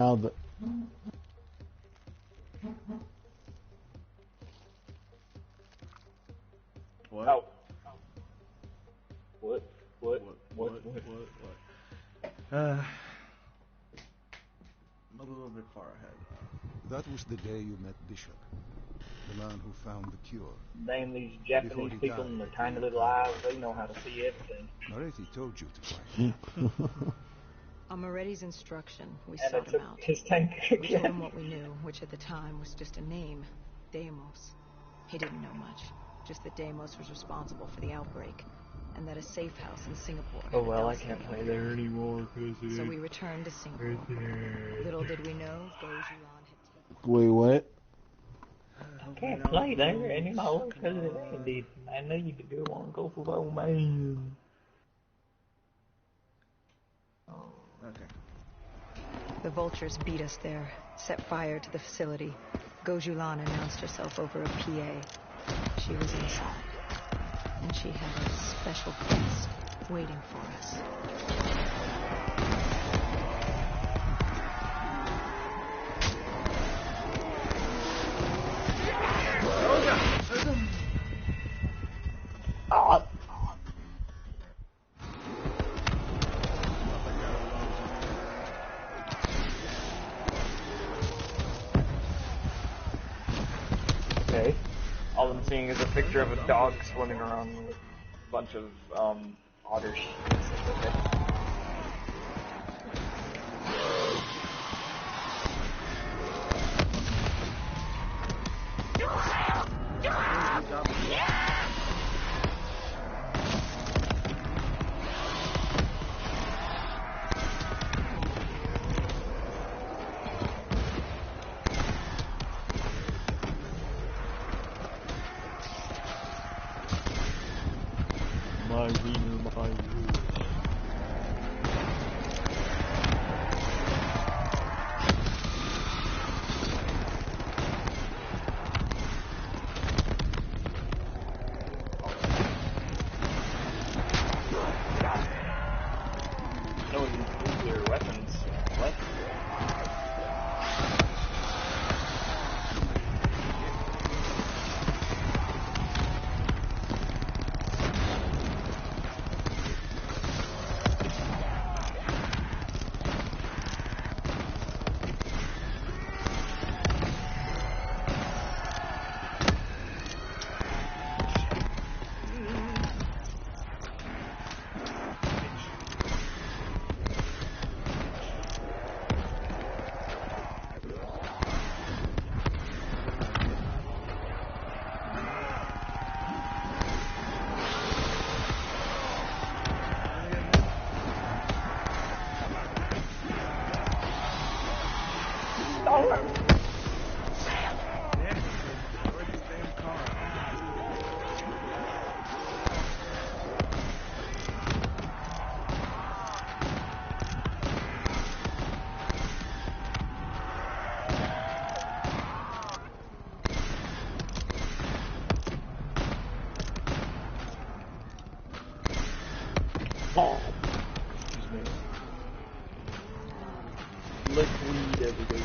Now the What? Oh. What? I'm a little bit far ahead. That was the day you met Bishop, the man who found the cure. Damn, these Japanese people and their tiny little eyes, they know how to see everything. Moretti told you to find him. On Moretti's instruction, we And sought it him took out. his tank We told again. him what we knew, which at the time was just a name, Deimos. He didn't know much, just that Deimos was responsible for the outbreak, and that a safe house in Singapore. Oh well, I can't play there anymore. So we returned to Singapore. Little did we know, Gojulon had taken... wait, what? I can't play there anymore because it ended. I need to go on go for old man. Okay. The vultures beat us there, set fire to the facility. Gojulon announced herself over a PA. She was inside, and she had a special guest waiting for us. Oh. Okay. All I'm seeing is a picture of a dog swimming around with a bunch of otters. My wiener, my wiener. No nuclear weapons. What? Oh. Excuse me. Lick weed every day.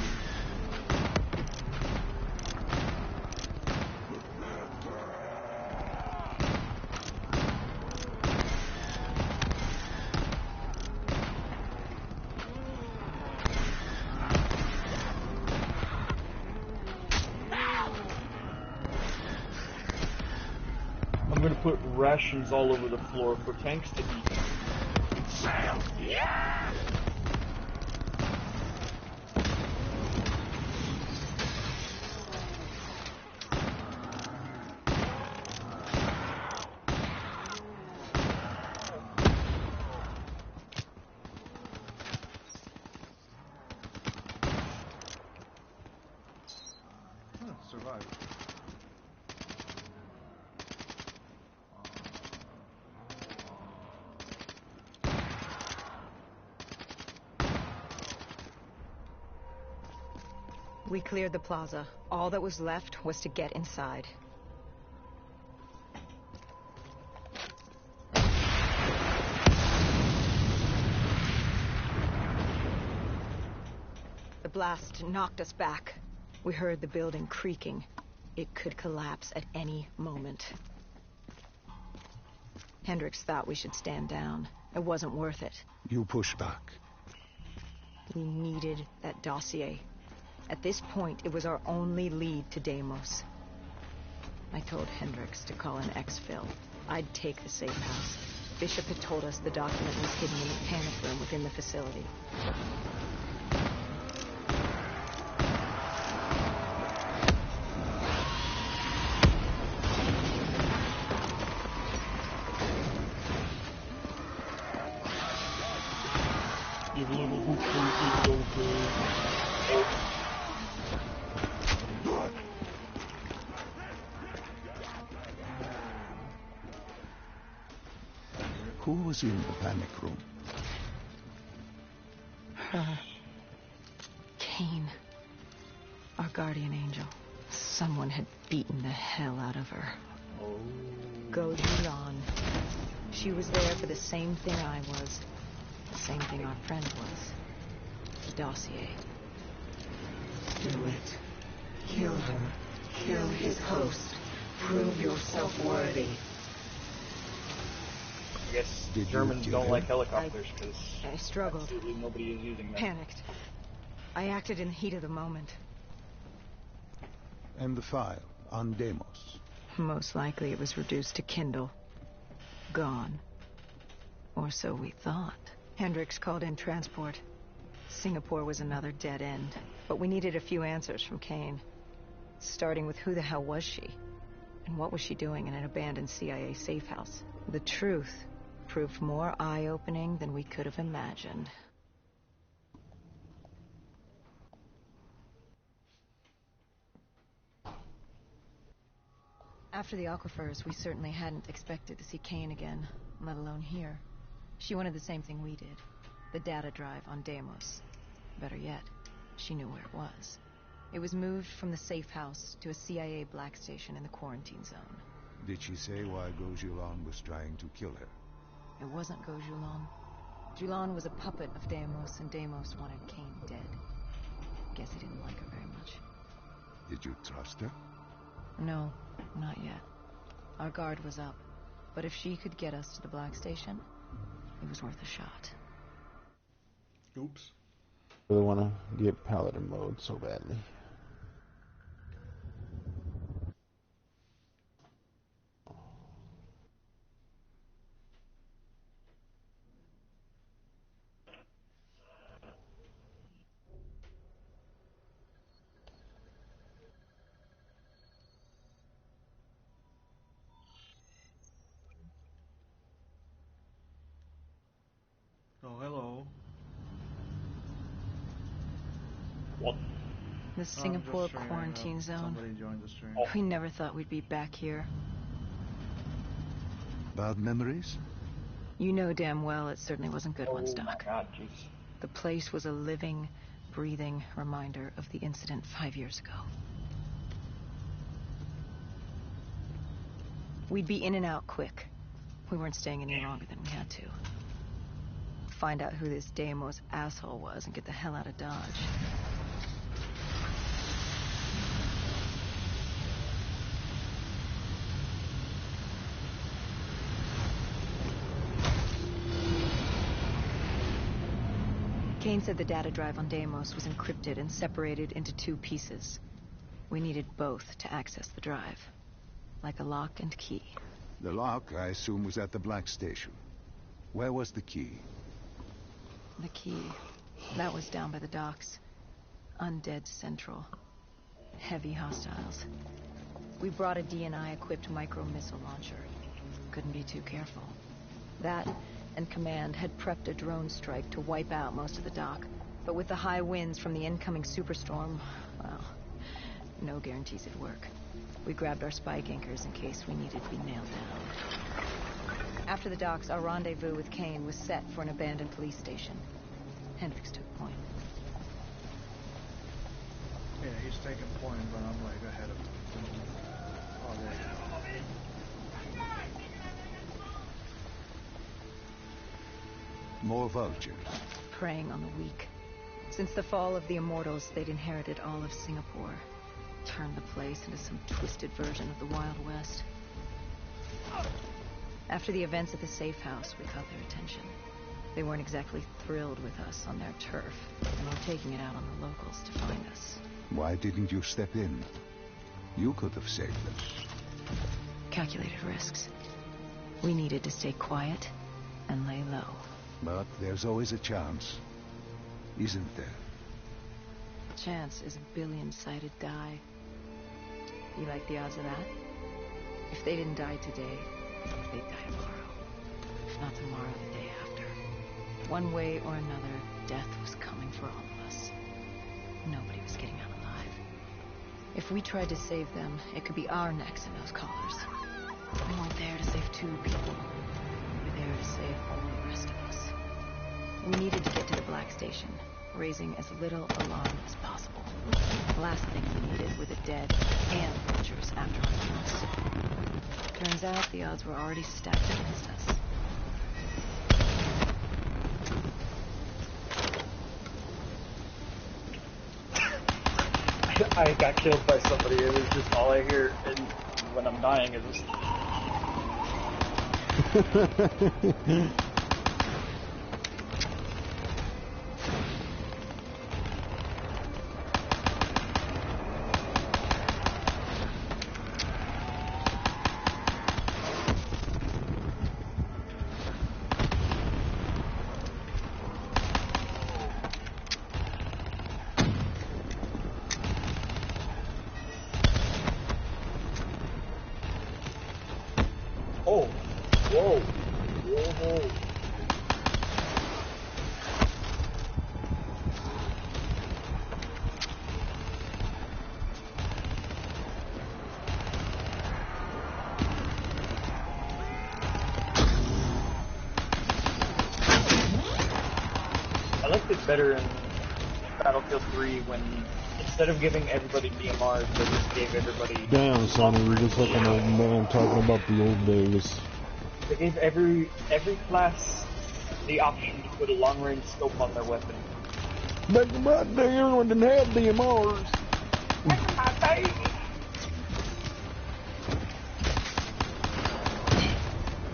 I'm gonna put rations all over the floor for tanks to eat. Survive. We cleared the plaza. All that was left was to get inside. The blast knocked us back. We heard the building creaking. It could collapse at any moment. Hendricks thought we should stand down. It wasn't worth it. You push back. We needed that dossier. At this point, it was our only lead to Deimos. I told Hendricks to call an exfil. I'd take the safe house. Bishop had told us the document was hidden in the panic room within the facility. Give a little hoop for the okay. Who was in the panic room? Her. Kane. Our guardian angel. Someone had beaten the hell out of her. Oh. Go Julan. She was there for the same thing I was. The same thing our friend was. The dossier. Do it. Kill her. Kill his host. Prove yourself worthy. I guess Did you Germans kill don't him? like helicopters because I struggled. absolutely nobody is using them. Panicked. I acted in the heat of the moment. And the file on Deimos. Most likely it was reduced to Kindle. Gone. Or so we thought. Hendricks called in transport. Singapore was another dead end. But we needed a few answers from Kane. Starting with who the hell was she? And what was she doing in an abandoned CIA safe house? The truth proved more eye-opening than we could have imagined. After the aquifers, we certainly hadn't expected to see Kane again, let alone here. She wanted the same thing we did. The data drive on Deimos. Better yet, she knew where it was. It was moved from the safe house to a CIA black station in the quarantine zone. Did she say why Gojulan was trying to kill her? It wasn't Gojulan. Julan was a puppet of Deimos, and Deimos wanted Kane dead. Guess he didn't like her very much. Did you trust her? No, not yet. Our guard was up. But if she could get us to the black station, it was worth a shot. Oops. Really want to get paladin mode so badly. Oh, hello. What? The I'm Singapore just streaming. quarantine zone. Somebody joined the stream. We never thought we'd be back here. Bad memories? You know damn well it certainly wasn't good ones, Oh my Doc. god, jeez. The place was a living, breathing reminder of the incident 5 years ago. We'd be in and out quick. We weren't staying any longer than we had to. Find out who this Deimos asshole was and get the hell out of Dodge. Kane said the data drive on Deimos was encrypted and separated into 2 pieces. We needed both to access the drive. Like a lock and key. The lock, I assume, was at the black station. Where was the key? The key. That was down by the docks. Undead Central. Heavy hostiles. We brought a DNI-equipped micro-missile launcher. Couldn't be too careful. That and Command had prepped a drone strike to wipe out most of the dock. But with the high winds from the incoming superstorm, well, no guarantees it'd work. We grabbed our spike anchors in case we needed to be nailed down. After the docks, our rendezvous with Kane was set for an abandoned police station. Hendricks took point. Yeah, he's taking point, but I'm like ahead of him. Oh, there you go. More vultures. Preying on the weak. Since the fall of the Immortals, they'd inherited all of Singapore. Turned the place into some twisted version of the Wild West. After the events at the safe house, we caught their attention. They weren't exactly thrilled with us on their turf, and were taking it out on the locals to find us. Why didn't you step in? You could have saved us. Calculated risks. We needed to stay quiet and lay low. But there's always a chance, isn't there? Chance is a billion-sided die. You like the odds of that? If they didn't die today, they'd die tomorrow. If not tomorrow, the day after. One way or another, death was coming for all of us. Nobody was getting out alive. If we tried to save them, it could be our necks in those collars. We weren't there to save 2 people. We were there to save all the rest of us. We needed to get to the Black Station, raising as little alarm as possible. The last thing we needed were the dead and vultures after our heels. Turns out the odds were already stacked against us. I got killed by somebody. It was just all I hear, and when I'm dying, is just. Oh, whoa, whoa. I liked it better in Battlefield 3 when instead of giving everybody DMRs, they just gave everybody... Damn, Sonny, you're just like an old man talking about the old days. They gave every class the option to put a long-range scope on their weapon. Back in my day, everyone didn't have DMRs.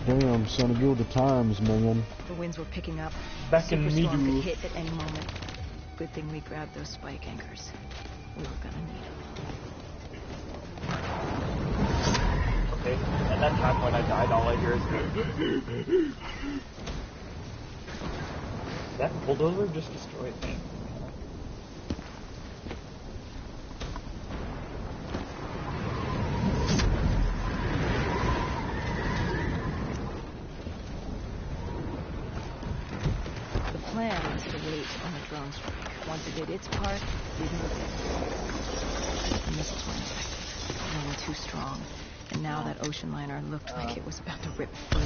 Damn, Sonny, go with the times, man. The winds were picking up. Back in Superstorm could Midu. hit at any moment. Good thing we grabbed those spike anchors. We were gonna need them. Okay, at that time when I died, all I hear is... That bulldozer just destroyed me. The plan was to wait on the drone strike. Once it did its part, we'd move in. The missiles were infected. They were too strong. And now that ocean liner looked like it was about to rip free.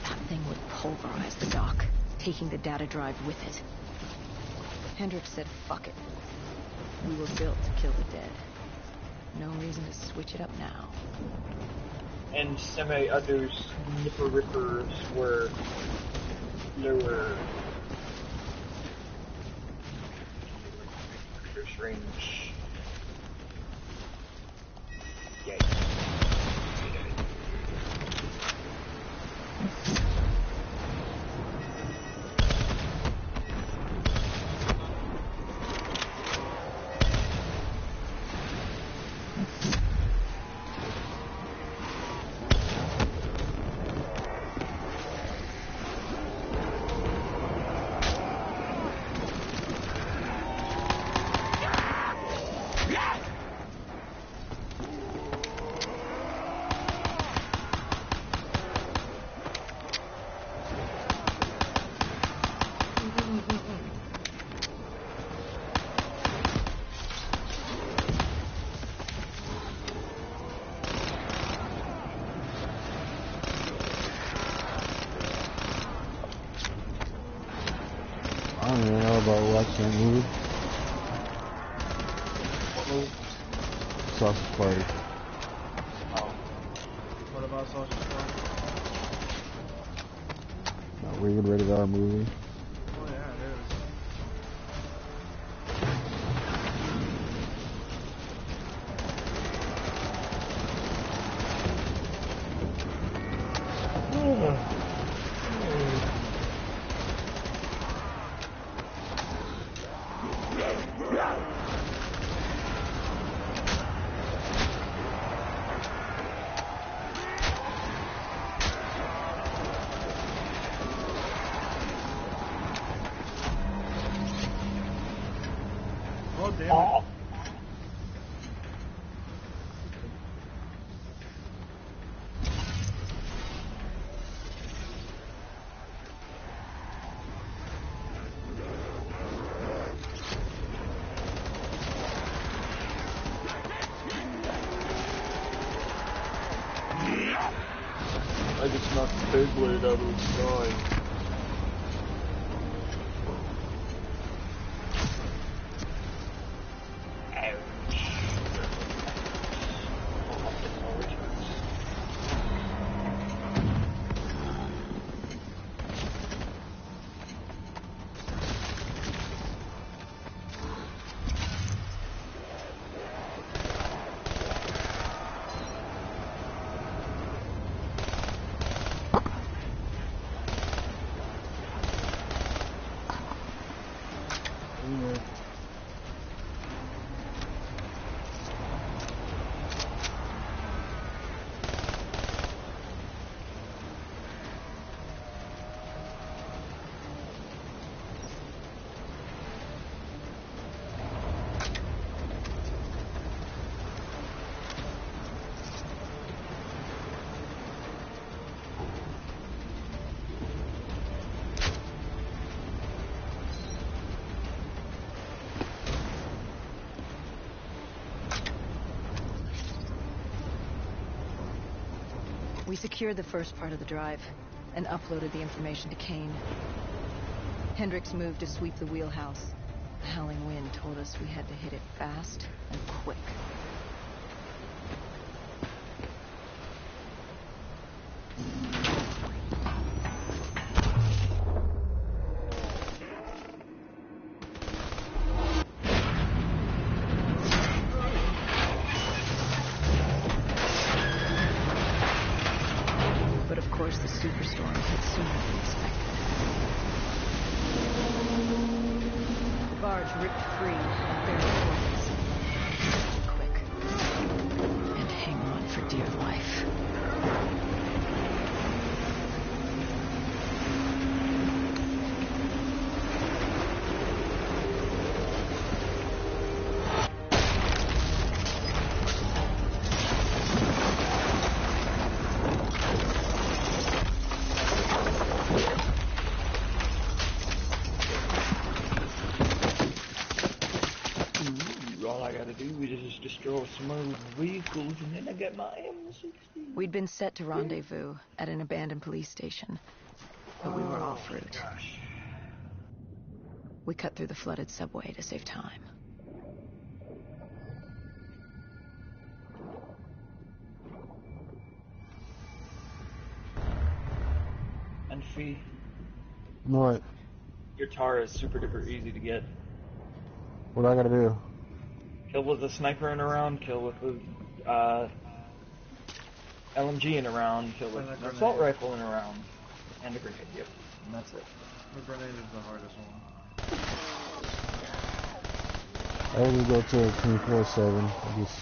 That thing would pulverize the dock, taking the data drive with it. Hendricks said, fuck it. We were built to kill the dead. No reason to switch it up now. And semi-others, nipper rippers were lower. There's range. Yikes. I don't even know about watching that movie. What move? Sausage Party. Oh. What about Sausage Party? Not really rated R movie. Oh yeah, it is. Oh, damn it. Oh. I just knocked the Beyblade out of the sky. We secured the first part of the drive and uploaded the information to Kane. Hendricks moved to sweep the wheelhouse. The howling wind told us we had to hit it fast and quick. But of course, the superstorm hit sooner than expected. The barge ripped free and barely quick. And hang on for dear life. All I gotta do is just destroy some other vehicles and then I get my M60. We'd been set to rendezvous at an abandoned police station, but we were off route. Gosh. We cut through the flooded subway to save time. And Fee, What? your Tara is super duper easy to get. What I gotta do? Kill with a sniper in a round, kill with a LMG in a round, kill with an assault rifle in a round, and a grenade, yep. And that's it. The grenade is the hardest one. I just go to 24/7. I just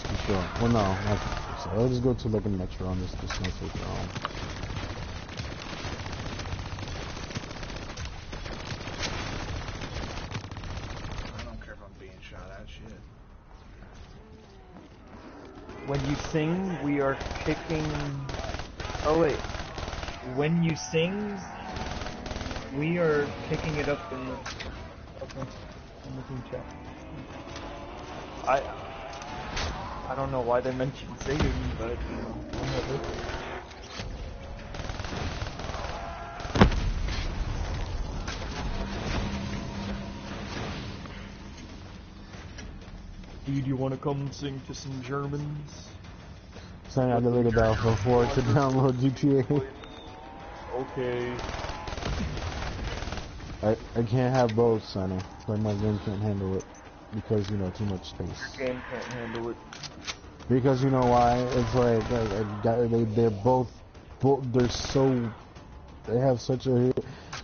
keep going. Well, no, not 24/7. I'll just go to like a metro on this no take around. I don't care if I'm being shot at, shit. When you sing, we are picking... Oh wait. When you sing, we are picking it up in the... Okay. In the team chat. I don't know why they mentioned singing, but you know, whatever. Dude, you wanna come sing to some Germans? Saying I deleted Battlefield 4 to download GTA. Okay. I can't have both, Sonny. Like my game can't handle it because you know too much space. Game can't handle it. Because you know why? It's like they're both they're so they have such a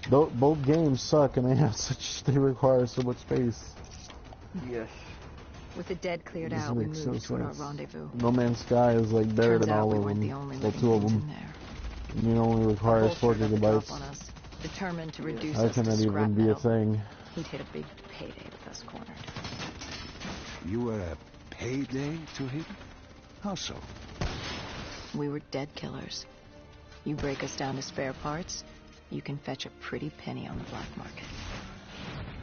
both games suck and they require so much space. Yes. With the dead cleared Doesn't out, we make moved sense. toward our rendezvous. No Man's Sky is like better Turns than out all we of weren't them. the only Well, living two of things them. in there. You only requires 4 Holster got the drop gigabytes. on us, determined to reduce How us can to that scrap even be a metal. thing? He'd hit a big payday with us cornered. You were a payday to him? How so? We were dead killers. You break us down to spare parts, you can fetch a pretty penny on the black market.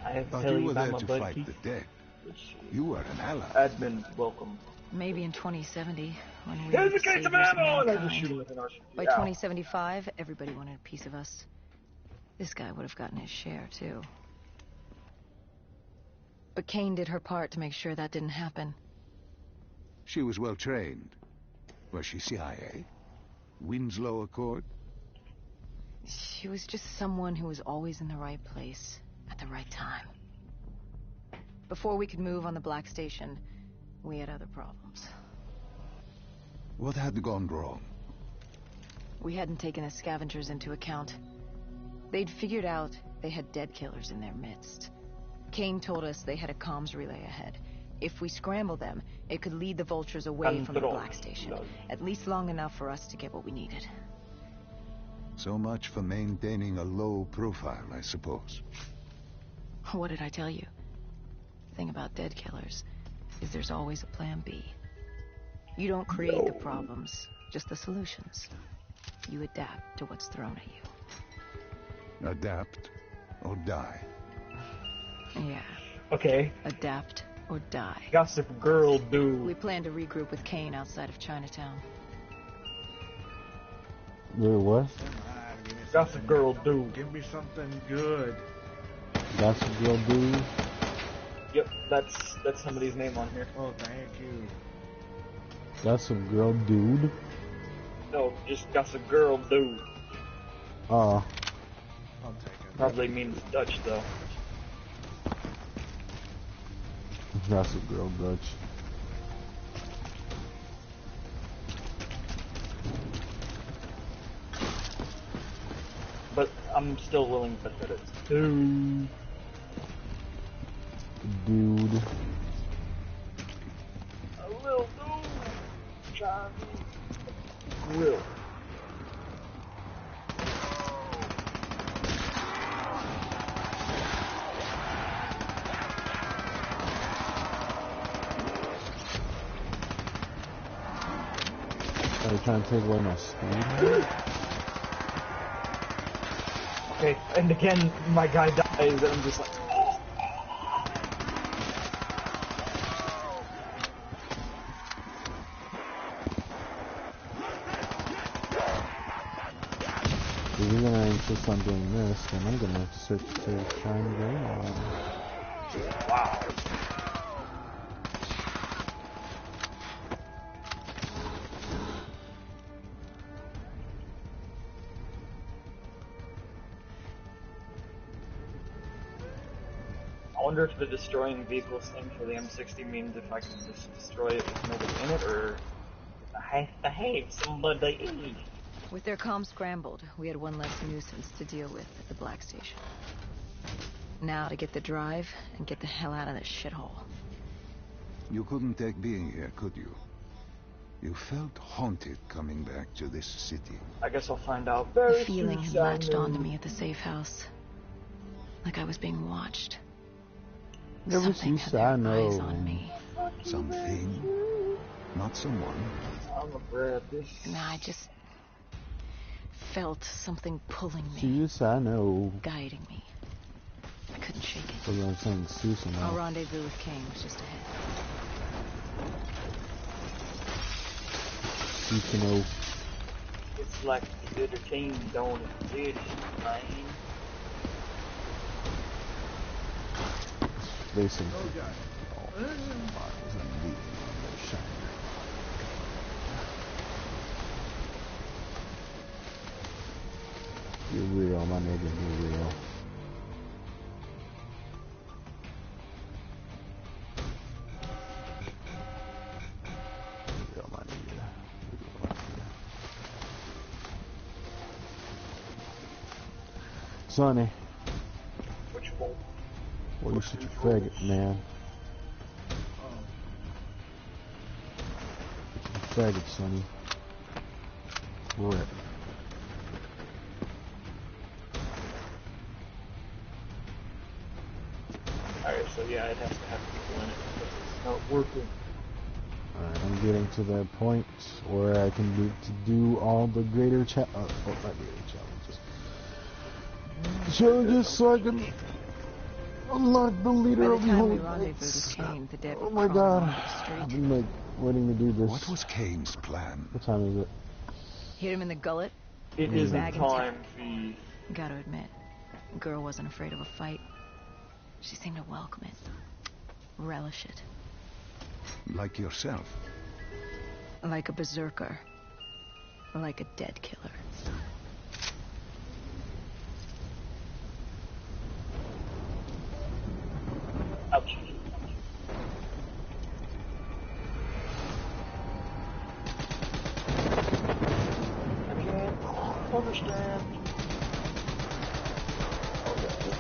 I have to But tell you you were about there my to buddy fight Keith. the dead. You were an ally. Admin, welcome. Maybe in 2070, when we Here's were the the case of saviors of ammo! And I just mankind. shoot him with an RPG. By Ow. 2075, everybody wanted a piece of us. This guy would have gotten his share, too. But Kane did her part to make sure that didn't happen. She was well trained. Was she CIA? Winslow Accord? She was just someone who was always in the right place at the right time. Before we could move on the Black Station, we had other problems. What had gone wrong? We hadn't taken the scavengers into account. They'd figured out they had dead killers in their midst. Kane told us they had a comms relay ahead. If we scrambled them, it could lead the vultures away from the Black Station, at least long enough for us to get what we needed. So much for maintaining a low profile, I suppose. What did I tell you? The thing about dead killers is there's always a plan B. You don't create the problems, just the solutions. You adapt to what's thrown at you. Adapt or die. Yeah, Okay. adapt or die. Gossip Girl, dude. We plan to regroup with Kane outside of Chinatown. Wait, what? Give me Gossip something- Girl, dude. Give me something good. That's a girl, dude. Yep, that's somebody's name on here. Oh, thank you. That's a girl, dude. No, just Gossip Girl, dude. Oh, I'll take it. Probably means Dutch, though. that's a girl, Dutch. But I'm still willing to bet that it's dude. Dude. A little dude. Johnny. Grill. Are you trying to take away my speed? Okay, and again, my guy dies, and I'm just like, oh. If you're gonna insist on doing this, then I'm gonna switch to Shine Green. Wow. I wonder if the destroying vehicles thing for the M60 means if I can just destroy it with nobody in it, or if I have to have somebody. With their comms scrambled, we had one less nuisance to deal with at the Black Station. Now to get the drive and get the hell out of this shithole. You couldn't take being here, could you? You felt haunted coming back to this city. I guess I'll find out The very feeling soon, had latched onto Simon. me at the safe house. Like I was being watched. Never Something see had their eyes Sano. on me. Something, not someone. I'm gonna grab this. And I just felt something pulling me, See, Sano. guiding me. I couldn't shake it. So I'm saying Susan Our now. rendezvous with Kane was just ahead. Susano. It's like the bitter team don't exist, man. Racing. Oh, God. Miles and leaving on their shine. You're real, my nigga, you're real. You're real, my nigga. You're real, my nigga. Sonny, Which one? well, you such a faggot, man. You're a faggot, Sonny. Rip. Alright, So yeah, it has to have people in it. It's not working. Alright, I'm getting to the point where I can do all the greater not greater challenges so I can unlock the leader By of the the time we Holy rendezvoused Knights. with Kane, the dead Oh were my crawling god. onto the I've street. been like waiting to do this. What was Kane's plan? What time is it? Hit him in the gullet. It His isn't bag time intact. feed. Gotta admit, the girl wasn't afraid of a fight. She seemed to welcome it, relish it, Like yourself. like a berserker, like a dead killer. Ouch. I can't understand. Okay.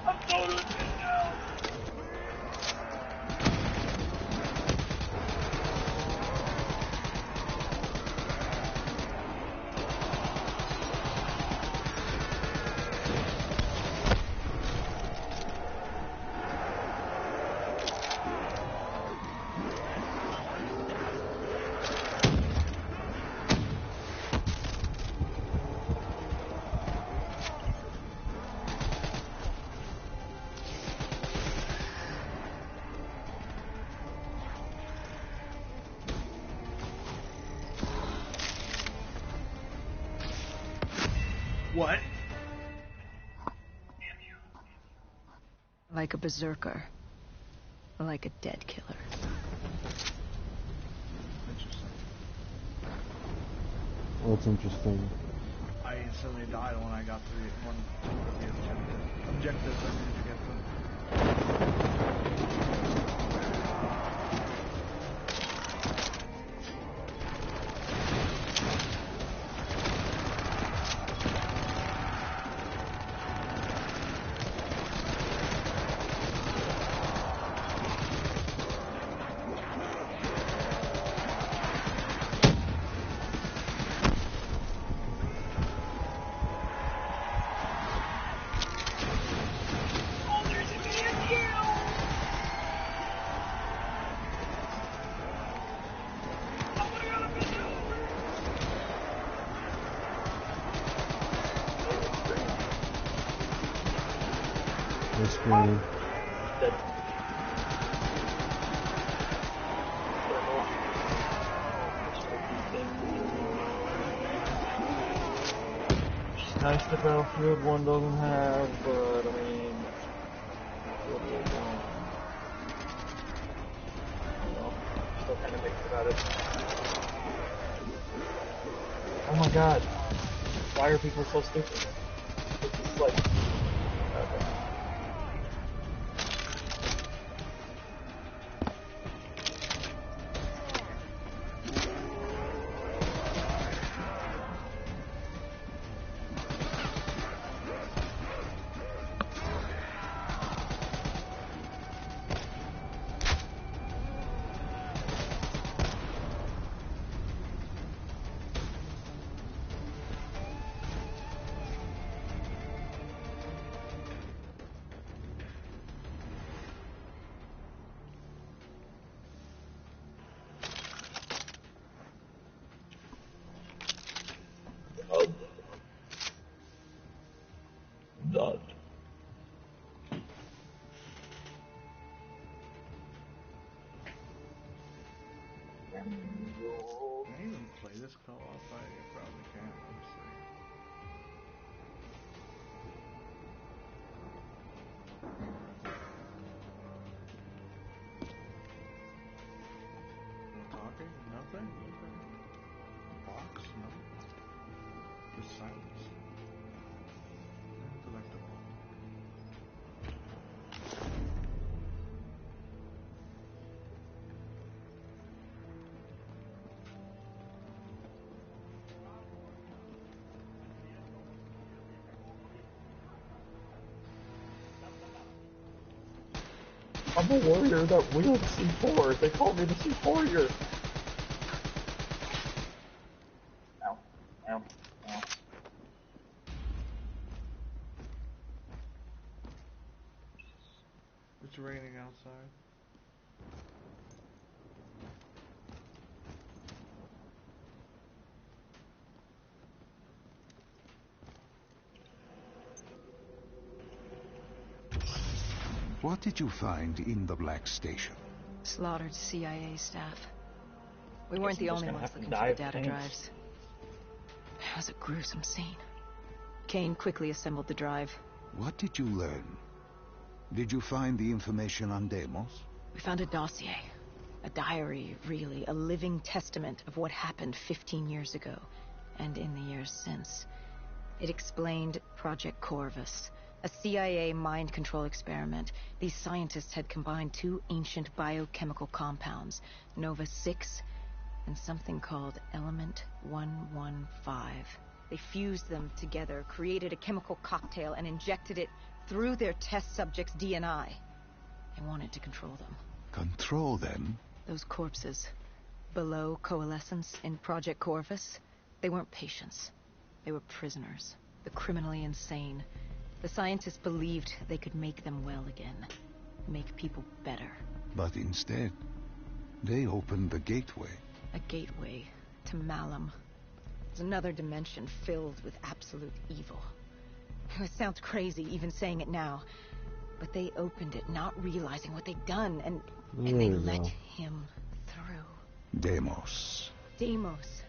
I'm totally pissed now. What? Like a berserker, like a dead killer. Interesting. What's interesting? I instantly died when I got to the objectives I needed to get to. The screen. Dead. Which is nice that Battlefield 1 doesn't have, but I mean, what do you want? Well, still kind of mixed about it. Oh my god, why are people so stupid? It's just like, okay. Dot. Can you even play this co-op? I probably can't, honestly. No talking? Nothing? Okay. Box? No. Just silence. Delectable. I'm a warrior that wields C4. They call me the C warrior. Ow. Ow. Ow. It's raining outside. What did you find in the Black Station? Slaughtered CIA staff. We weren't the I'm just only gonna ones have to looking for dive the data tanks. drives. It was a gruesome scene. Kane quickly assembled the drive. What did you learn? Did you find the information on Deimos? We found a dossier. A diary, really. A living testament of what happened 15 years ago. And in the years since. It explained Project Corvus. A CIA mind control experiment. These scientists had combined two ancient biochemical compounds. Nova 6 and something called Element 115. They fused them together, created a chemical cocktail, and injected it through their test subjects' DNI. They wanted to control them. Control them? Those corpses, below coalescence in Project Corvus, they weren't patients. They were prisoners. The criminally insane. The scientists believed they could make them well again. Make people better. But instead, they opened the gateway. A gateway to Malum. It's another dimension filled with absolute evil. It sounds crazy even saying it now. But they opened it not realizing what they'd done, and they let him through. Deimos. Deimos.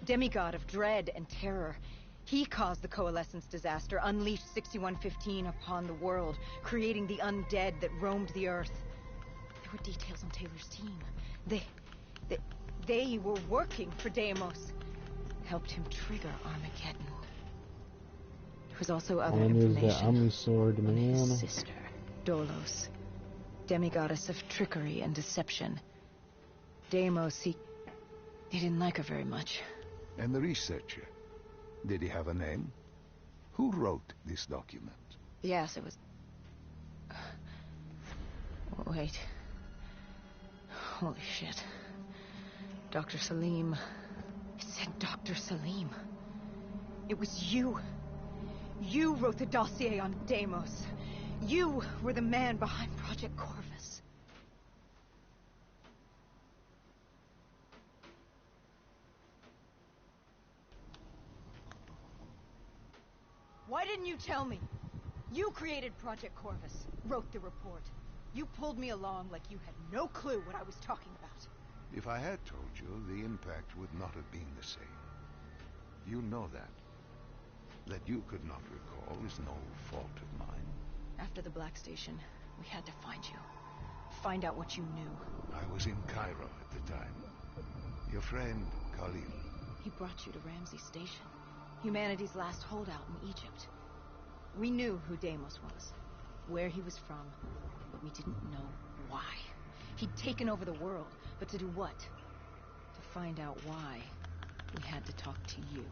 Demigod of dread and terror. He caused the coalescence disaster, unleashed 6115 upon the world, creating the undead that roamed the earth. There were details on Taylor's team. They were working for Deimos. Helped him trigger Armageddon. There was also other information the Omnisword, on his man. sister, Dolos. Demigoddess of trickery and deception. Deimos, he didn't like her very much. And the researcher? Did he have a name? Who wrote this document? Yes, it was... Wait. Holy shit. Dr. Salim. It said Dr. Salim. It was you. You wrote the dossier on Deimos. You were the man behind Project Corvus. Why didn't you tell me? You created Project Corvus, wrote the report. You pulled me along like you had no clue what I was talking about. If I had told you, the impact would not have been the same. You know that. That you could not recall is no fault of mine. After the Black Station, we had to find you. Find out what you knew. I was in Cairo at the time. Your friend, Khalil. He brought you to Ramsey Station. Humanity's last holdout in Egypt. We knew who Deimos was, where he was from, but we didn't know why. He'd taken over the world, but to do what? To find out why, we had to talk to you.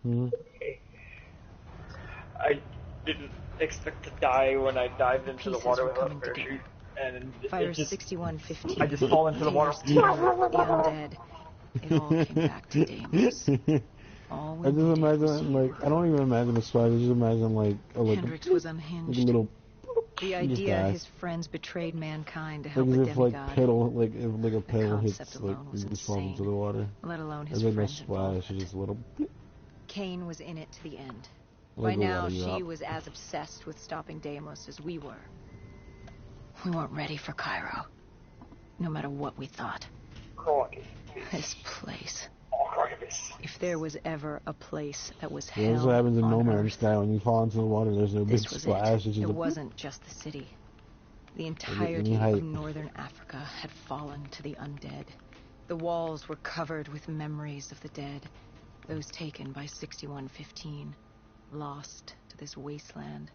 Okay. I didn't expect to die when I dived into the Pieces water were without a coming parachute, together. and Fire it just 6115. I just fall into the water. Taylor's team, the undead. It all came back to Deimos. All we I just needed was imagine, you. like, I don't even imagine a spider, I just imagine, like, Hendrix was like a unhinged. little, The just idea dies. his friends betrayed mankind to Like help as a if, like, demigod, pedal, like, if, like, a pedal hits, concept like, alone was it just falls into insane. the water. let alone his There's, like, no friends' splash, involvement. it's just a little, Kane was in it to the end. like By a now, water she drop. was as obsessed with stopping Deimos as we were. We weren't ready for Cairo. No matter what we thought. This place. If there was ever a place that was Yeah, hell that's what happens in No on Man's Earth, Sky when you fall into the water, there's no big this was splash, it. it's just It a wasn't just the city. The any entirety height. of northern Africa had fallen to the undead. The walls were covered with memories of the dead, those taken by 6115, lost to this wasteland,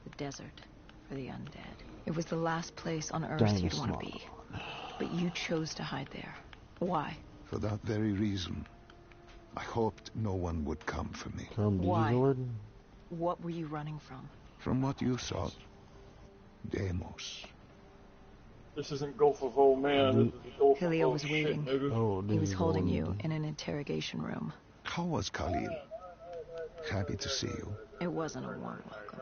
the desert for the undead. It was the last place on Earth you'd want to be, but you chose to hide there. Why? For that very reason. I hoped no one would come for me. Why? What were you running from? From what you sought. Deimos. This isn't Gulf of Oh Man, this is Gulf Khalil of was shit, waiting. nigga. He was holding you in an interrogation room. How was Khalil? Happy to see you. It wasn't a warm welcome.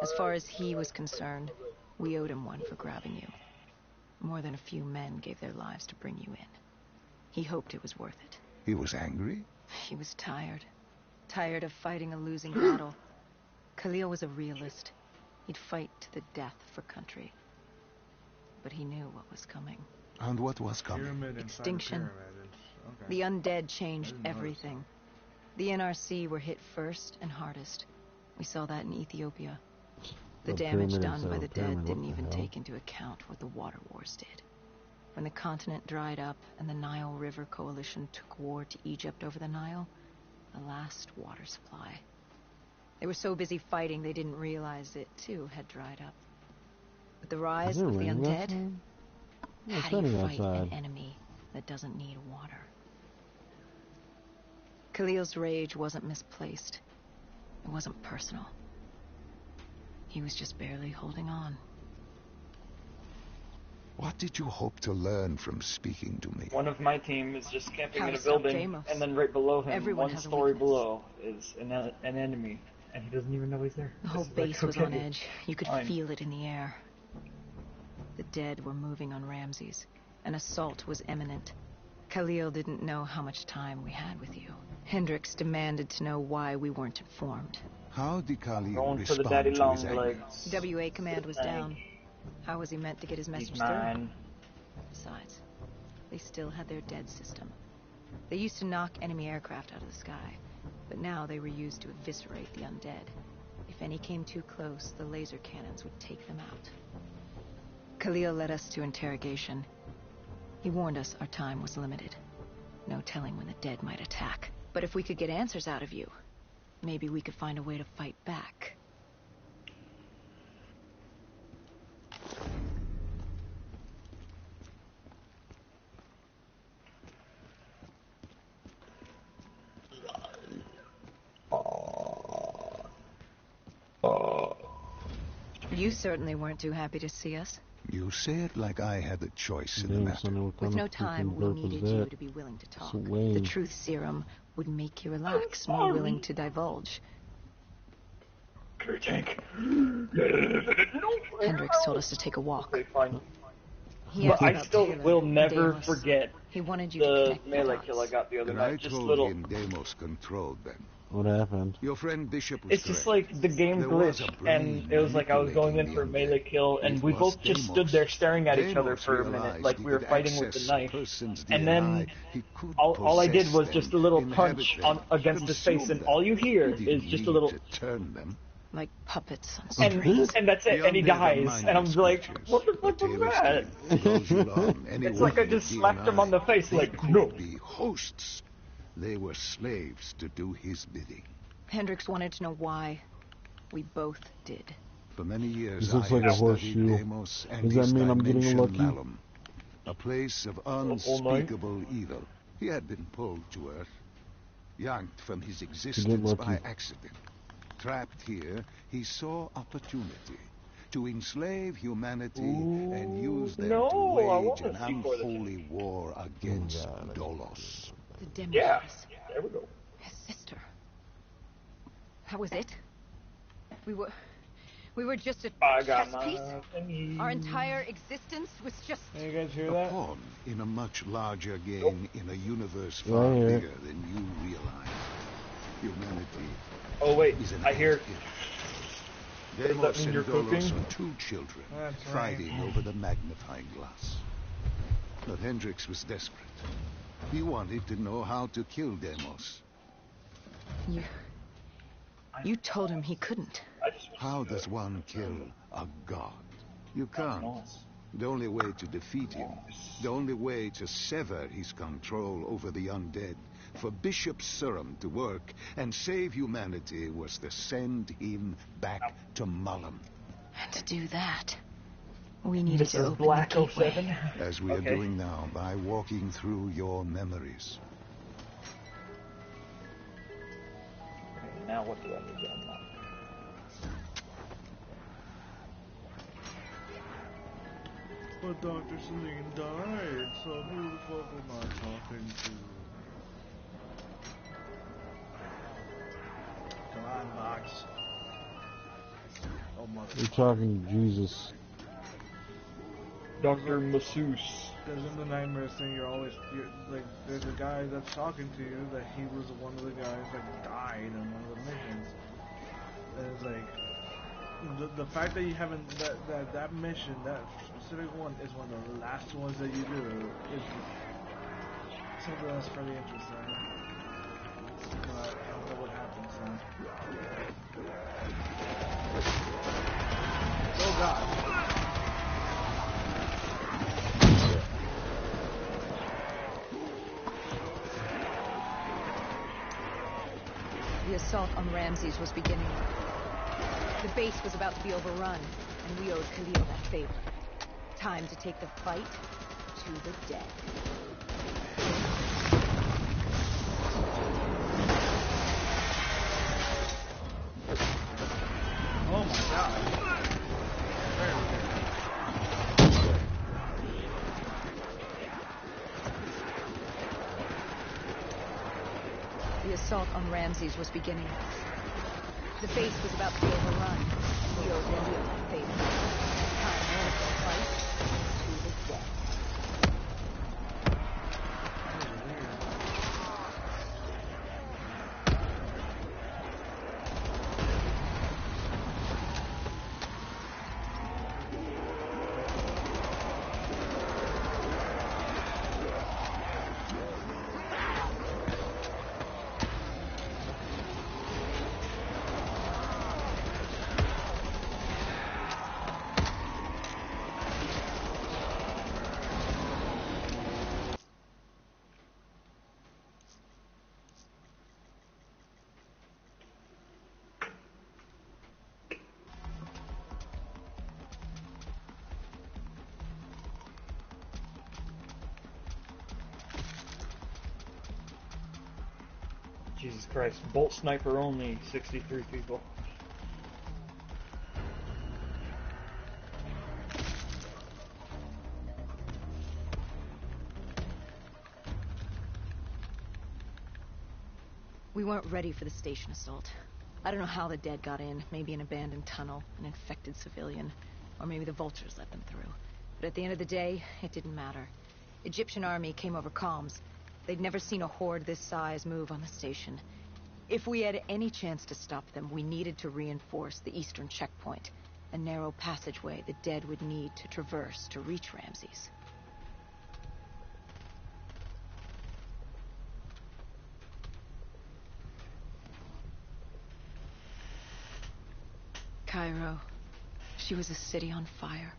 As far as he was concerned, we owed him one for grabbing you. More than a few men gave their lives to bring you in. He hoped it was worth it. He was angry? He was tired. Tired of fighting a losing battle. Khalil was a realist. He'd fight to the death for country. But he knew what was coming. And what was coming? Pyramid inside Extinction. the pyramid. Okay. The undead changed I didn't notice everything. The NRC were hit first and hardest. We saw that in Ethiopia. The damage done by the dead didn't even take into account what the water wars did. When the continent dried up and the Nile River Coalition took war to Egypt over the Nile, the last water supply. They were so busy fighting they didn't realize it too had dried up. With the rise of the undead, how do you fight an enemy that doesn't need water? Khalil's rage wasn't misplaced. It wasn't personal. He was just barely holding on. What did you hope to learn from speaking to me? One of my team is just camping How in a to stop building, Deimos. and then right below him, Everyone one has a story weakness. below, is an enemy, and he doesn't even know he's there. The whole This is base like, was on okay, edge. You could fine. feel it in the air. The dead were moving on Ramses. An assault was imminent. Khalil didn't know how much time we had with you. Hendricks demanded to know why we weren't informed. How did Khalil Going for the respond daddy to long his anger? legs. WA command was Dang. down. How was he meant to get his message He's through? mine. Besides, they still had their dead system. They used to knock enemy aircraft out of the sky, but now they were used to eviscerate the undead. If any came too close, the laser cannons would take them out. Khalil led us to interrogation. He warned us our time was limited. No telling when the dead might attack. But if we could get answers out of you, maybe we could find a way to fight back. You certainly weren't too happy to see us. You say it like I had a choice in the matter. With no time, we needed you to be willing to talk. The truth serum would make you relax, more willing to divulge. Carry tank. Hendricks told us to take a walk. Okay, fine. He But asked I about still Taylor will and never Deimos. forget He wanted you to the connect the melee dots. kill I got the other And I night. Just told little. him Deimos controlled them. What happened? Your friend Bishop was It's just correct. like the game There was glitched, a brain and it was like I was going in manipulating for a the melee undead. kill, and It we was both just Deimos. stood there staring at each other Deimos for a minute, realized like he we were could fighting with access the a knife. person's And then DNA. He could all I did possess was them, just a little inhabit punch them, against his face, consume and them. all you hear He is didn't just a need little, to turn them. Like puppets on strings. and that's it, The and he undead are dies, and I'm mindless like, creatures, what the but fuck was Taylor's that? game goes you on. It's Anyone like I with just slapped him on the face, They like, could no. be hosts. They were slaves to do his bidding. Hendricks wanted to know why. We both did. For many years, This looks I like a had studied horseshoe. Deimos and Does that his mean I'm getting dimension lucky? Malum, a place of unspeakable evil. He had been pulled to Earth, yanked from his existence by lucky. accident. Trapped here, he saw opportunity to enslave humanity and use them no, to I wage want an to see for the unholy war against Dolos. The Deimos. Yeah, there we go. His sister. That was it? We were just a I got chess my piece? thingy. Our entire existence was just... You guys hear A that? pawn in a much larger game in a universe Yeah, far I hear it. bigger than you realize. Humanity Oh wait, is an I hear. ant hill. Does that Deimos mean and you're Dolos cooking? are two children That's fighting right. over the magnifying glass. But Hendricks was desperate. He wanted to know how to kill Deimos. You told him he couldn't. I just How does one kill a god? You can't. The only way to defeat him, the only way to sever his control over the undead, for Bishop Surum to work and save humanity, was to send him back to Mullum. And to do that, we needed to Mrs. open Black the gateway. 07. As we are Okay. doing now by walking through your memories. Okay, now what do I need to unlock? But Dr. Celine died, so who the fuck am I talking to? Come on, Box. Oh, mother. You're talking Jesus. Dr. Masseuse. Because in the nightmares thing, like, there's a guy that's talking to you that he was one of the guys that died in one of the missions. And it's like, the fact that you haven't, that mission, that specific one, is one of the last ones that you do, is something that's pretty interesting. But I don't know what happens then. Oh god. The assault on Ramses was beginning. The base was about to be overrun, and we owed Khalil that favor. Time to take the fight to the dead. Oh my god. Very good. The assault on Ramses was beginning. The base was about to be overrun, and we owed Khalil that favor. Time to take the fight to the dead. Jesus Christ. Bolt sniper only, 63 people. We weren't ready for the station assault. I don't know how the dead got in. Maybe an abandoned tunnel, an infected civilian, or maybe the vultures let them through. But at the end of the day, it didn't matter. Egyptian army came over comms. They'd never seen a horde this size move on the station. If we had any chance to stop them, we needed to reinforce the eastern checkpoint, a narrow passageway the dead would need to traverse to reach Ramses. Cairo. She was a city on fire.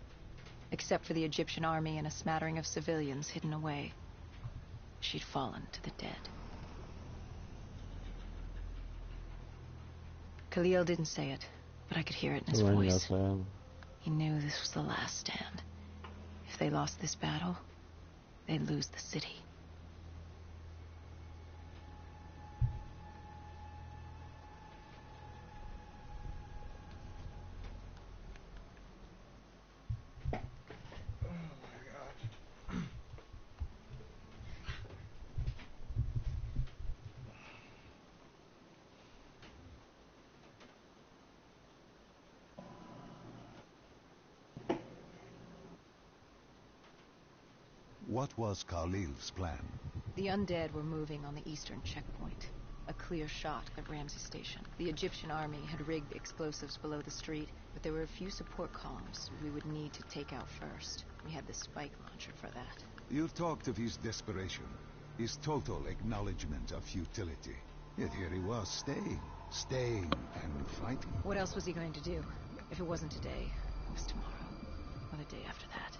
Except for the Egyptian army and a smattering of civilians hidden away. She'd fallen to the dead. Khalil didn't say it, but I could hear it in his Raining voice. outside. He knew this was the last stand. If they lost this battle, they'd lose the city. What was Khalil's plan? The undead were moving on the eastern checkpoint. A clear shot at Ramses Station. The Egyptian army had rigged explosives below the street, but there were a few support columns we would need to take out first. We had the spike launcher for that. You've talked of his desperation, his total acknowledgement of futility. Yet here he was, staying and fighting. What else was he going to do? If it wasn't today, it was tomorrow. Or the day after that.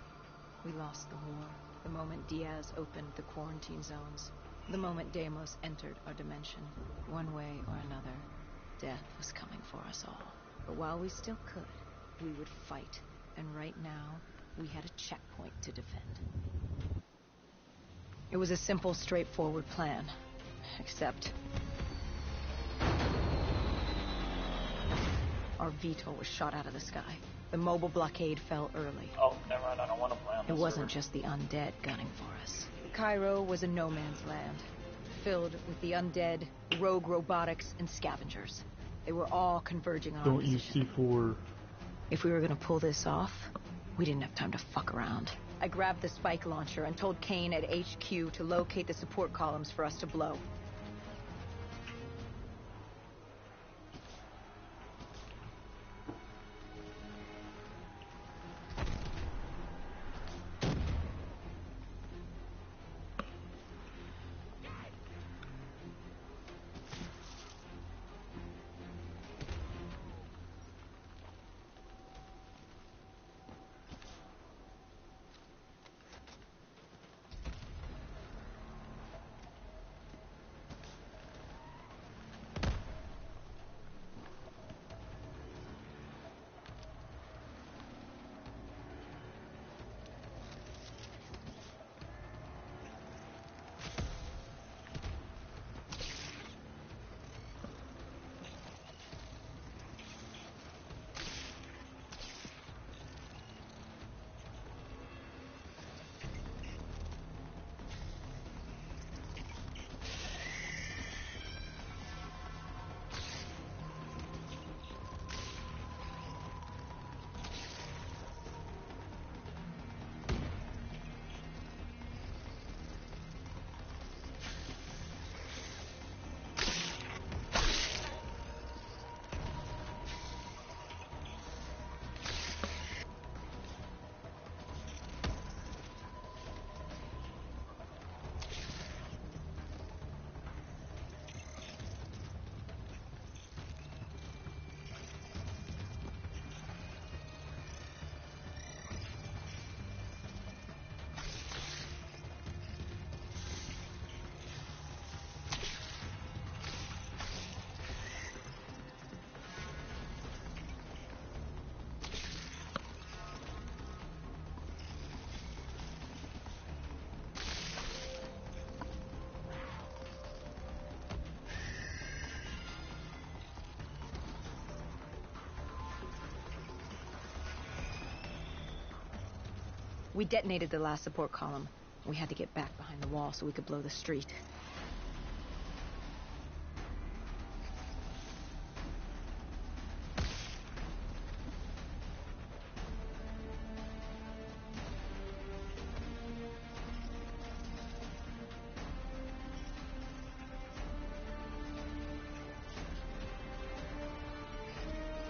We lost the war. The moment Diaz opened the quarantine zones. The moment Deimos entered our dimension. One way or another, death was coming for us all. But while we still could, we would fight. And right now, we had a checkpoint to defend. It was a simple, straightforward plan. Except... our VTOL was shot out of the sky. The mobile blockade fell early. Oh, never mind. I don't want to play on this It wasn't server. just the undead gunning for us. Cairo was a no man's land, filled with the undead, rogue robotics, and scavengers. They were all converging on our Don't use position. C4. If we were gonna pull this off, we didn't have time to fuck around. I grabbed the spike launcher and told Kane at HQ to locate the support columns for us to blow. We detonated the last support column. We had to get back behind the wall so we could blow the street.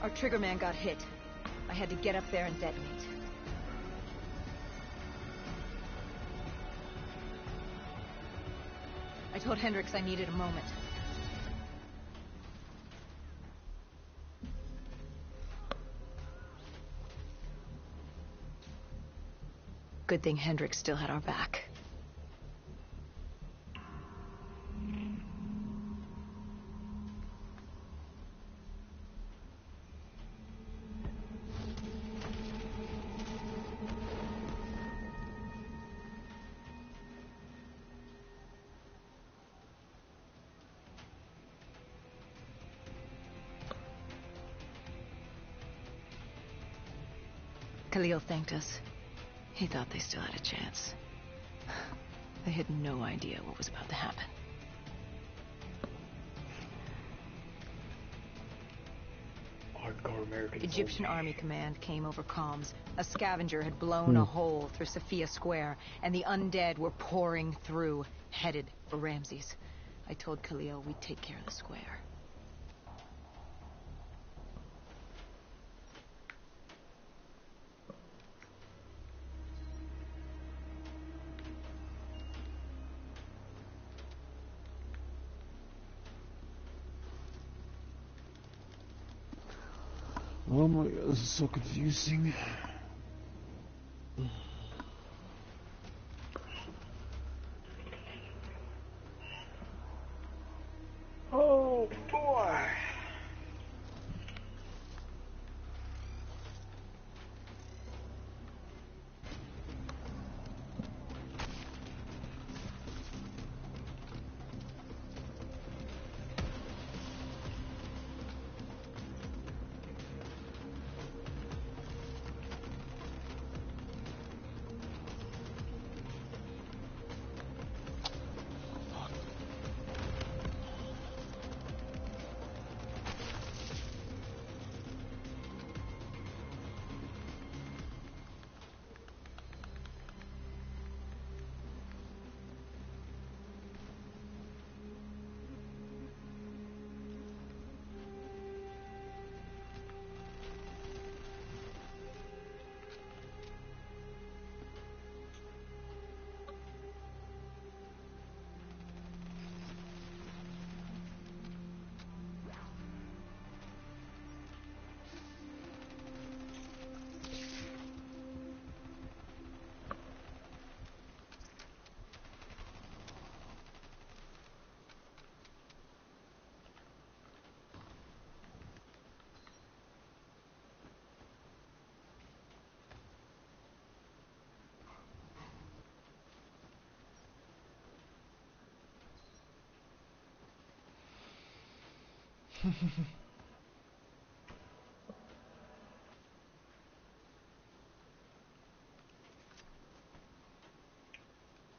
Our triggerman got hit. I had to get up there and detonate. I told Hendricks I needed a moment. Good thing Hendricks still had our back. Khalil thanked us. He thought they still had a chance. They had no idea what was about to happen. Hardcore American Egyptian soldier. Army Command came over comms. A scavenger had blown a hole through Sophia Square, and the undead were pouring through, headed for Ramses. I told Khalil we'd take care of the square. Oh my god, this is so confusing.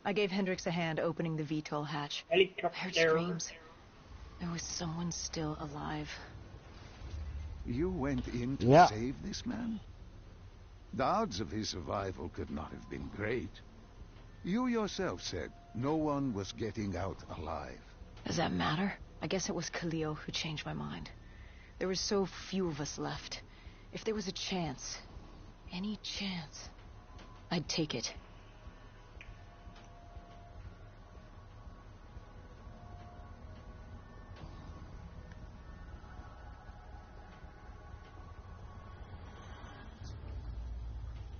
I gave Hendrix a hand opening the VTOL hatch. I heard Helicopter. screams. There was someone still alive. You went in to Yeah. save this man? The odds of his survival could not have been great. You yourself said no one was getting out alive. Does that matter? I guess it was Khalil who changed my mind. There were so few of us left. If there was a chance, any chance, I'd take it.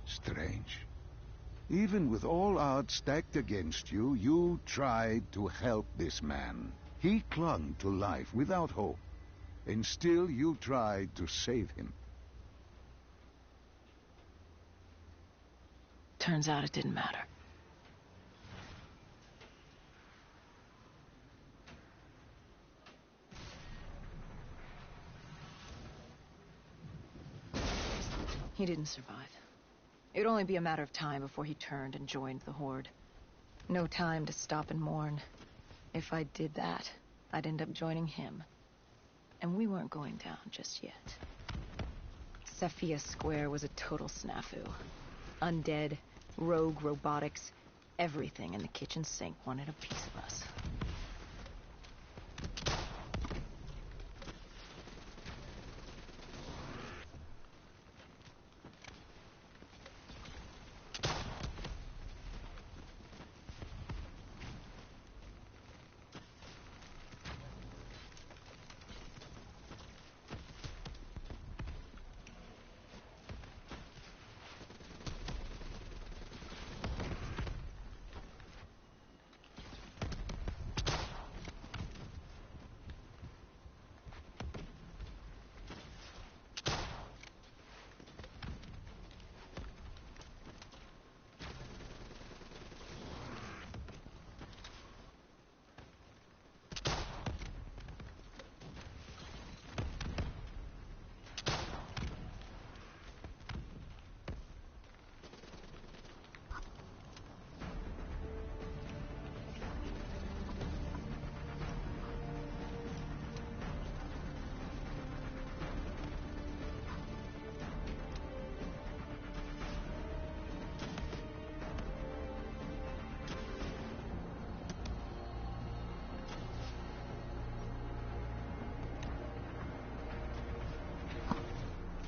Strange. Even with all odds stacked against you, you tried to help this man. He clung to life without hope, and still you tried to save him. Turns out it didn't matter. He didn't survive. It'd only be a matter of time before he turned and joined the Horde. No time to stop and mourn. If I did that, I'd end up joining him. And we weren't going down just yet. Safiya Square was a total snafu. Undead, rogue robotics, everything in the kitchen sink wanted a piece of us.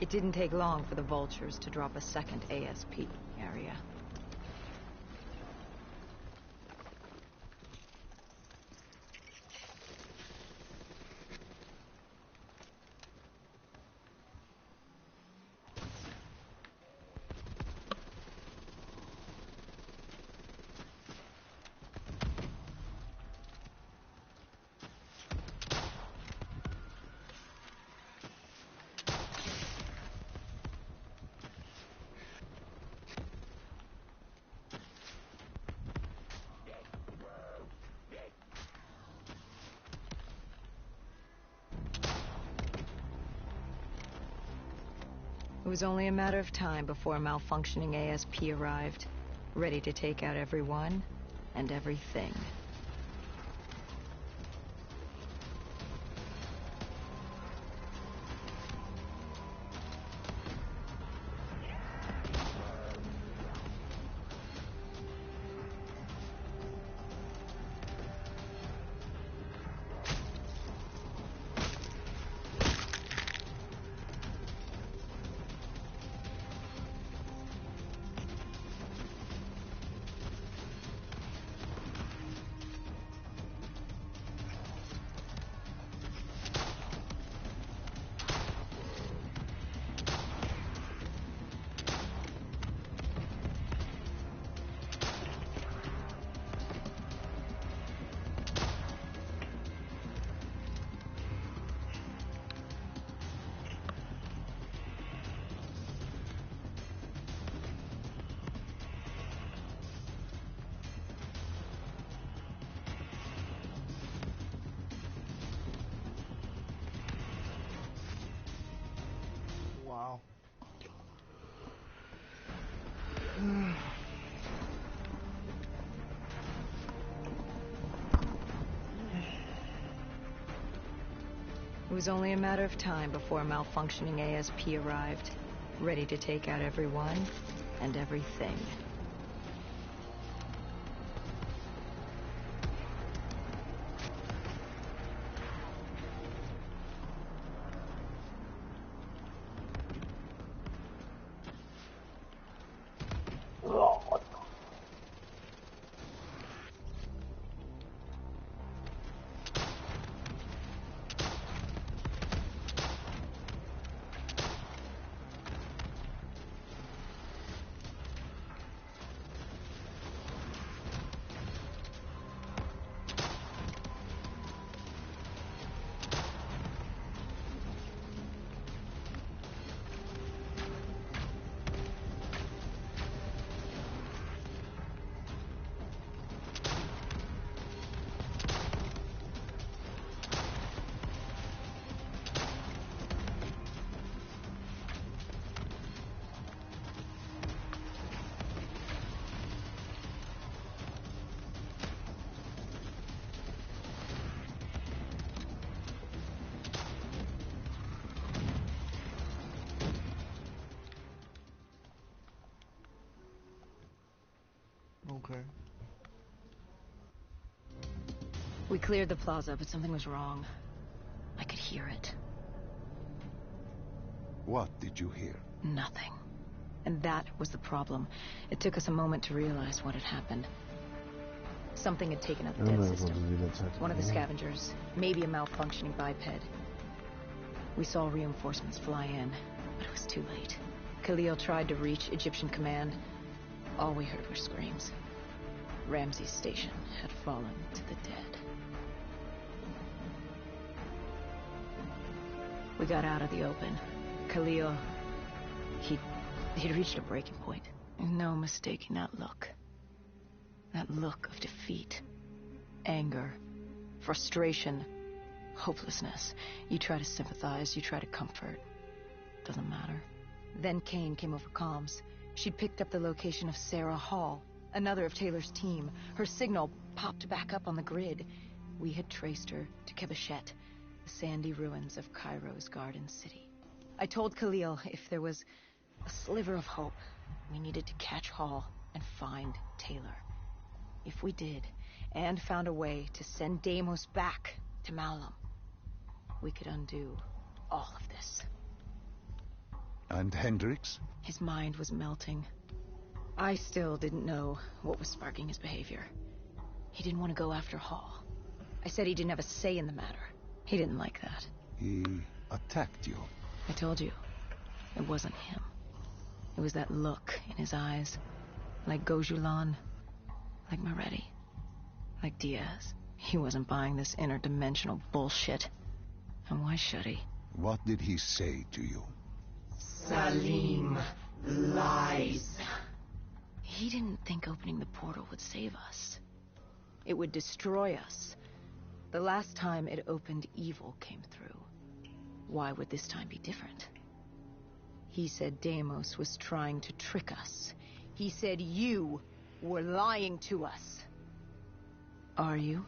It didn't take long for the vultures to drop a second ASP area. It was only a matter of time before a malfunctioning ASP arrived, ready to take out everyone and everything. It was only a matter of time before a malfunctioning ASP arrived, ready to take out everyone and everything. Okay. We cleared the plaza, but something was wrong. I could hear it. What did you hear? Nothing. And that was the problem. It took us a moment to realize what had happened. Something had taken out the dead system. One of the scavengers. Maybe a malfunctioning biped. We saw reinforcements fly in, but it was too late. Khalil tried to reach Egyptian command. All we heard were screams. Ramsey's station had fallen to the dead. We got out of the open. Khalil, he'd reached a breaking point. No mistaking that look. That look of defeat, anger, frustration, hopelessness. You try to sympathize, you try to comfort. Doesn't matter. Then Kane came over comms. She'd picked up the location of Sarah Hall, another of Taylor's team. Her signal popped back up on the grid. We had traced her to Kebeshet, the sandy ruins of Cairo's Garden City. I told Khalil if there was a sliver of hope, we needed to catch Hall and find Taylor. If we did, and found a way to send Deimos back to Malum, we could undo all of this. And Hendricks? His mind was melting. I still didn't know what was sparking his behavior. He didn't want to go after Hall. I said he didn't have a say in the matter. He didn't like that. He attacked you. I told you, it wasn't him. It was that look in his eyes. Like Gojulan, like Moretti, like Diaz. He wasn't buying this interdimensional bullshit. And why should he? What did he say to you? Salim lies. He didn't think opening the portal would save us. It would destroy us. The last time it opened, evil came through. Why would this time be different? He said Deimos was trying to trick us. He said you were lying to us. Are you?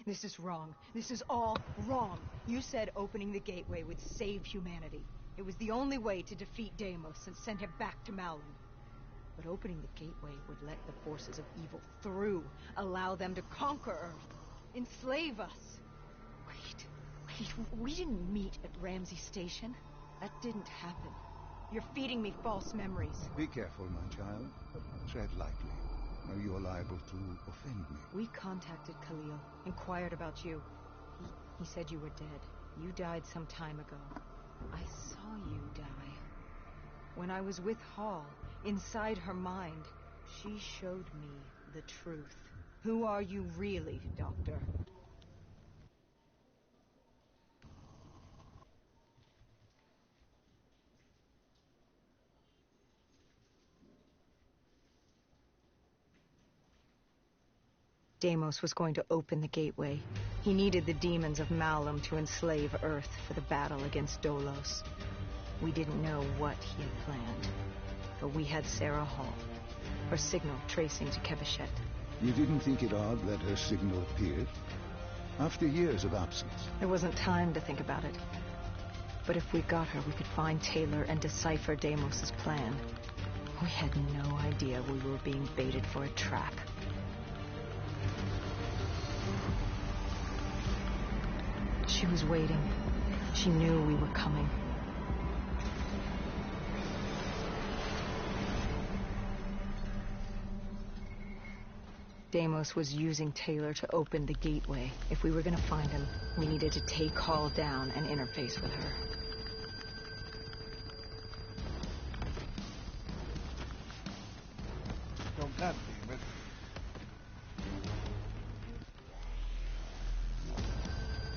This is wrong. This is all wrong. You said opening the gateway would save humanity. It was the only way to defeat Deimos and send him back to Malum. But opening the gateway would let the forces of evil through, allow them to conquer Earth, enslave us. Wait, we didn't meet at Ramsey Station. That didn't happen. You're feeding me false memories. Be careful, my child. Tread lightly, or you are liable to offend me. We contacted Khalil, inquired about you. He said you were dead. You died some time ago. I saw you die. When I was with Hall, inside her mind, she showed me the truth. Who are you really, Doctor? Deimos was going to open the gateway. He needed the demons of Malum to enslave Earth for the battle against Dolos. We didn't know what he had planned, but we had Sarah Hall. Her signal tracing to Kevichet. You didn't think it odd that her signal appeared? After years of absence. There wasn't time to think about it. But if we got her, we could find Taylor and decipher Deimos' plan. We had no idea we were being baited for a trap. She was waiting. She knew we were coming. Deimos was using Taylor to open the gateway. If we were gonna find him, we needed to take Hall down and interface with her. Oh, God damn it.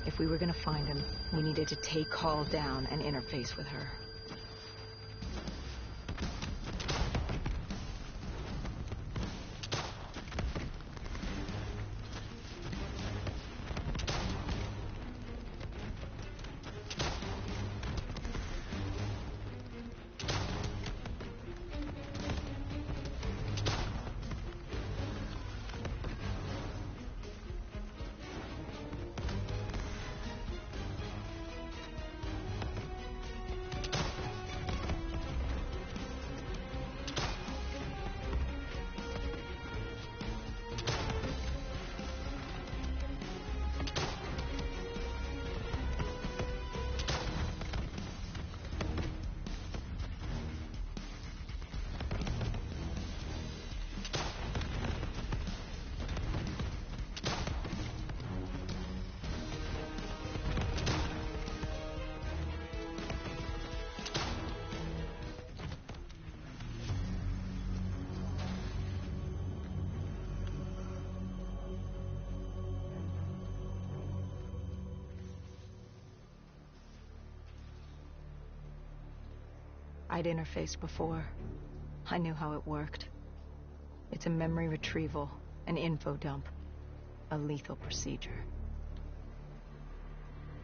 If we were gonna find him, we needed to take Hall down and interface with her. I'd interfaced before. I knew how it worked. It's a memory retrieval, an info dump, a lethal procedure.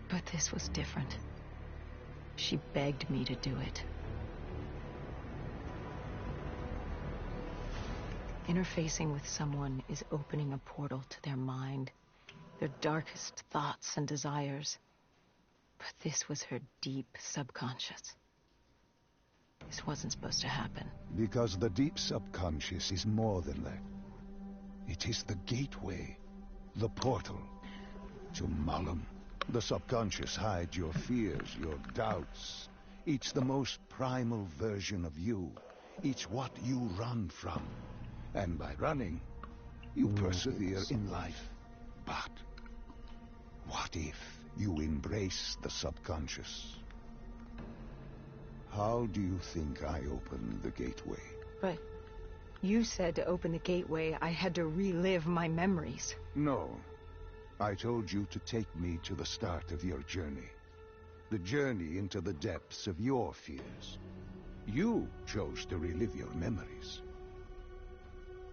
But this was different. She begged me to do it. Interfacing with someone is opening a portal to their mind, their darkest thoughts and desires. But this was her deep subconscious. This wasn't supposed to happen. Because the deep subconscious is more than that. It is the gateway, the portal to Malum. The subconscious hides your fears, your doubts. It's the most primal version of you. It's what you run from. And by running, you persevere in life. But what if you embrace the subconscious? How do you think I opened the gateway? But you said to open the gateway, I had to relive my memories. No. I told you to take me to the start of your journey. The journey into the depths of your fears. You chose to relive your memories.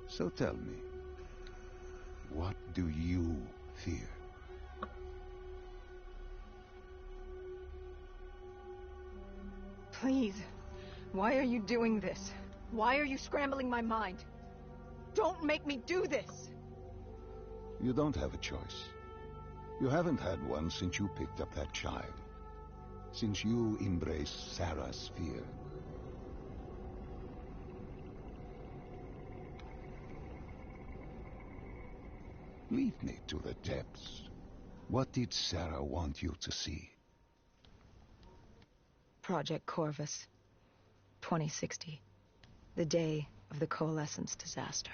So tell me, what do you fear? Please, why are you doing this? Why are you scrambling my mind? Don't make me do this! You don't have a choice. You haven't had one since you picked up that child. Since you embraced Sarah's fear. Lead me to the depths. What did Sarah want you to see? Project Corvus, 2060. The day of the Coalescence disaster.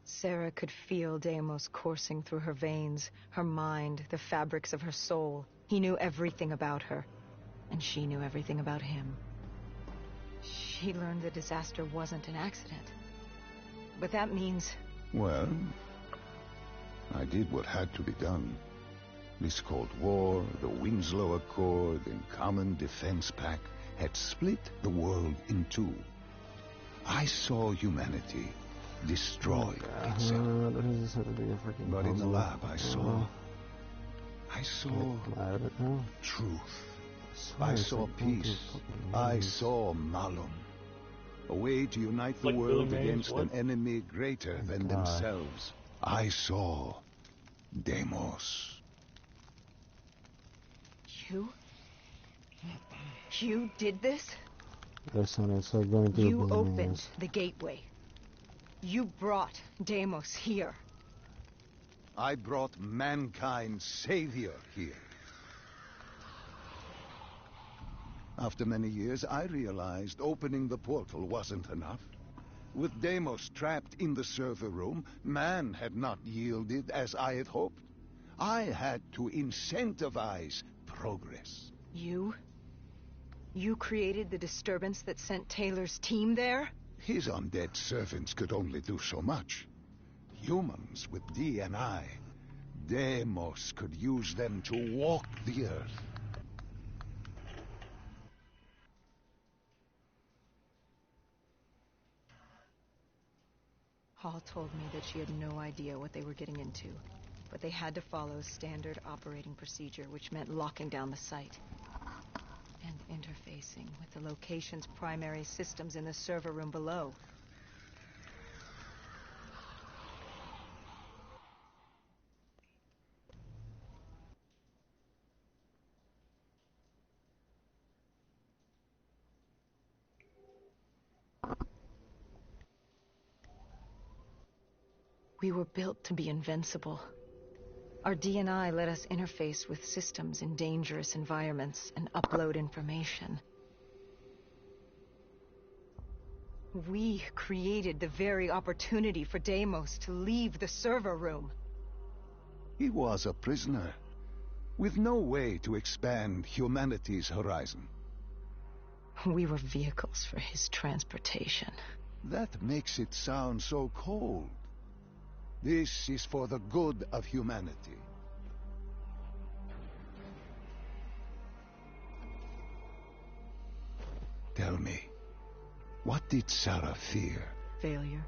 Sarah could feel Deimos coursing through her veins, her mind, the fabrics of her soul. He knew everything about her, and she knew everything about him. She learned the disaster wasn't an accident. But that means... Well, I did what had to be done. This Cold War, the Winslow Accord, and Common Defense Pact had split the world in two. I saw humanity destroy itself. But in the lab I saw truth. I saw peace. I saw Malum. A way to unite the Like world Billy Mays, against an what? enemy greater than God. themselves. I saw Deimos. You did this? Listen, it's like going through You the opened bananas. the gateway. You brought Deimos here. I brought mankind's savior here. After many years, I realized opening the portal wasn't enough. With Deimos trapped in the server room, man had not yielded as I had hoped. I had to incentivize progress. You created the disturbance that sent Taylor's team there? His undead servants could only do so much. Humans with D&I, Deimos could use them to walk the earth. Hall told me that she had no idea what they were getting into, but they had to follow standard operating procedure, which meant locking down the site and interfacing with the location's primary systems in the server room below. We were built to be invincible. Our D&I let us interface with systems in dangerous environments and upload information. We created the very opportunity for Deimos to leave the server room. He was a prisoner, with no way to expand humanity's horizon. We were vehicles for his transportation. That makes it sound so cold. This is for the good of humanity. Tell me, what did Sarah fear? Failure.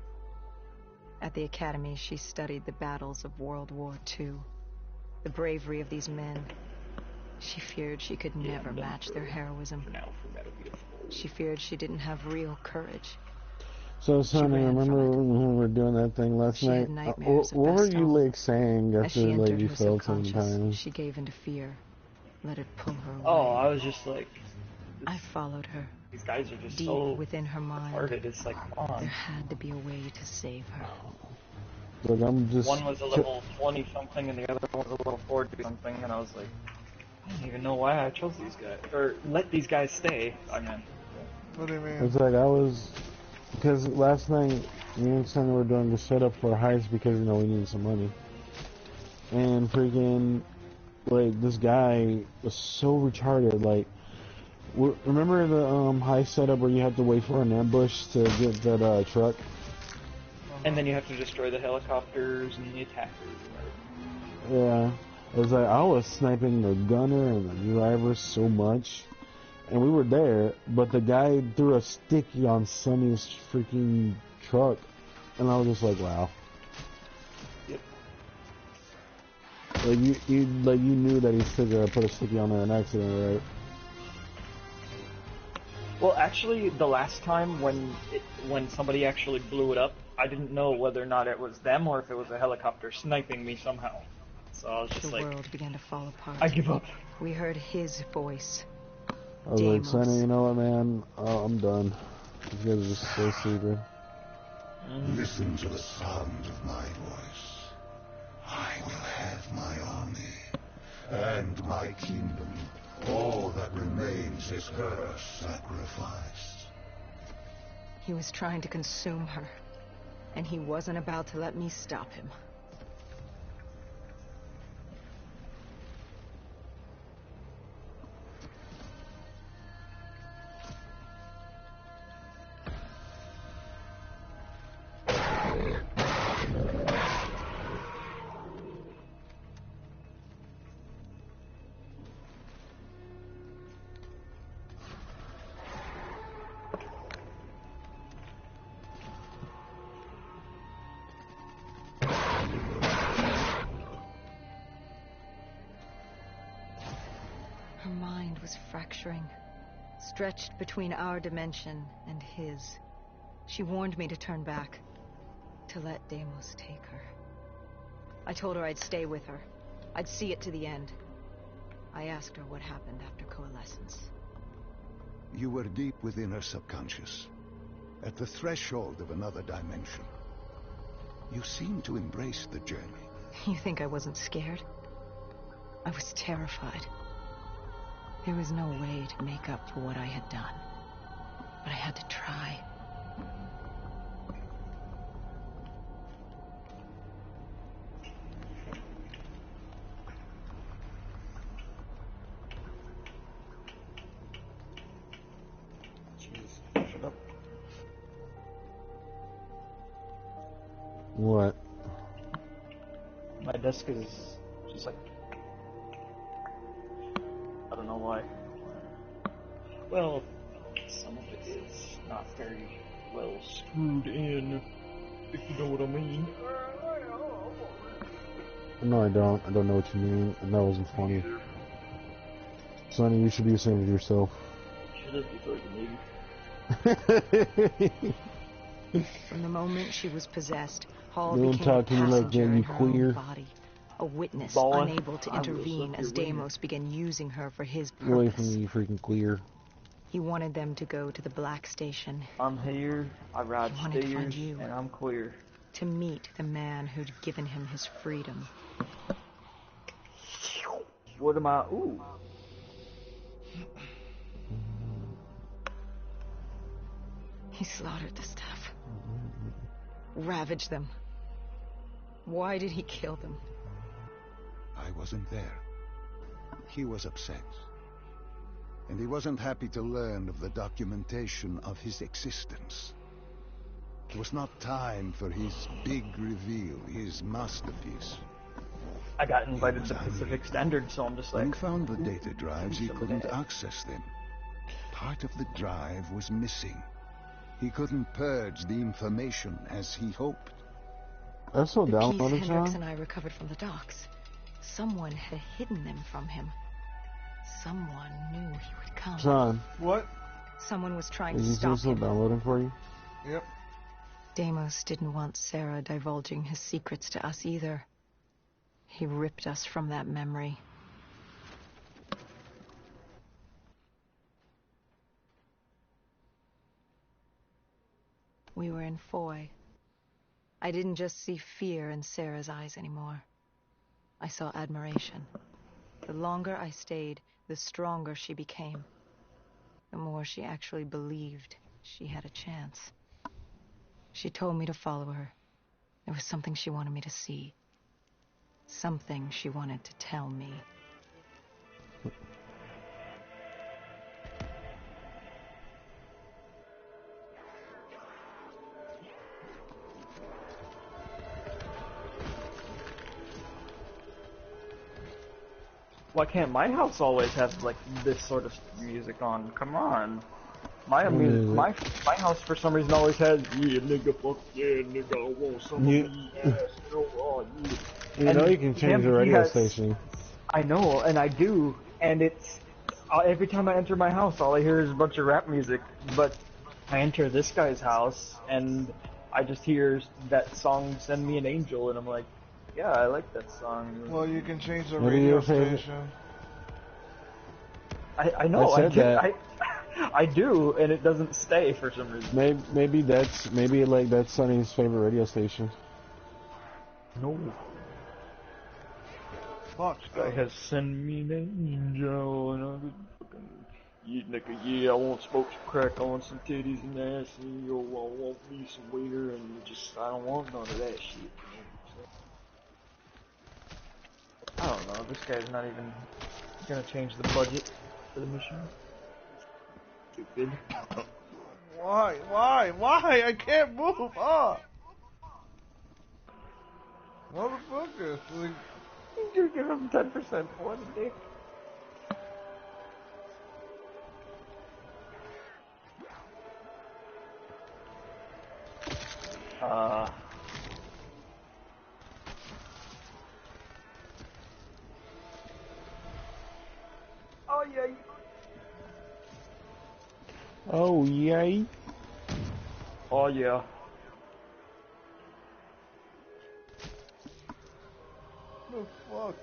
At the academy, she studied the battles of World War II. The bravery of these men. She feared she could never match their heroism. Now for Metal Gear 4. She feared she didn't have real courage. So, Sonny, ran remember from it. when we were doing that thing last She had night? nightmares of What were you, Baston. like, saying As after, she like, entered you her fell subconscious, sometimes? she gave into fear. Let it pull her away. Oh, I was just like, I followed her. these guys are just Deep so within her mind, retarded. It's like, come there on. had to be a way to save her. Like, I'm just... One was a level 20 something and the other one was a level 40 something, and I was like, I don't even know why I chose these guys, or let these guys stay. I mean, What do you mean? It's like I was... Because last night, me and Sonny were doing the setup for a heist because, you know, we needed some money. And freaking, like, this guy was so retarded, like... Remember the heist setup where you had to wait for an ambush to get that truck? and then you have to destroy the helicopters and the attackers and everything. Yeah. It was like I was sniping the gunner and the driver so much. And we were there, but the guy threw a sticky on Sonny's freaking truck. And I was just like, wow. Yep. Like you knew that he put a sticky on there in accident, right? Well, actually, the last time when somebody actually blew it up, I didn't know whether or not it was them or if it was a helicopter sniping me somehow. So I was just The like, world began to fall apart. I give up. We heard his voice. I was like, Deimos. Sonny, you know what, man? I'm done. You guys are just so stupid. Listen to the sound of my voice. I will have my army and my kingdom. All that remains is her sacrifice. He was trying to consume her, and he wasn't about to let me stop him. Her mind was fracturing, stretched between our dimension and his. She warned me to turn back, to let Deimos take her. I told her I'd stay with her. I'd see it to the end. I asked her what happened after coalescence. You were deep within her subconscious, at the threshold of another dimension. You seemed to embrace the journey. You think I wasn't scared? I was terrified. There was no way to make up for what I had done. But I had to try. Shut up. What? My desk is just like, I don't know why. Well, some of it is not very well screwed in, if you know what I mean. No, I don't. I don't know what you mean. And that wasn't funny. Sonny, you should be ashamed of yourself. Shut up, you fucking lady. From the moment she was possessed, Hall Don't became a talk to me like that, passenger you in her queer. own body. A witness Ballin'. unable to I will intervene suck as your wiener. Deimos began using her for his Get away from purpose. me, you freaking queer. He wanted them to go to the Black Station I'm here, I ride He wanted to find stairs, you. and I'm queer. to meet the man who'd given him his freedom. What am I? Ooh. He slaughtered the staff. Ravaged them. Why did he kill them? I wasn't there. He was upset. And he wasn't happy to learn of the documentation of his existence. It was not time for his big reveal, his masterpiece. I got invited to Pacific Standard, so I'm just When he like, found the data drives, he some of couldn't that. access them. Part of the drive was missing. He couldn't purge the information as he hoped. That's so The piece downloaded, Hendrix John. and I recovered from the docks. Someone had hidden them from him. Someone knew he would come. John, What? Someone was trying to is this stop still him. downloading for you? Yep. Deimos didn't want Sarah divulging his secrets to us either. He ripped us from that memory. We were in Foy. I didn't just see fear in Sarah's eyes anymore. I saw admiration. The longer I stayed, the stronger she became. The more she actually believed she had a chance. She told me to follow her. There was something she wanted me to see. Something she wanted to tell me. why can't my house always have like this sort of music on? Come on. My music, my house for some reason always has yeah nigga fuck yeah nigga I want some You- of me ass no oh yeah. You And know you can change him, the he radio has- station. I know, and I do, and it's every time I enter my house, all I hear is a bunch of rap music. But I enter this guy's house, and I just hear that song "Send Me an Angel," and I'm like, yeah, I like that song. Well, you can change the What are radio your favorite- station. I know, I said that. I do, and it doesn't stay for some reason. Maybe that's Sonny's favorite radio station. No. Fuck. Guy has "Send Me an Angel," and I'm fucking, yeah, nigga, yeah, I want smoke some crack, I want some titties and ass, and yo, I want me some waiter, and just, I don't want none of that shit. I don't know, this guy's not even gonna change the budget for the mission. Stupid. Why? Why? I can't move. Ah. Motherfucker. Like, You give him 10%, what a dick. Oh yeah. Oh yay! Oh yeah. The fuck?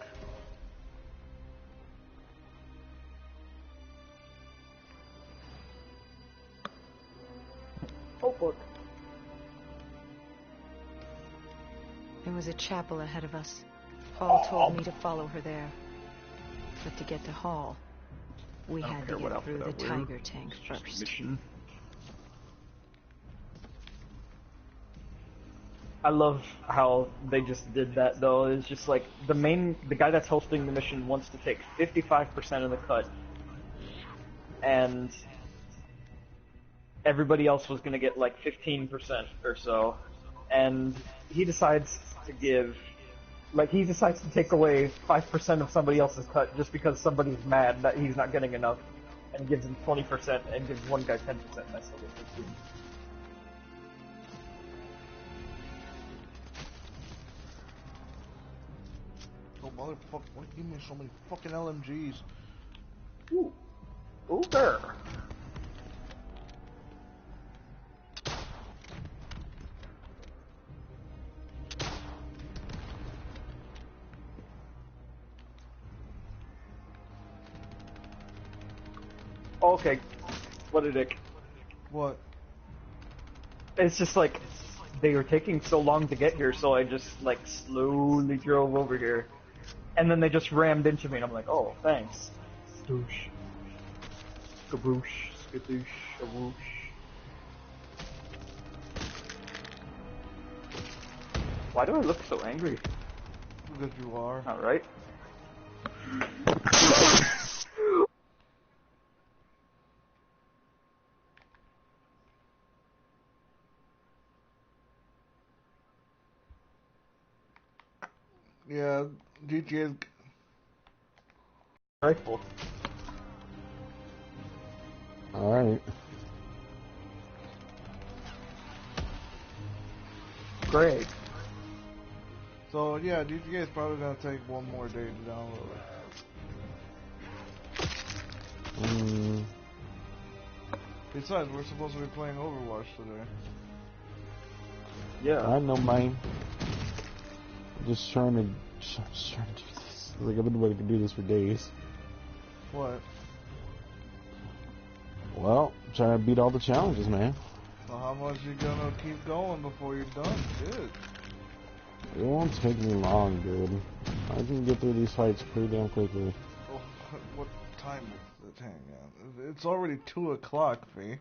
Oh fuck. There was a chapel ahead of us. Paul told me to follow her there. But to get to Hall, we I don't had care to what get outfit through I the wear. tiger tank It's just a first. mission. I love how they just did that though. It's just like the guy that's hosting the mission wants to take 55% of the cut, and everybody else was gonna get like 15% or so, and he decides to take away 5% of somebody else's cut just because somebody's mad that he's not getting enough, and gives him 20% and gives one guy 10%. And I still get 15. Oh motherfucker! Why give me so many fucking LMGs? Ooh, ooh there. Okay, what a dick. What? It's just like, they were taking so long to get here, so I just like slowly drove over here. And then they just rammed into me, and I'm like, oh, thanks. Skadoosh. Skaboosh. Skadoosh. Skaboosh. Why do I look so angry? Because you are. Alright. Yeah, GTA. Rifle. Alright. Great. So yeah, GTA is probably gonna take one more day to download it. Besides, we're supposed to be playing Overwatch today. Yeah. I know mine. I'm just trying to do this. Like I've been waiting to do this for days. What? Well, trying to beat all the challenges, man. So how much you gonna keep going before you're done? Shit. It won't take me long, dude. I can get through these fights pretty damn quickly. Oh, what time is it? Hang on. It's already 2 o'clock, V.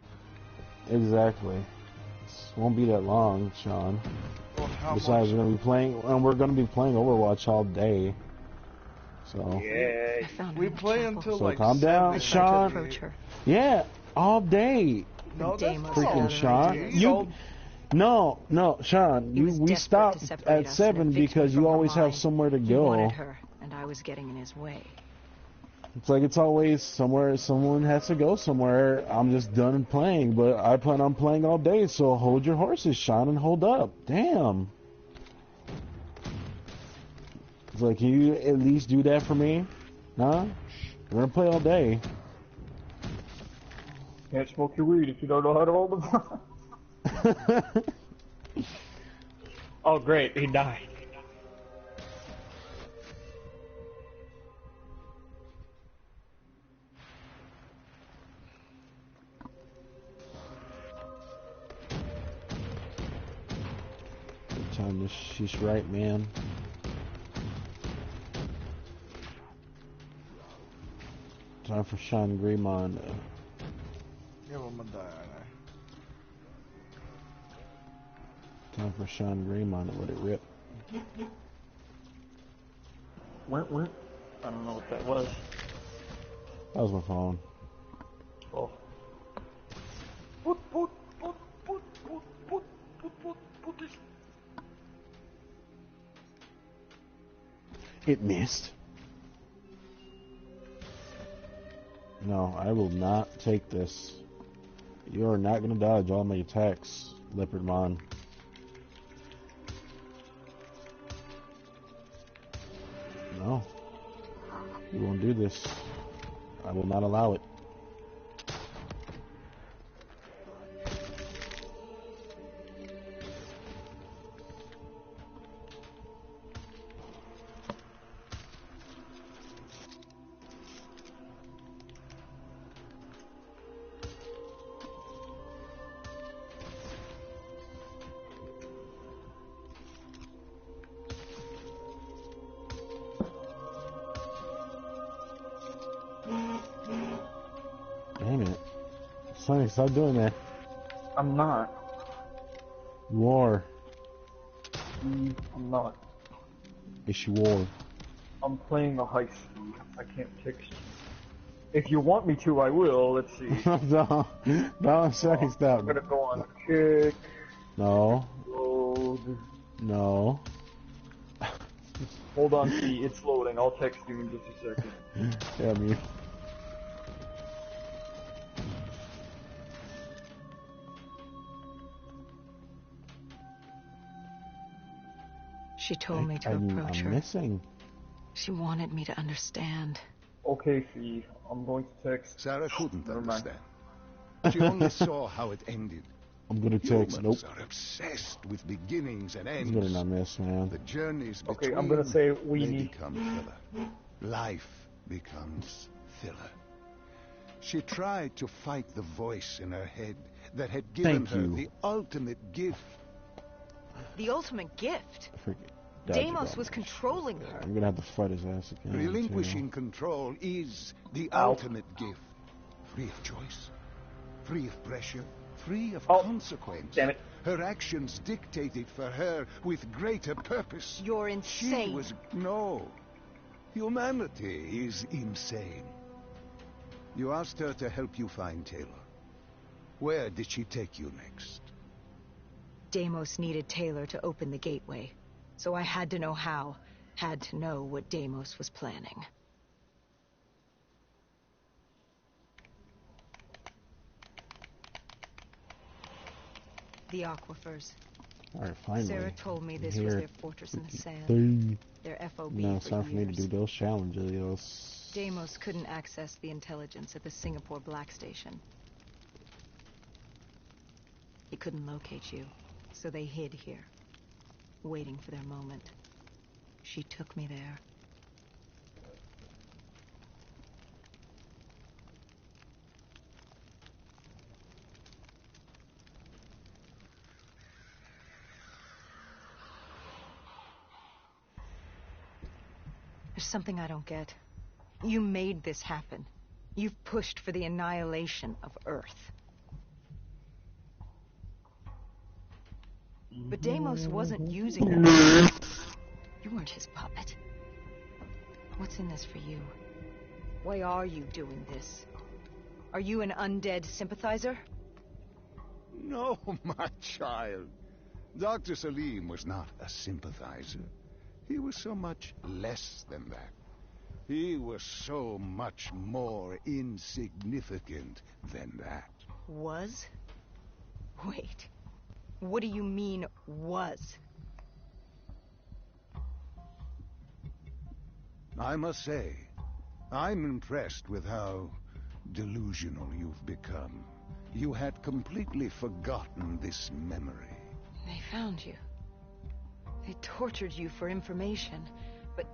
Exactly. It won't be that long, Sean. Well, how Besides, much? we're gonna be playing Overwatch all day. So. Yeah. I found We her in the play chapel. until So like calm 7. down, I Sean. tried to approach her. Yeah, all day. No, The that's Dame not was all Freaking gathering Sean. days. details. No, Sean. He was We desperate stopped to separate at us and 7 evict me because from you her always have mind. somewhere to He wanted go. her, and I was getting in his way. It's like it's always somewhere. Someone has to go somewhere. I'm just done playing, but I plan on playing all day. So hold your horses, Sean, and hold up. Damn. It's like, can you at least do that for me? Huh? We're gonna play all day. Can't smoke your weed if you don't know how to hold them. Oh, great, he died. Time to she's right, man. Time for Sean Greymon. Yeah, I'm gonna die, aren't Time for Sean Greymon to let it rip. What? I don't know what that was. That was my phone. Oh. Put this. It missed. No, I will not take this. You are not gonna dodge all my attacks, Leopardmon. No. You won't do this. I will not allow it. Sonny, stop doing that. I'm not. You are. I'm not. Yes, you are. I'm playing a heist. I can't text you. If you want me to, I will. Let's see. No, Sonny, stop. I'm gonna go on kick. No. Load. No. Hold on, see, it's loading. I'll text you in just a second. Yeah, me. She told me to approach I'm her. missing. She wanted me to understand. Okay, see, I'm going to text. Sarah couldn't Never mind. understand. She only saw how it ended. I'm gonna text. Humans Nope. are obsessed with beginnings and ends. You better not miss, man. The journeys Okay, between, I'm gonna say we they need. become filler. Life becomes filler. She tried to fight the voice in her head that had given Thank her you. the ultimate gift. The ultimate gift? Dodge Deimos it, was controlling her. I'm gonna have to fight his ass again. Relinquishing control is the Ow. ultimate gift. Free of choice, free of pressure, free of Oh, consequence. damn it. Her actions dictated for her with greater purpose. You're She insane. was... No. Humanity is insane. You asked her to help you find Taylor. Where did she take you next? Deimos needed Taylor to open the gateway. So I had to know how. Had to know what Deimos was planning. The aquifers. Alright, finally. Sarah told me this was their fortress in the sand. Hey. Their FOB No, it's for time for me to years. do those challenges, yo. Deimos couldn't access the intelligence at the Singapore Black Station. He couldn't locate you, so they hid here, waiting for their moment. She took me there. There's something I don't get. You made this happen. You've pushed for the annihilation of Earth. But Deimos wasn't using you. You weren't his puppet. What's in this for you? Why are you doing this? Are you an undead sympathizer? No, my child. Dr. Salim was not a sympathizer. He was so much less than that. He was so much more insignificant than that. Was? Wait. What do you mean, was? I must say, I'm impressed with how delusional you've become. You had completely forgotten this memory. They found you. They tortured you for information. But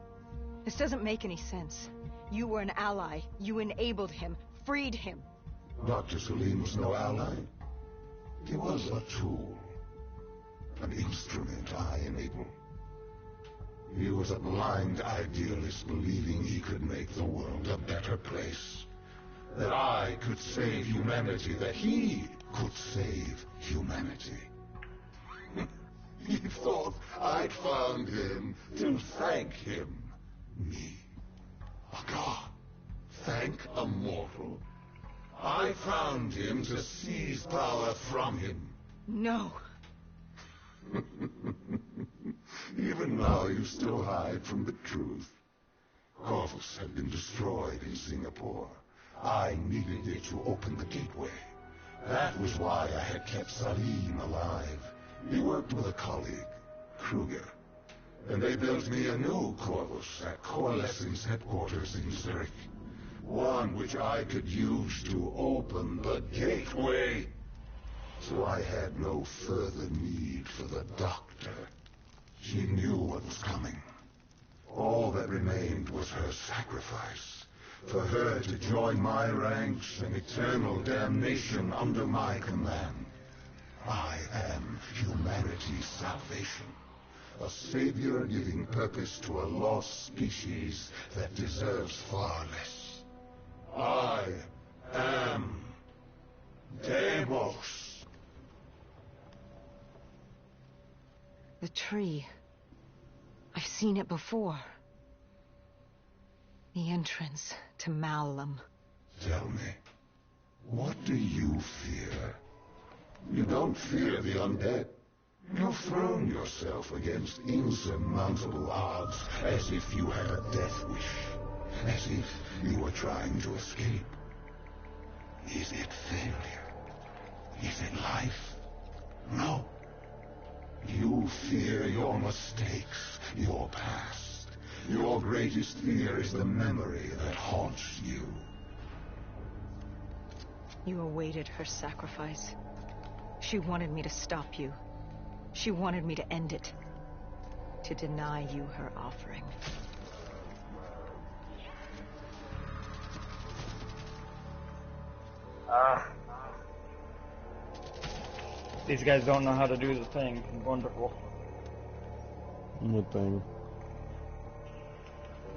this doesn't make any sense. You were an ally. You enabled him, freed him. Dr. Salim was no ally. He was a tool. An instrument I enabled. He was a blind idealist believing he could make the world a better place. That I could save humanity, that he could save humanity. He thought I'd found him to thank him. Me, a god, thank a mortal. I found him to seize power from him. No. Even now you still hide from the truth. Corvus had been destroyed in Singapore. I needed it to open the gateway. That was why I had kept Salim alive. He worked with a colleague, Kruger, and they built me a new Corvus at Coalescence headquarters in Zurich. One which I could use to open the gateway. So I had no further need for the doctor. She knew what was coming. All that remained was her sacrifice. For her to join my ranks and eternal damnation under my command. I am humanity's salvation. A savior giving purpose to a lost species that deserves far less. I am Demos. The tree. I've seen it before. The entrance to Malum. Tell me, what do you fear? You don't fear the undead. You've thrown yourself against insurmountable odds as if you had a death wish. As if you were trying to escape. Is it failure? Is it life? No. You fear your mistakes, your past. Your greatest fear is the memory that haunts you. You awaited her sacrifice. She wanted me to stop you. She wanted me to end it. To deny you her offering. These guys don't know how to do the thing. Wonderful. What thing?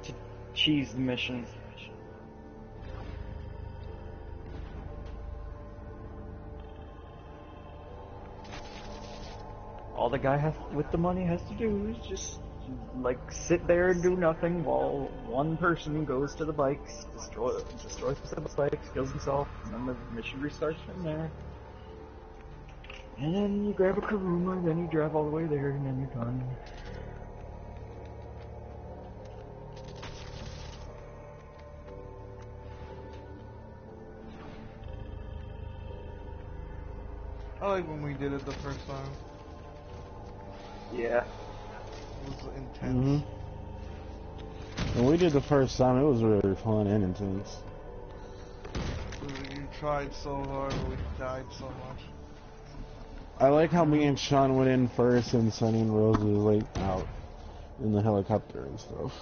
To cheese the mission. All the guy with the money has to do is just, like, sit there and do nothing while one person goes to the bikes, destroys the bikes, kills himself, and then the mission restarts from there. And then you grab a Karuma, then you drive all the way there, and then you're done. I like when we did it the first time. Yeah. It was intense. When we did the first time, it was really fun and intense. You tried so hard, but we died so much. I like how me and Sean went in first and Sunny and Rose was like out in the helicopter and stuff.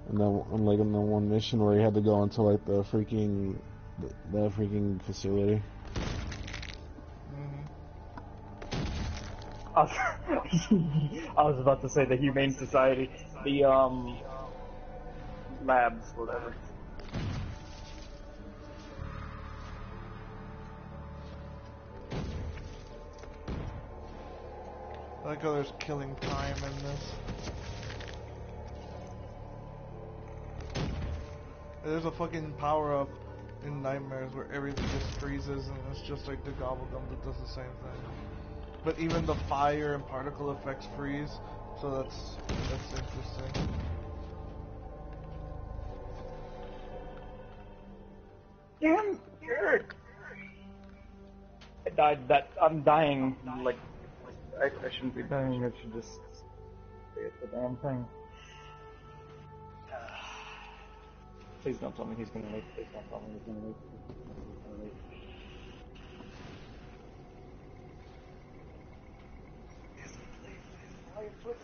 And then I'm like in the one mission where he had to go into like the freaking facility. I was about to say the Humane Society, the labs, whatever. I like how there's killing time in this. There's a fucking power-up in Nightmares where everything just freezes and it's just like the Gobblegum that does the same thing. But even the fire and particle effects freeze, so that's interesting. Damn jerk! I'm dying, like, I shouldn't be dying, I should just get the damn thing. Please don't tell me he's gonna leave, please don't tell me he's gonna leave. Please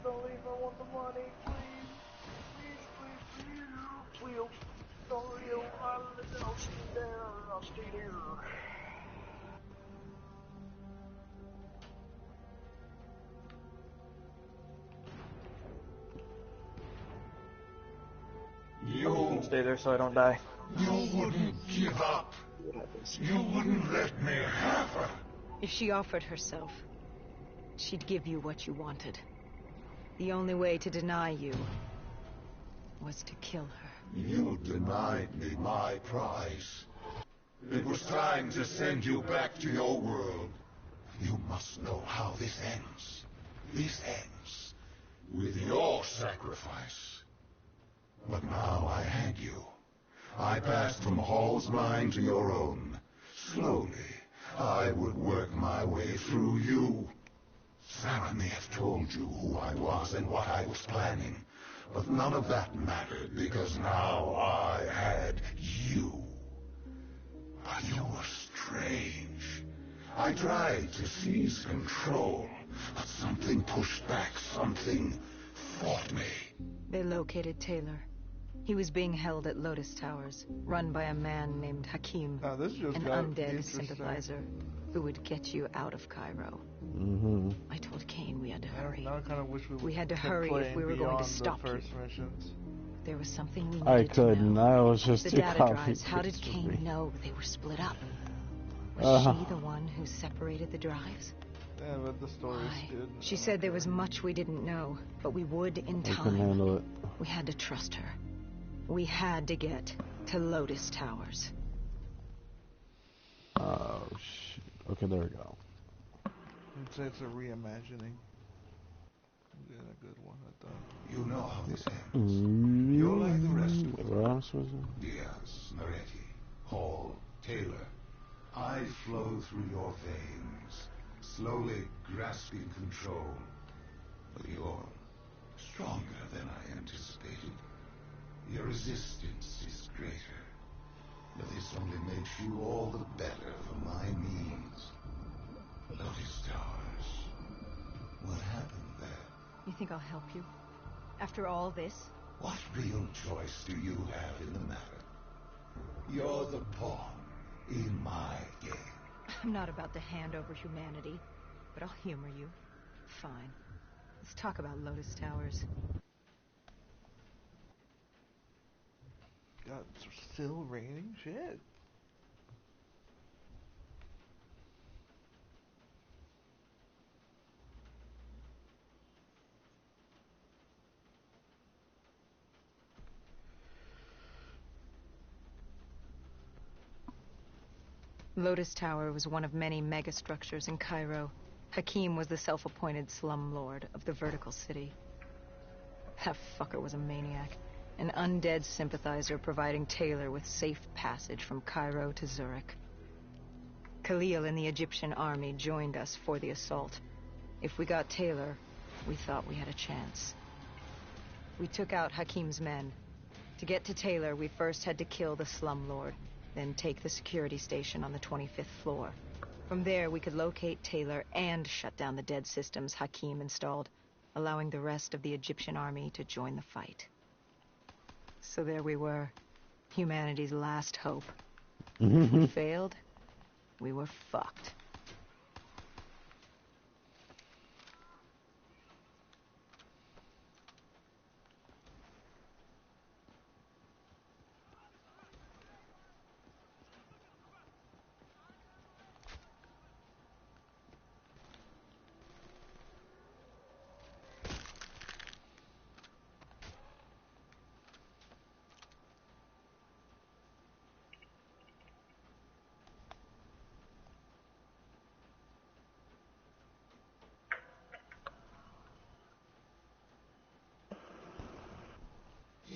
don't leave, I want the money, please. Please. Don't leave, I'll stay there. You Stay there so I don't die. wouldn't give up. You wouldn't let me have her. If she offered herself, she'd give you what you wanted. The only way to deny you was to kill her. You denied me my prize. It was time to send you back to your world. You must know how this ends. This ends with your sacrifice. But now I had you. I passed from Hall's mind to your own. Slowly, I would work my way through you. Sarah may have told you who I was and what I was planning, but none of that mattered because now I had you. But you were strange. I tried to seize control, but something pushed back, something fought me. They located Taylor. He was being held at Lotus Towers, run by a man named Hakim, This just an got undead interesting. sympathizer who would get you out of Cairo. I told Kane we had to hurry. Now I kind of wish we We had to kept hurry if playing we were going to beyond stop the you. first missions. There was something we needed I to couldn't. know. I was just The too data copy drives. How did paste for Kane me. know they were split up? Was Uh-huh. she the one who separated the drives? Yeah, but the story's Why? good. She said there was much we didn't know, but we would in I couldn't time. handle it. We had to trust her. We had to get to Lotus Towers. Oh, shit. Okay, there we go. It's a reimagining. Yeah, a good one, I thought. You know how this ends. You're like the rest of them. What else was it? Diaz, Moretti, Hall, Taylor. I flow through your veins, slowly grasping control. But you're stronger than I anticipated. Your resistance is greater. But this only makes you all the better for my means. Lotus Towers. What happened there? You think I'll help you? After all this? What real choice do you have in the matter? You're the pawn in my game. I'm not about to hand over humanity, but I'll humor you. Fine. Let's talk about Lotus Towers. God, it's still raining? Shit. Lotus Tower was one of many megastructures in Cairo. Hakim was the self-appointed slum lord of the vertical city. That fucker was a maniac. An undead sympathizer providing Taylor with safe passage from Cairo to Zurich. Khalil and the Egyptian army joined us for the assault. If we got Taylor, we thought we had a chance. We took out Hakim's men. To get to Taylor, we first had to kill the slum lord, then take the security station on the 25th floor. From there, we could locate Taylor and shut down the dead systems Hakim installed, allowing the rest of the Egyptian army to join the fight. So there we were, humanity's last hope. If we failed, we were fucked.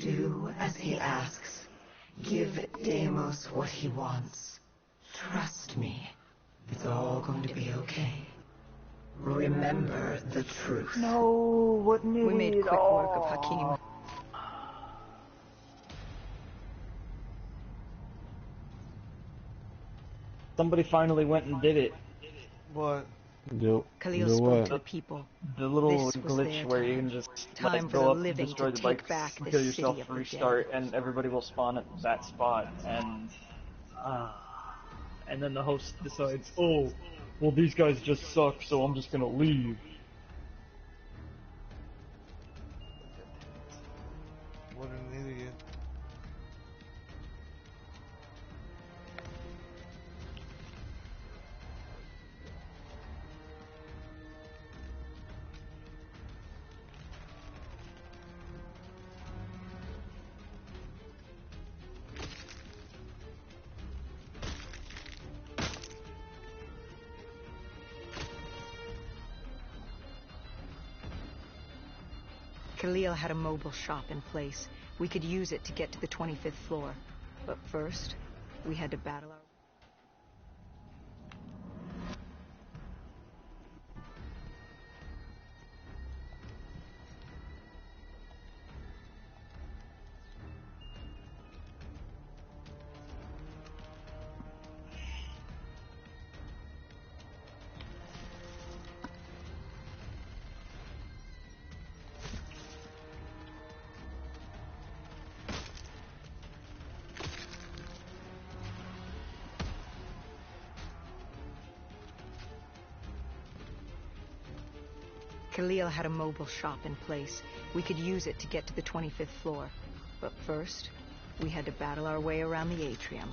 Do as he asks. Give Deimos what he wants. Trust me. It's all going to be okay. Remember the truth. No, what an idiot. We made quick work of Hakim. Somebody finally went and did it. What? Yep. Khalil Do spoke what? to the people. The little This was glitch their where you time. can just Time like for go the up, living destroy to the take bikes, back the kill city yourself, of the restart, and everybody will spawn at that spot. And then the host decides, oh, well these guys just suck, so I'm just gonna leave. What an idiot. Khalil had a mobile shop in place. We could use it to get to the 25th floor. But first, we had to battle our... Khalil had a mobile shop in place. We could use it to get to the 25th floor. But first, we had to battle our way around the atrium.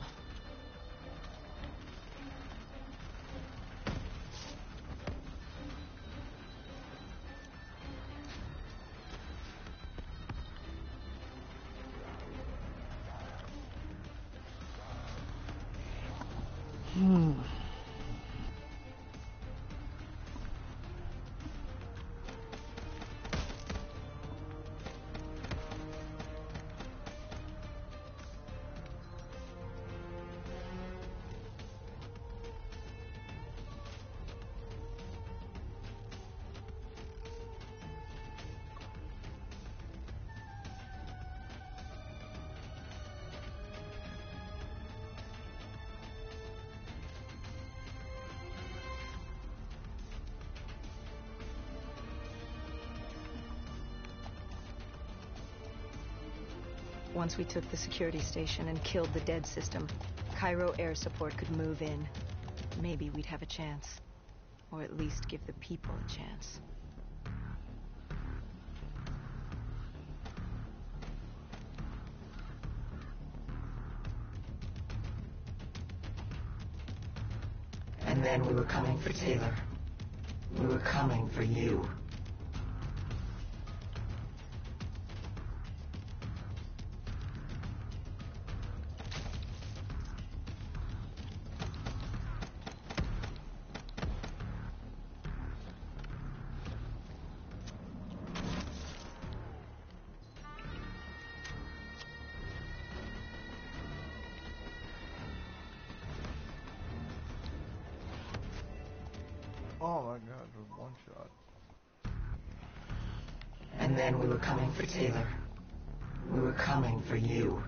Once we took the security station and killed the dead system, Cairo air support could move in. Maybe we'd have a chance. Or at least give the people a chance. And then we were coming for Taylor. We were coming for you. Oh my god, with one shot. And then we were coming for Taylor. We were coming for you.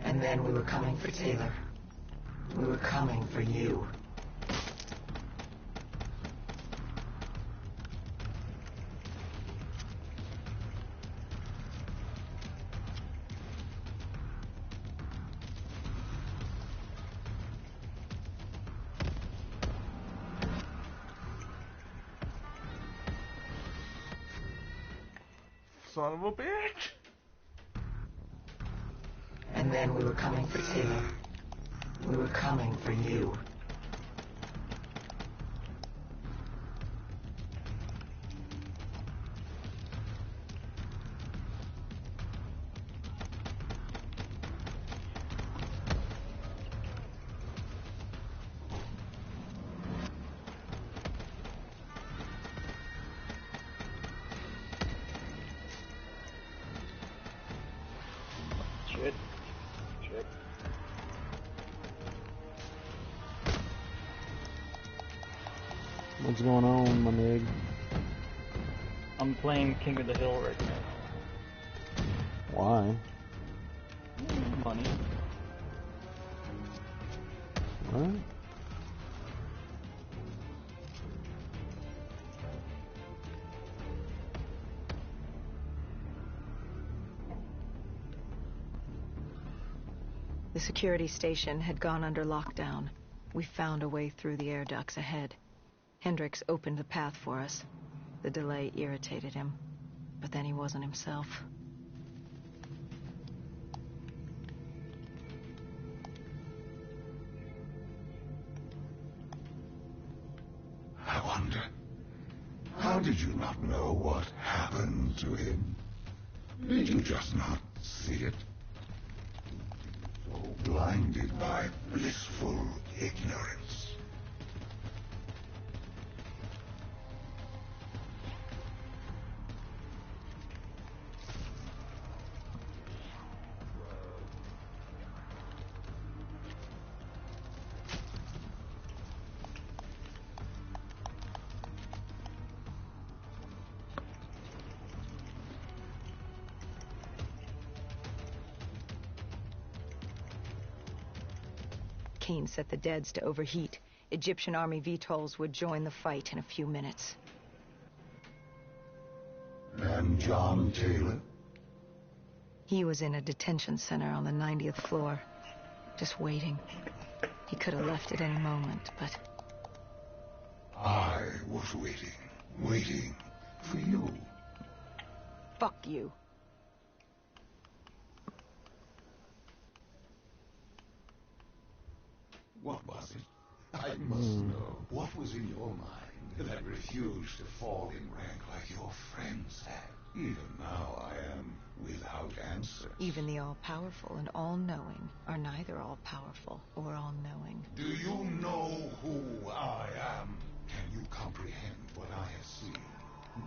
And then we were coming for Taylor. We were coming for you. Son of a bitch! And then we were coming for Taylor. We were coming for you. Shit. Shit. What's going on, my nigga? I'm playing King of the Hill right now. Why? Money. What? The security station had gone under lockdown. We found a way through the air ducts ahead. Hendricks opened the path for us. The delay irritated him, but then he wasn't himself. I wonder, how did you not know what happened to him? Did you just not see it? So blinded by blissful ignorance. Kane set the deads to overheat. Egyptian army VTOLs would join the fight in a few minutes. And John Taylor? He was in a detention center on the 90th floor, just waiting. He could have left at any moment, but... I was waiting for you. Fuck you. What was it? I must know. What was in your mind that refused to fall in rank like your friends had? Even now I am without answers. Even the all-powerful and all-knowing are neither all-powerful or all-knowing. Do you know who I am? Can you comprehend what I have seen?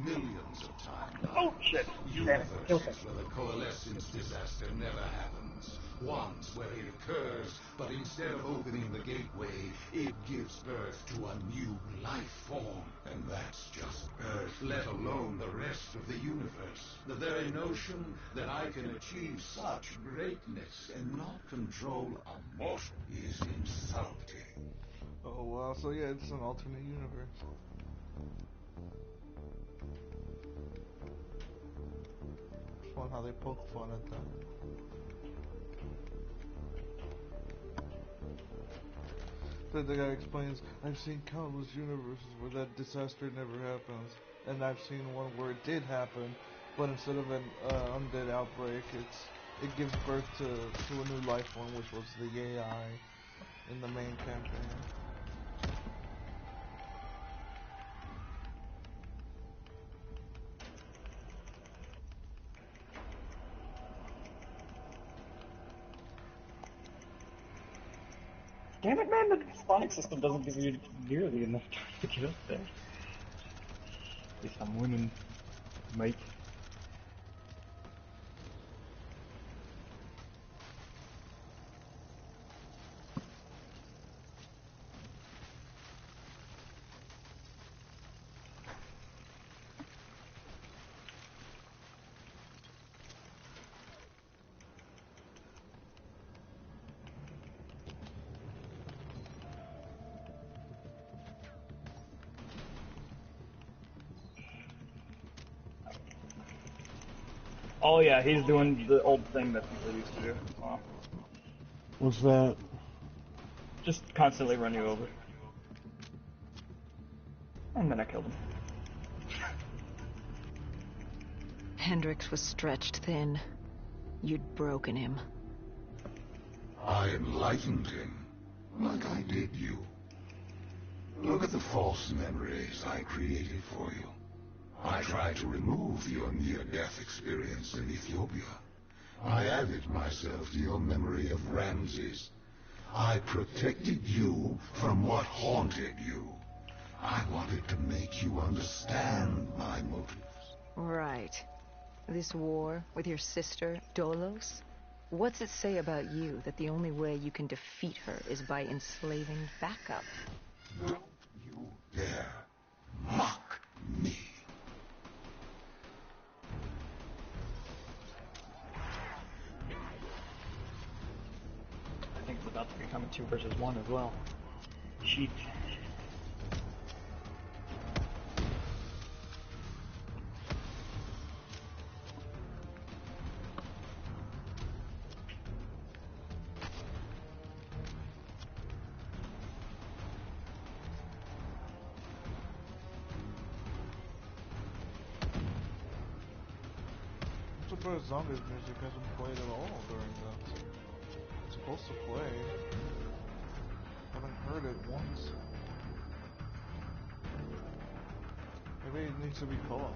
Millions of times. Oh shit! Universes where the coalescence disaster never happens. Ones where it occurs, but instead of opening the gateway, it gives birth to a new life form. And that's just Earth, let alone the rest of the universe. The very notion that I can achieve such greatness and not control a mortal is insulting. Oh wow, so yeah, it's an alternate universe. It's fun how they poke fun at that. Then the guy explains, I've seen countless universes where that disaster never happens, and I've seen one where it did happen, but instead of an undead outbreak, it gives birth to a new life form, which was the AI in the main campaign. Damn it, man! The spawning system doesn't give you nearly enough time to get up there. At least I'm winning, Mike. Oh yeah, he's doing the old thing that people used to do. Wow. What's that? Just constantly run you over. And then I killed him. Hendrix was stretched thin. You'd broken him. I enlightened him, like I did you. Look at the false memories I created for you. I tried to remove your near-death experience in Ethiopia. I added myself to your memory of Ramses. I protected you from what haunted you. I wanted to make you understand my motives. Right. This war with your sister, Dolos? What's it say about you that the only way you can defeat her is by enslaving backup? Don't you dare mock me. I think it's about to become a 2 versus 1 as well. Cheat. I'm surprised Zombies music hasn't played at all during this. It's supposed to play. Haven't heard it once. Maybe it needs to be co-op.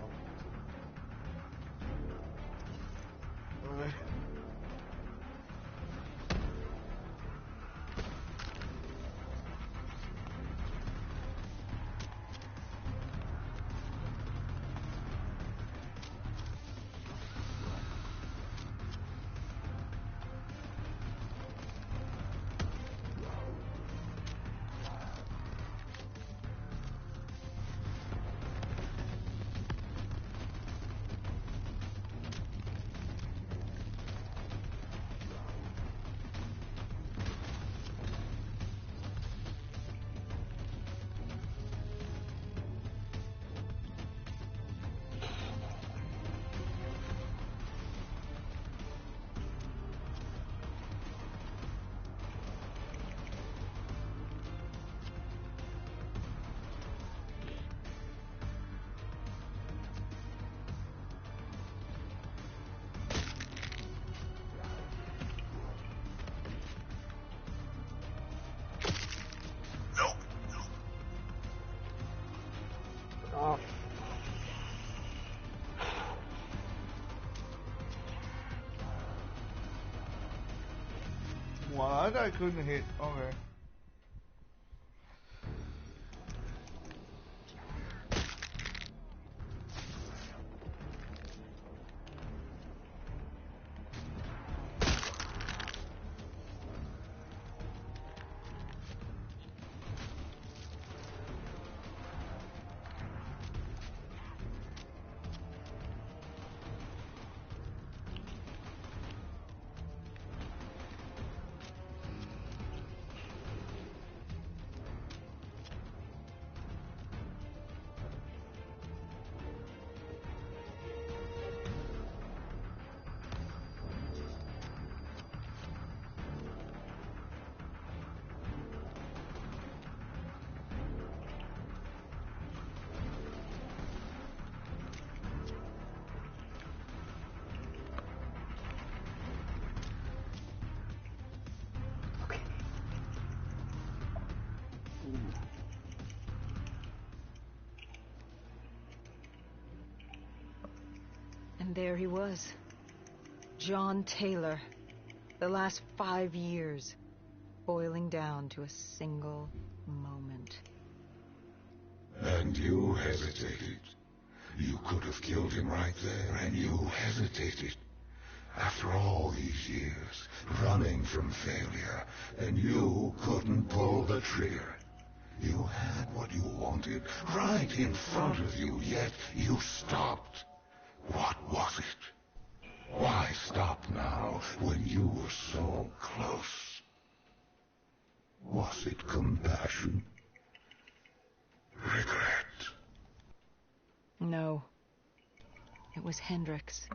Wow, that guy couldn't hit. Okay. And there he was. John Taylor. The last 5 years. Boiling down to a single moment. And you hesitated. You could have killed him right there, and you hesitated. After all these years, running from failure, and you couldn't pull the trigger. You had what you wanted right in front of you, yet you stopped. What was it? Why stop now when you were so close? Was it compassion? Regret? No. It was Hendrix.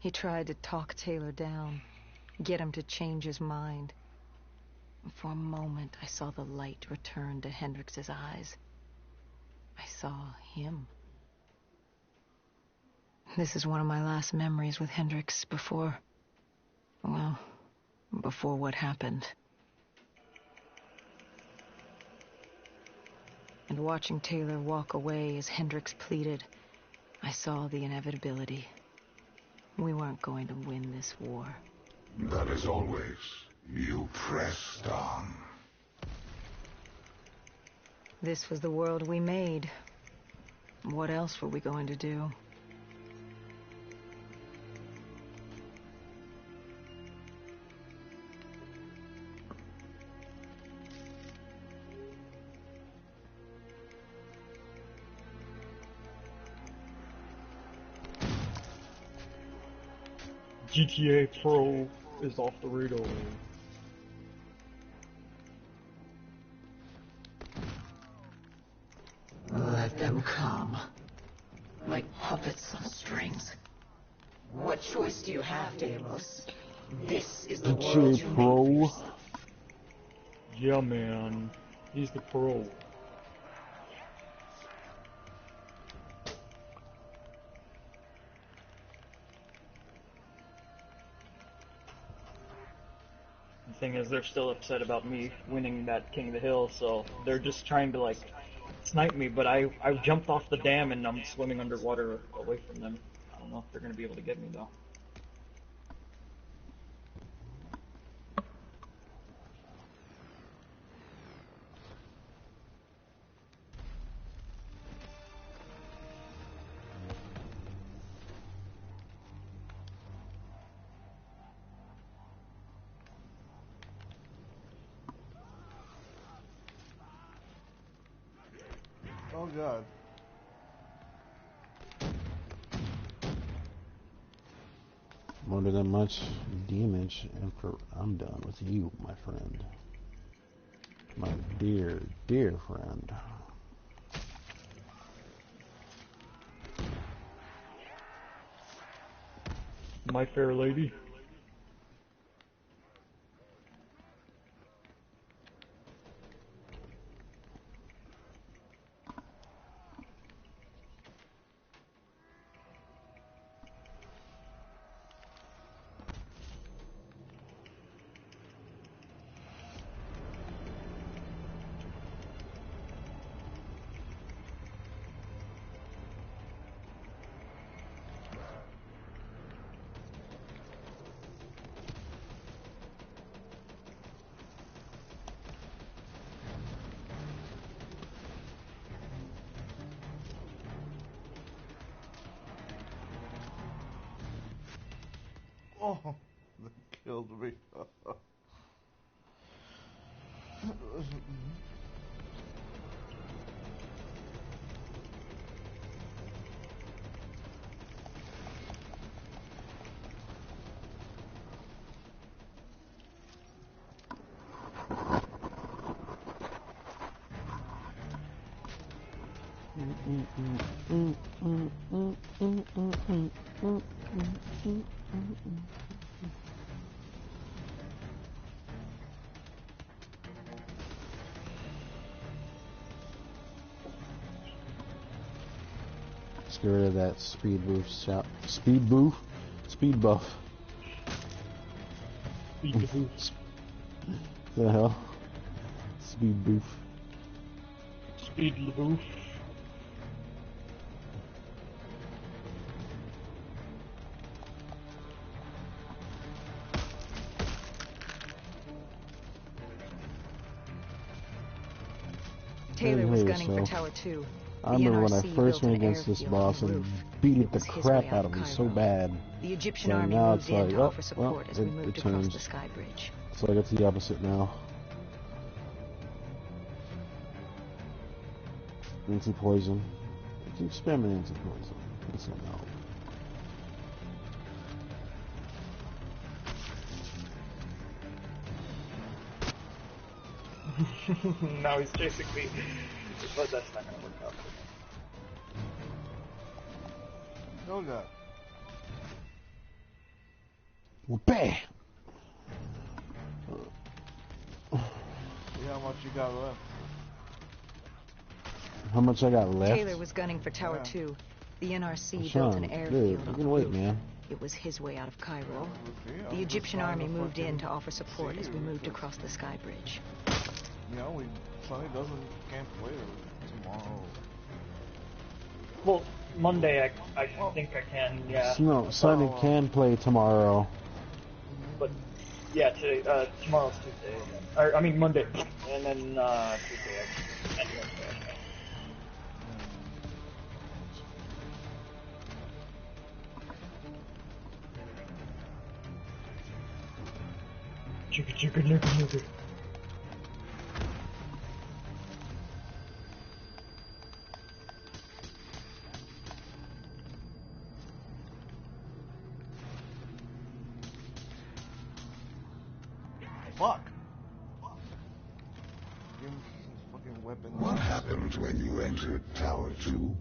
He tried to talk Taylor down, get him to change his mind. For a moment, I saw the light return to Hendrix's eyes. I saw him. This is one of my last memories with Hendrix before what happened. And watching Taylor walk away as Hendrix pleaded, I saw the inevitability. We weren't going to win this war. But as always, you pressed on. This was the world we made. What else were we going to do? GTA Pro is off the radar. Let them come. Like puppets on strings. What choice do you have, Deimos? This is the world you GTA made for Pro. yourself. Yeah, man. He's the pro. The thing is, they're still upset about me winning that King of the Hill, so they're just trying to, like, snipe me, but I jumped off the dam and I'm swimming underwater away from them. I don't know if they're gonna be able to get me, though. Oh god. More than much damage, and I'm done with you, my friend. My dear, dear friend. My fair lady. Oh, that killed me. Let's get rid of that speed boost shot. Speed boof? Speed buff. Speed the boost. The hell? Speed boof. Speed the boost. Taylor was Hey, gunning for so, Tower 2. I remember when I NRC first built went an against this airfield on boss the and roof. beat It the was his crap way out of him so Cairo. bad. The Egyptian So army now moved it's in like, to oh, offer support well, as we it moved across turns. the sky bridge. So I got the opposite now. Anti-poison. Keep spamming anti-poison. It's a no. Now he's chasing me, but that's not gonna work out. Oh god. Bam! See how much you got left. How much I got left? Taylor was gunning for Tower Yeah. 2. The NRC Sean, built an dude, airfield you on can the wait, roof. man. It was his way out of Cairo. Okay, I'm The just Egyptian trying army to moved in fucking to offer support see as we you, moved because, across the sky bridge. You know, Sonny can't play tomorrow. Well, Monday I think I can, yeah. No, Sonny can play tomorrow. But yeah, today tomorrow's Tuesday. Or I mean Monday, and then Tuesday and Wednesday. Chicka chicka chicka chicka. Fuck! Give me some fucking weapons. What happened when you entered Tower 2?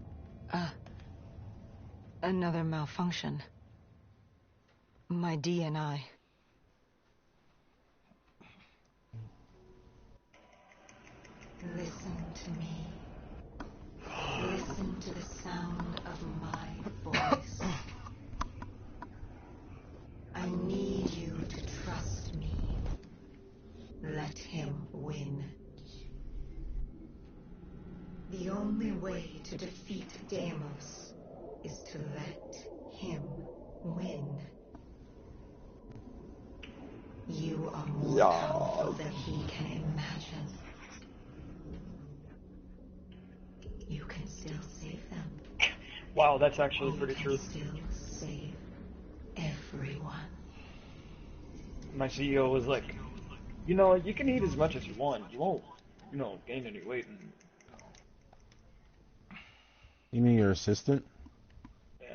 Another malfunction. My DNI. Listen to me. Listen to the sound of my voice. I need you to trust me. Let him win. The only way to defeat Deimos is to let him win. You are more powerful than he can imagine. You can still save them. Wow, that's actually You pretty can true. still save everyone. My CEO was like, you know, you can eat as much as you want. You won't, you know, gain any weight. And, You mean your assistant? yeah.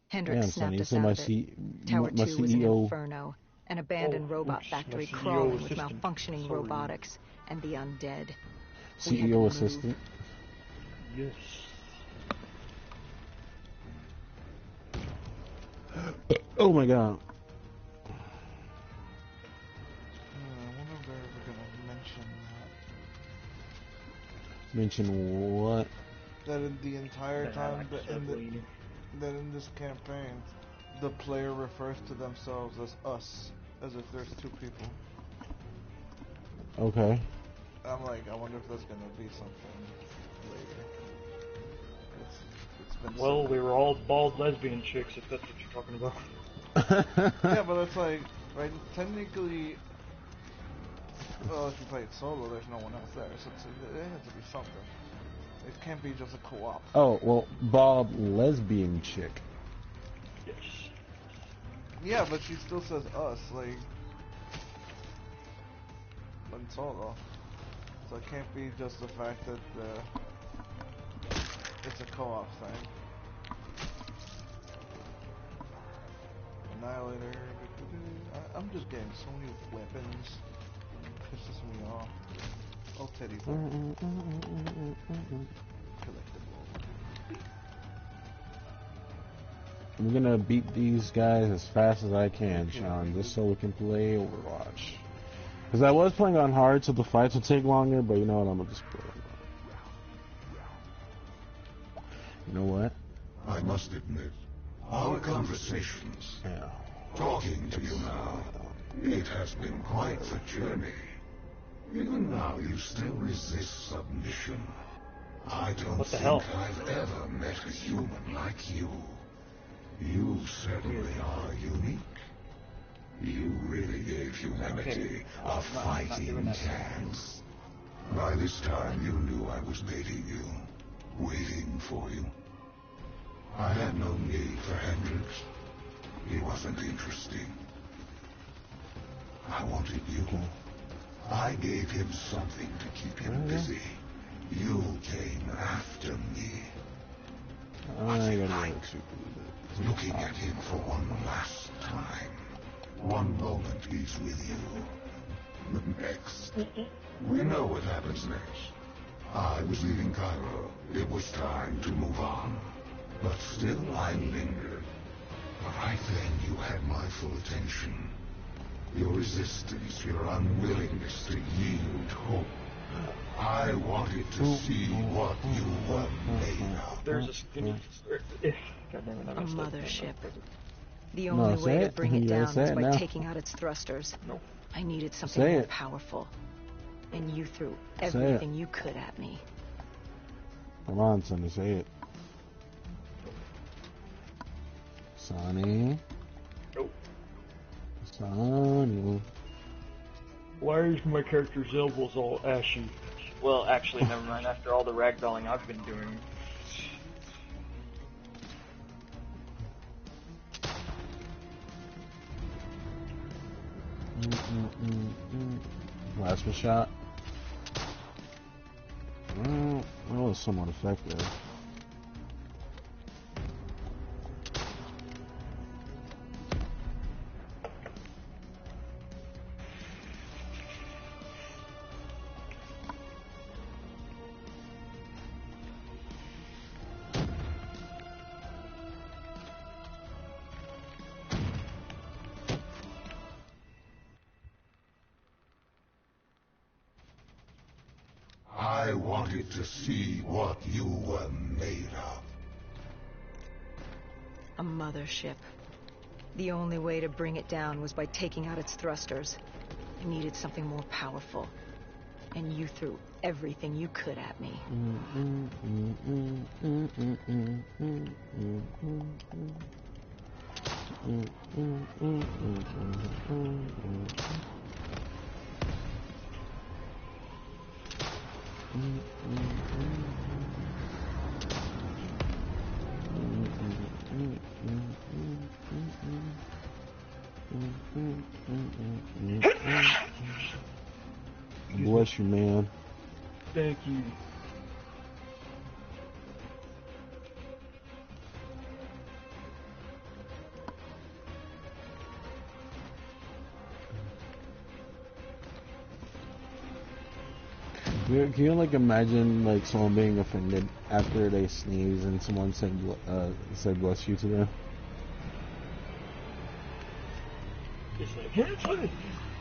Hendricks Damn, Sonny, snapped you us said out my, of it. Tower 2 was an CEO. inferno, an abandoned robot oops, my factory CEO crawling with assistant. malfunctioning Sorry. robotics and the undead. We had to CEO move. assistant. Yes. Oh my god. I wonder if they're ever gonna mention Mention what? that in the entire Then I time like to that start bleeding. in this campaign, the player refers to themselves as us, as if there's two people. Okay. I'm like, I wonder if that's gonna be something later. It's been Well, said. we were all bald lesbian chicks, if that's what you're talking about. Yeah, but it's like, right, technically, well, if you play it solo, there's no one else there, so it has to be something. It can't be just a co-op. Oh, well, Bob lesbian chick. Yes. Yeah, but she still says us, like, Ben Solo. So it can't be just the fact that it's a co-op thing. Annihilator. I'm just getting so many weapons. It pisses me off. Oh, teddy bear. Collectible. I'm gonna beat these guys as fast as I can, Sean, just so we can play Overwatch. Because I was playing on hard, so the fights will take longer, but you know what, I'm gonna just play on. You know what? I must admit, our conversations, talking to you now, it has been quite the journey. Even now you still resist submission. I don't think I've ever met a human like you. You certainly are unique. You really gave humanity a fighting chance. By this time you knew I was baiting you, waiting for you. I had no need for Hendrix. He wasn't interesting. I wanted you. I gave him something to keep him busy. You came after me. I gotta like looking at him for one last time. One moment he's with you. The next. We know what happens next. I was leaving Cairo. It was time to move on. But still I lingered. Right then you had my full attention. Your resistance, your unwillingness to yield hope. I wanted to see what you were made of. There's a mothership. The only way to bring it down was by taking out its thrusters. No. I needed something more powerful. And you threw everything you could at me. Come on, Sonny, say it. Sonny. Nope. Sonny. Why is my character's elbows all ashy? Well, actually, never mind. After all the ragdolling I've been doing. Plasma shot. Well, that was somewhat effective. I wanted to see what you were made of. A mothership. The only way to bring it down was by taking out its thrusters. I needed something more powerful. And you threw everything you could at me. Bless you, man. Thank you. Can you like imagine like someone being offended after they sneeze and someone said bless you to them? It's like,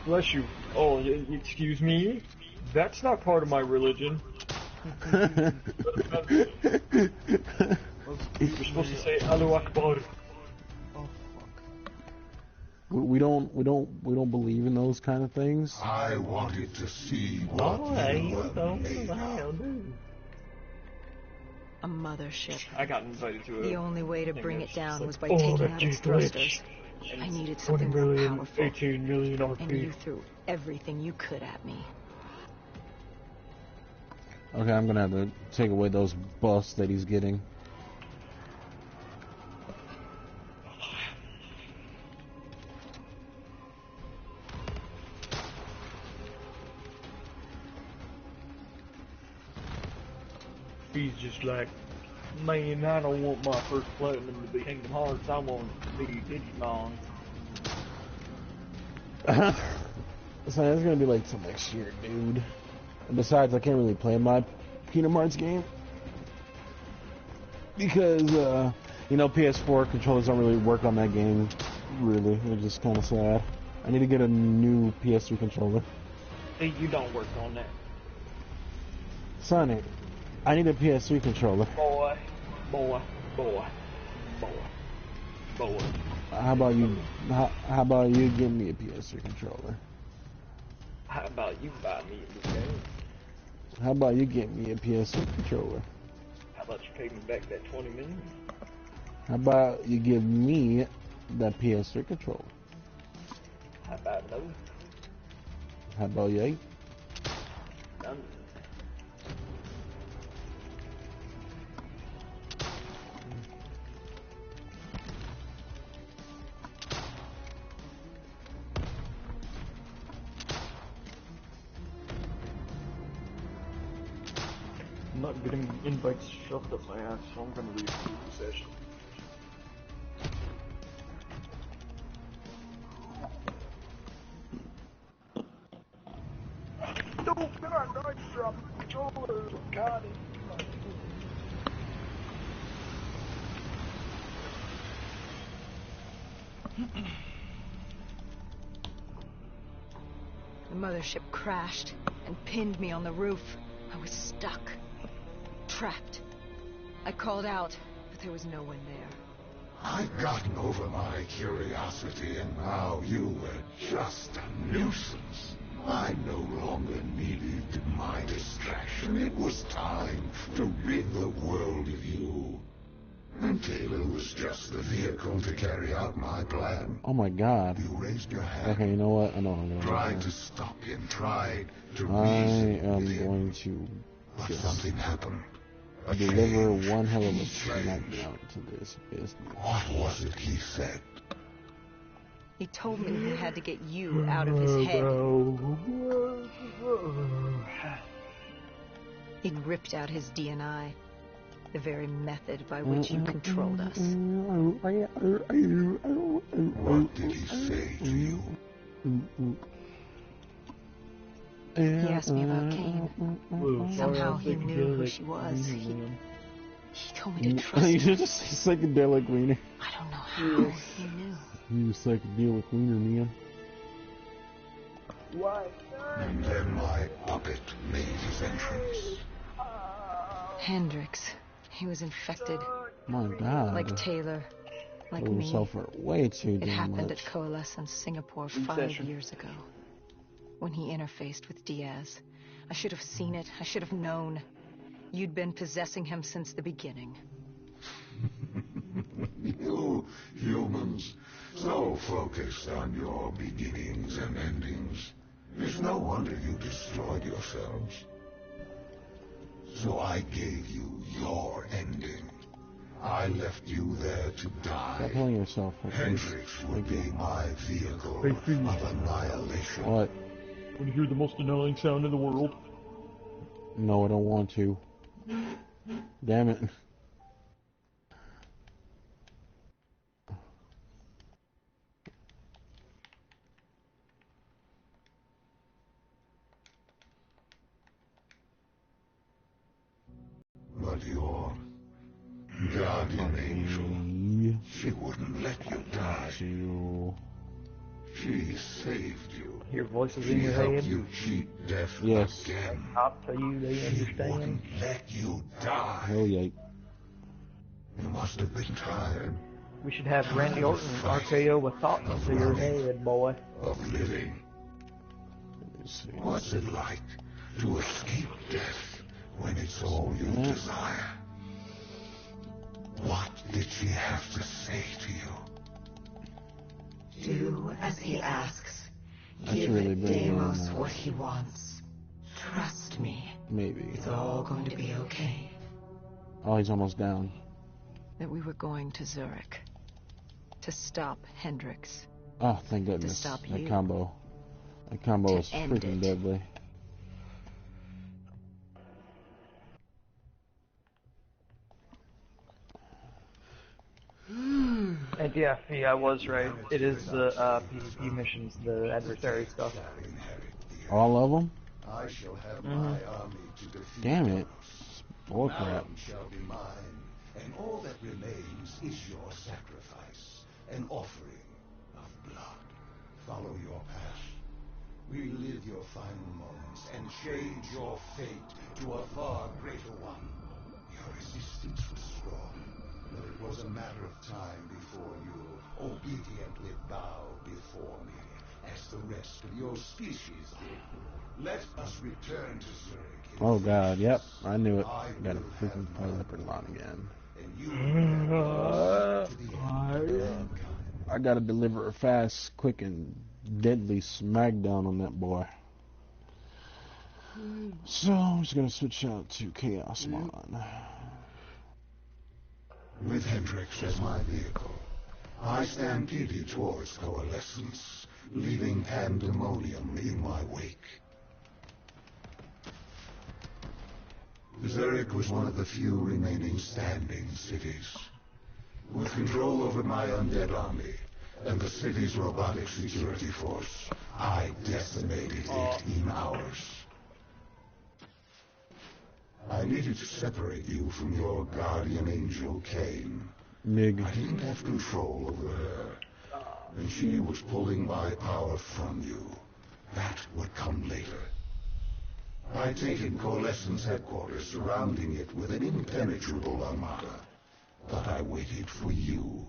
bless you. Oh, excuse me? That's not part of my religion. You're supposed to say Allahu Akbar. Oh fuck. We don't believe in those kind of things. I wanted to see what you were made of. A mothership. I got invited to The only way to bring it down was by like, taking out its thrusters. I needed something more powerful. 18 million RP. And you threw everything you could at me. Okay, I'm gonna have to take away those buffs that he's getting. He's just like, man, I don't want my first platinum to be Kingdom Hearts. I want it to be Digimon. So that's gonna be like till next year, dude. And besides, I can't really play my Kingdom Hearts game because you know, PS4 controllers don't really work on that game. Really, they're just kind of sad. I need to get a new PS3 controller. Hey, you don't work on that. Sonic, I need a PS3 controller. Boy. How about you? How about you give me a PS3 controller? How about you buy me a new game? How about you get me a PS3 controller? How about you pay me back that 20 million? How about you give me that PS3 controller? How about no? How about you? None. I'm not getting invites shoved up my ass, so I'm gonna leave the session. Don't get our dice drop controllers, got it. The mothership crashed and pinned me on the roof. I was stuck. Trapped. I called out, but there was no one there. I'd gotten over my curiosity, and now you were just a nuisance. I no longer needed my distraction. It was time to rid the world of you. And Taylor was just the vehicle to carry out my plan. Oh my God. You raised your hand. Okay, you know what? I know what I'm gonna Tried do. to stop him, tried to I reason am with him. going to But just something happened. A deliver change. one hell of a He changed. smackdown to this business. What was it he said? He told me he had to get you out of his head. He'd ripped out his DNI, the very method by which you controlled us. What did he say to you? He asked me about Kane. Somehow he knew who she was. He told me to trust You him. should just say psychedelic wiener. I don't know how he knew. You psychedelic wiener, man. And then my puppet made his entrance. Hendrix. He was infected. My God. Like Taylor. Like Blew me. himself for way too It damn happened much. at Coalescence Singapore 5 years ago. When he interfaced with Diaz. I should have seen it. I should have known. You'd been possessing him since the beginning. You humans, so focused on your beginnings and endings. It's no wonder you destroyed yourselves. So I gave you your ending. I left you there to die. Stop killing yourself. Hendrix would be my vehicle Hey, Phoebe. of annihilation. What? Want to hear the most annoying sound in the world? No, I don't want to. Damn it. But your guardian angel, she wouldn't let you die. She saved you. Hear voices She in your helped head? you cheat death Yes. again. Talk to you, they She understand. wouldn't let you die. Hell yeah. You must have been tired We should have Randy Orton RKO a thought to your head, boy. of living. Let's see. What's it like to escape death when it's all you desire? What did she have to say to you? Do as he asks. That's Give really big, Deimos man. what he wants. Trust me. Maybe. It's all going to be okay. Oh, he's almost down. That we were going to Zurich. To stop Hendrix. Oh, thank goodness. stop That you. combo. That combo To is end freaking it. deadly. And yeah, I was right. It is the PvP missions, the adversary stuff. All of them? I shall have my army to defeat Damn it. Thanos. Bullcrap. Malum shall be mine, and all that remains is your sacrifice, an offering of blood. Follow your path. Relive your final moments and change your fate to a far greater one. Your resistance was strong, but it was a matter of time before you obediently bowed before me, as the rest of your species did. Let us return to Zurich. Oh god, yep, I knew it. I Got a will freaking have my leopard line again. and you will to the end of mankind. I gotta deliver a fast, quick, and deadly smackdown on that boy. So I'm just gonna switch out to Chaos Mon. With Hendrix as my vehicle, I stampeded towards coalescence, leaving pandemonium in my wake. Zurich was one of the few remaining standing cities. With control over my undead army and the city's robotic security force, I decimated it in hours. I needed to separate you from your guardian angel, Cain. Mig. I didn't have control over her, and she was pulling my power from you. That would come later. I taken Coalescence headquarters, surrounding it with an impenetrable armada. But I waited for you.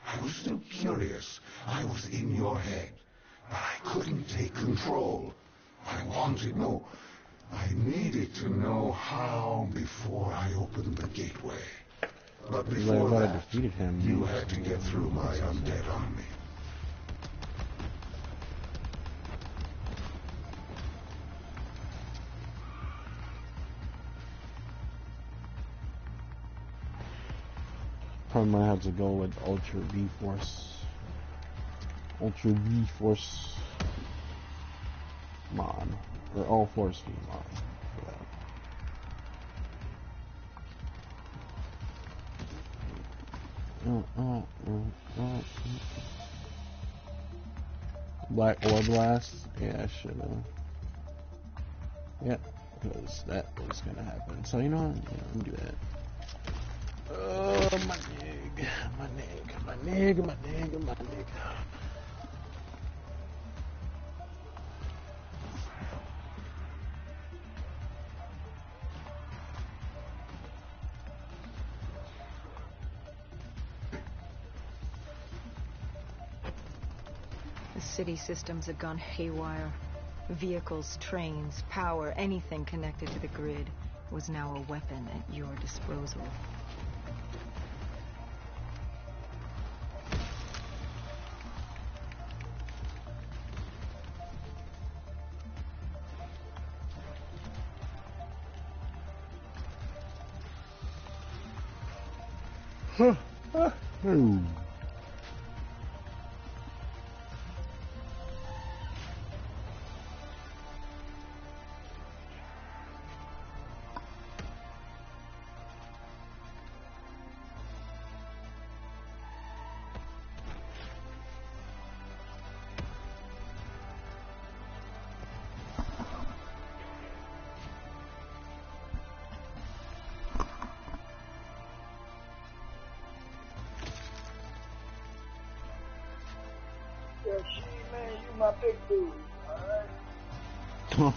I was still curious. I was in your head. But I couldn't take control. I needed to know how before I opened the gateway. But before I that, defeated him. you had to get through my undead army. Probably might have to go with Ultra V-Force. Ultra V-Force Mon. Or All Force V Mon. Black Ore Blast? Yeah, I should have. Yep, because that was gonna happen. So you know what? Yeah, let me do that. Oh, my nig. The city systems had gone haywire. Vehicles, trains, power, anything connected to the grid was now a weapon at your disposal. Ooh. Yeah, man, you my big dude, alright?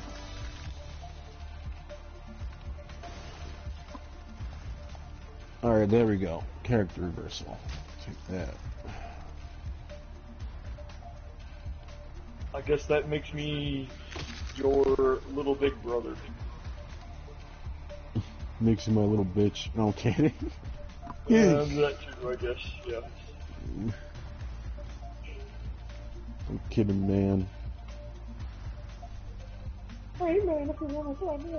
Alright, there we go. Character reversal. Take that. I guess that makes me your little big brother. Makes you my little bitch. No, I'm kidding. That too, I guess, yeah. I'm kidding, man. Hey man, if you wanna play me,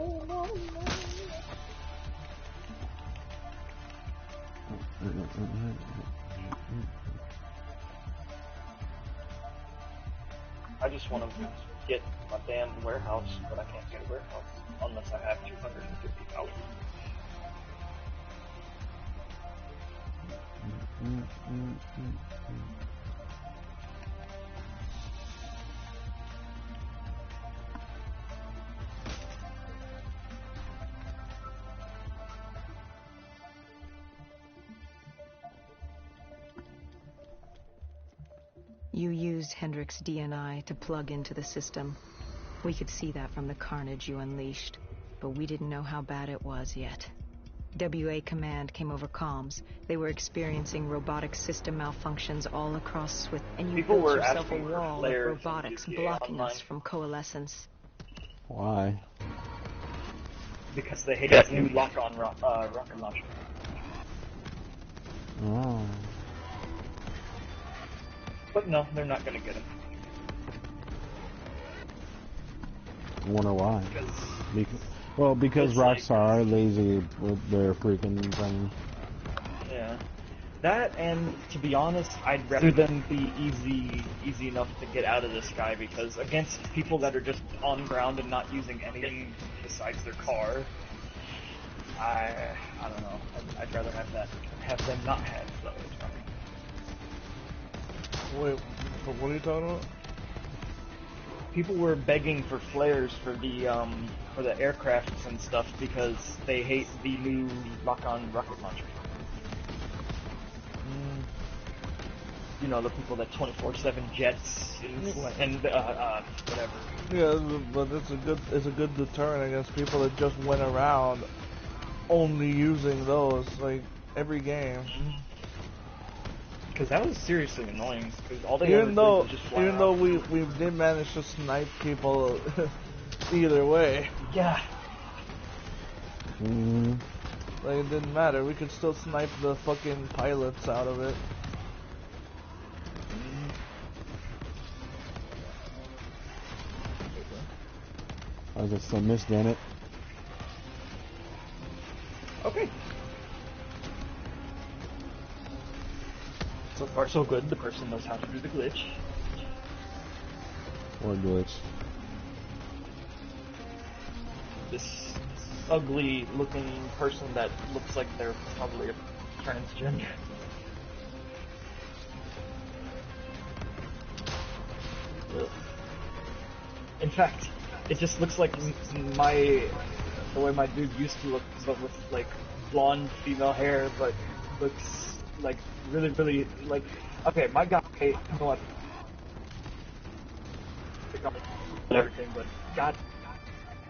I just want to get my damn warehouse, but I can't get a warehouse unless I have 250,000. You used Hendrik's DNI to plug into the system. We could see that from the carnage you unleashed, but we didn't know how bad it was yet. WA Command came over comms. They were experiencing robotic system malfunctions all across Swift, and you People built were yourself a asking for wall of flares in robotics GTA blocking Online. us from coalescence. Why? Because they hate that new lock-on rocket launcher. Oh. But no, they're not gonna get him. I wonder why. Because It's Rockstar are lazy with their freaking thing. Yeah. That, and to be honest, I'd rather them be easy enough to get out of the sky, because against people that are just on ground and not using anything besides their car, I don't know. I'd rather have them not have those. Wait, what are you talking about? People were begging for flares for the aircrafts and stuff because they hate the new lock-on rocket launcher. You know, the people that 24/7 jets and whatever. Yeah, but it's a good deterrent against people that just went around only using those like every game. Because that was seriously annoying. Because all they Even though was just fly even around. though we did manage to snipe people either way, Yeah. like it didn't matter. We could still snipe the fucking pilots out of it. I just still missed, damn it. Okay. So far, so good. The person knows how to do the glitch. Or glitch. This ugly-looking person that looks like they're probably a transgender. Ugh. In fact, it just looks like the way my dude used to look, but with like blonde female hair, but looks like really like. Okay, my guy, you know what? Everything, but God,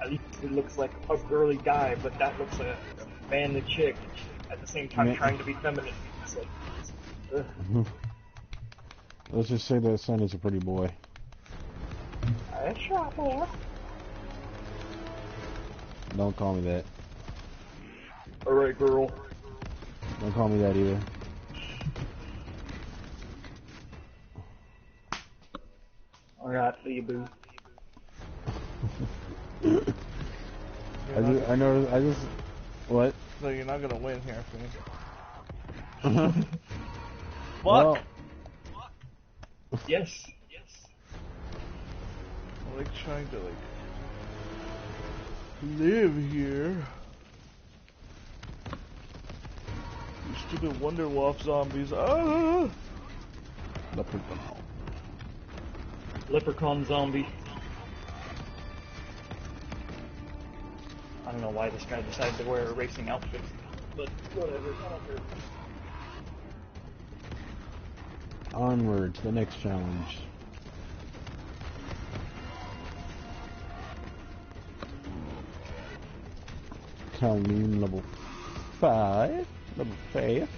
at least it looks like a girly guy, but that looks like a manly chick at the same time trying to be feminine. It's like, ugh. Let's just say that son is a pretty boy. Sure, boy. Don't call me that. Alright, girl. Don't call me that either. Alright, you boo. I just, what? So you're not gonna win here, Finn. Fuck! Well, Yes. I'm like trying to like live here. You stupid Wonderwolf zombies. Ah! Leprechaun zombie. I don't know why this guy decided to wear a racing outfit, but whatever. I don't care. onward to the next challenge. Colleen level 5. Level 5.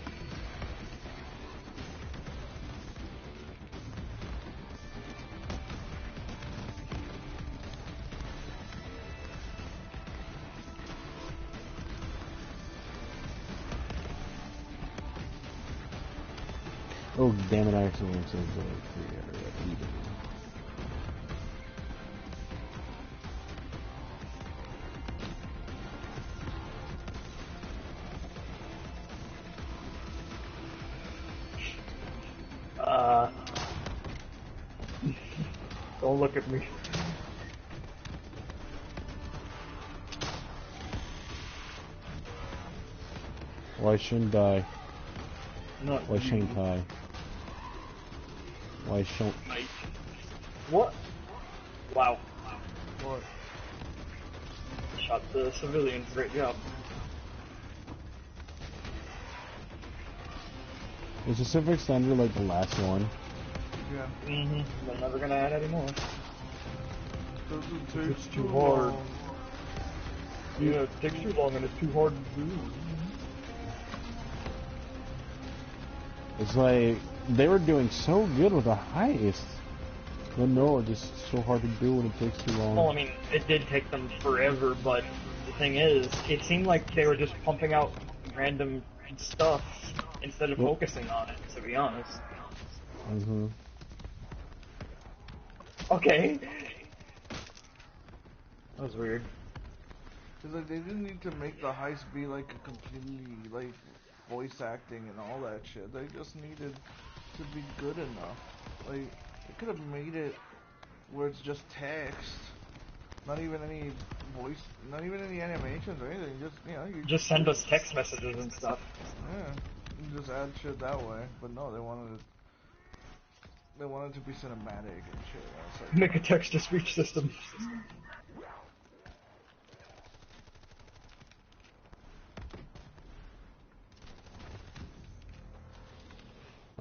Oh, damn it, I actually went to the 3 area. Even. Don't look at me. Why shouldn't I? Not Why you. Shanghai? Why Shon? What? Wow. What? Shot the civilians. Great job. Is the Civic Standard like the last one? Yeah. They're never gonna add any more. Doesn't take It's too too hard. long. Yeah, it takes too long and it's too hard to do. It's like they were doing so good with the heist. But no, it's just so hard to do and it takes too long. Well, I mean, it did take them forever, but the thing is, it seemed like they were just pumping out random stuff instead of focusing on it, to be honest. Mm-hmm. Okay. That was weird. Cause like they didn't need to make the heist be like a completely like voice acting and all that shit. They just needed to be good enough. Like they could have made it where it's just text, not even any voice, not even any animations or anything. Just you Just send us text messages and stuff. yeah, you just add shit that way. But no, they wanted it to be cinematic and shit. It's like, Make a text-to-speech system.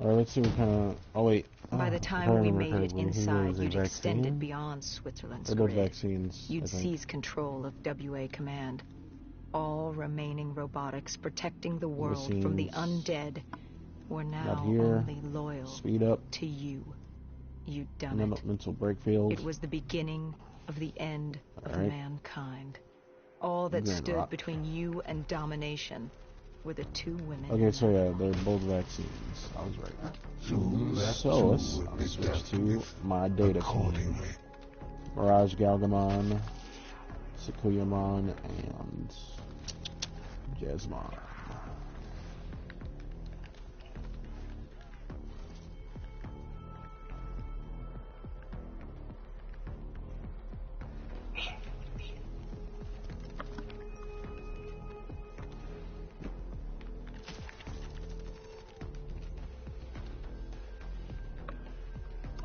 Alright, let's see what kind of... Oh, wait. By the if I time we remember made it correctly, he inside, was a you'd extended vaccine? beyond Switzerland's Or the grid. vaccines, I You'd think. seize control of WA Command. All remaining robotics protecting the world from the Vaccines. undead were Not now here. only loyal Speed up. to you. You'd done No, it. mental break field. It was the beginning of the end of Alright. mankind. All that Grand stood rock. between you and domination were the two women. Okay, so yeah, they're both vaccines. I was right. So let's switch to my data feed. Accordingly. Mirage Galgamon, Sekuyamon, and Jasmine.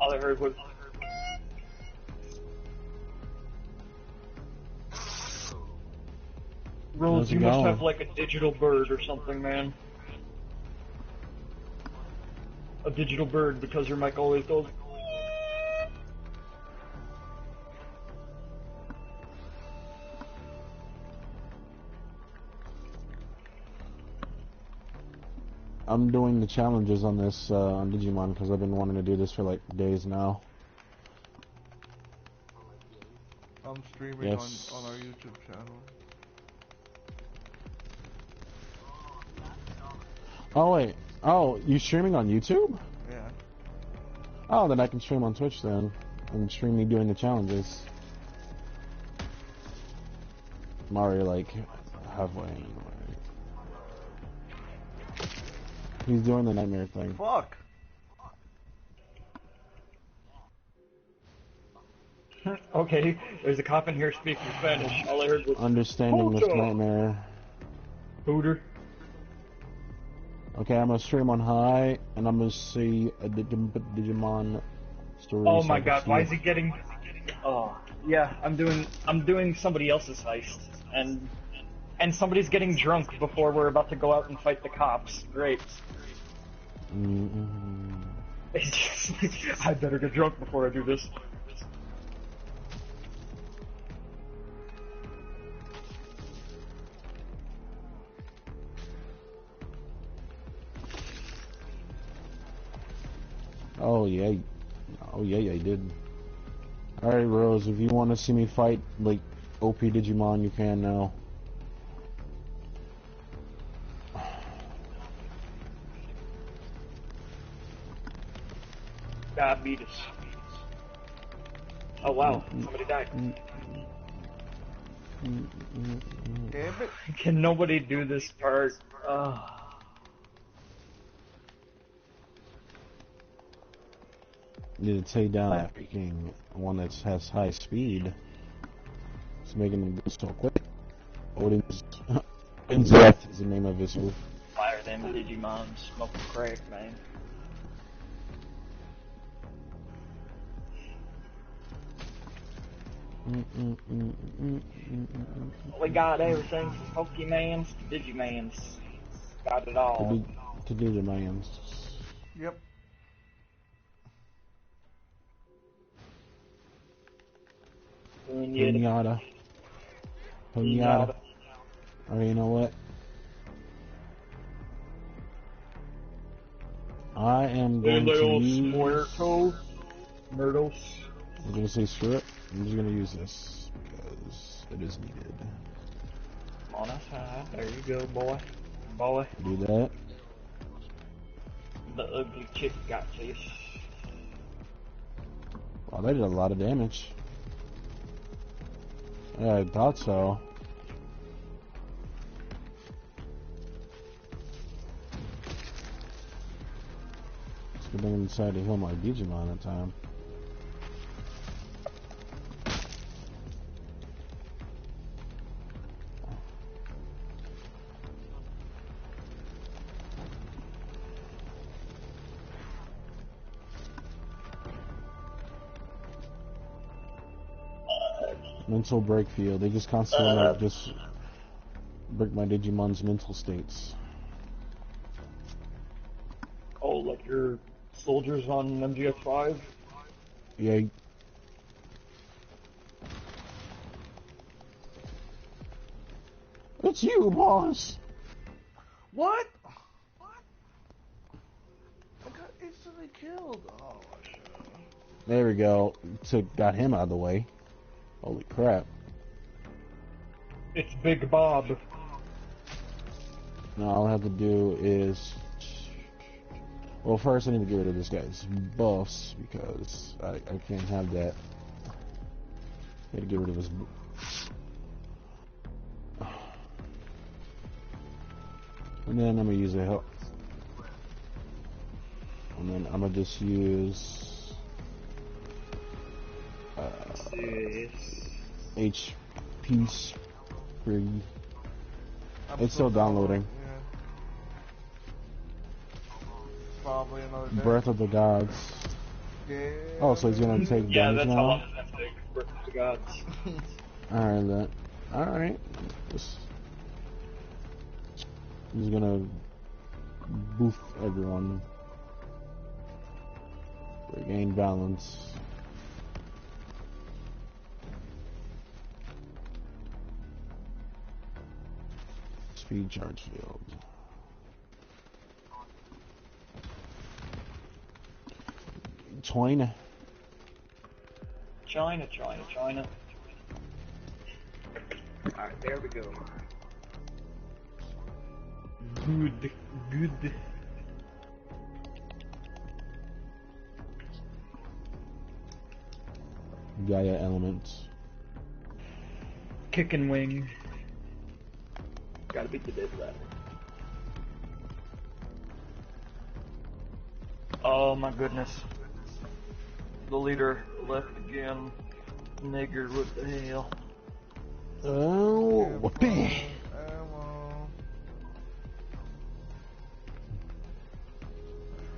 All I heard was... Rose, How's it you must going? have like a digital bird or something, man. A digital bird, because your mic always goes... I'm doing the challenges on this on Digimon because I've been wanting to do this for like days now. I'm streaming Yes. on our YouTube channel. Oh wait. Oh, you streaming on YouTube? Yeah. Oh, then I can stream on Twitch then, and stream me doing the challenges. I'm already like halfway anyway. He's doing the nightmare thing. Fuck. Okay, there's a cop in here speaking Spanish. All I heard was... Understanding this Puto. nightmare. Hooter. Okay, I'm gonna stream on high, and I'm gonna see a Digimon story. Oh so my I can god, see why it. is he getting... Oh, yeah, I'm doing somebody else's heist, and somebody's getting drunk before we're about to go out and fight the cops. Great. Mm-mm. It's just like, I better get drunk before I do this. Oh yeah, I did. Alright, Rose, if you want to see me fight, like, OP Digimon, you can now. Diabetes. Oh wow, somebody died. Damn it. Can nobody do this part? Need to take down that freaking one that has high speed. It's making them go so quick. Odin's Death is the name of this move. Fire them Digimon smoking crack, man. We got everything from Pokemans to Digimans. Got it all. To Digimans. Yep. Pinata. Pinata. Oh, you know what? I am going to use... Myrtles. I'm going to say screw it. I'm just going to use this because it is needed. On our side. There you go, boy. Boy. Do that. The ugly chick got you. Wow, they did a lot of damage. Yeah, I thought so. It's good thing I decided to heal my Digimon at time. Mental break field. They just constantly want to just break my Digimon's mental states. Oh, like your soldiers on MGS5? Yeah. It's you, boss! What? I got instantly killed. Oh, shit. There we go. Got him out of the way. Holy crap. It's Big Bob. Now all I have to do is... Well, first I need to get rid of this guy's buffs, because I can't have that. I need to get rid of his... And then I'm going to use a help. And then I'm going to just use... HP spring. It's still downloading. Yeah. Probably another day. Breath of the Gods. Yeah. Oh, so he's gonna take Yeah, damage that's now? how long it's gonna take. Breath of the Gods. Alright, then. Alright. He's gonna boof everyone. Regain balance. Speed charge field. China. China. Alright, there we go. Good. Gaia elements. Kick and wing. Gotta beat the dead rat. Oh my goodness. The leader left again. Nigger, what the hell? Oh, whoopee.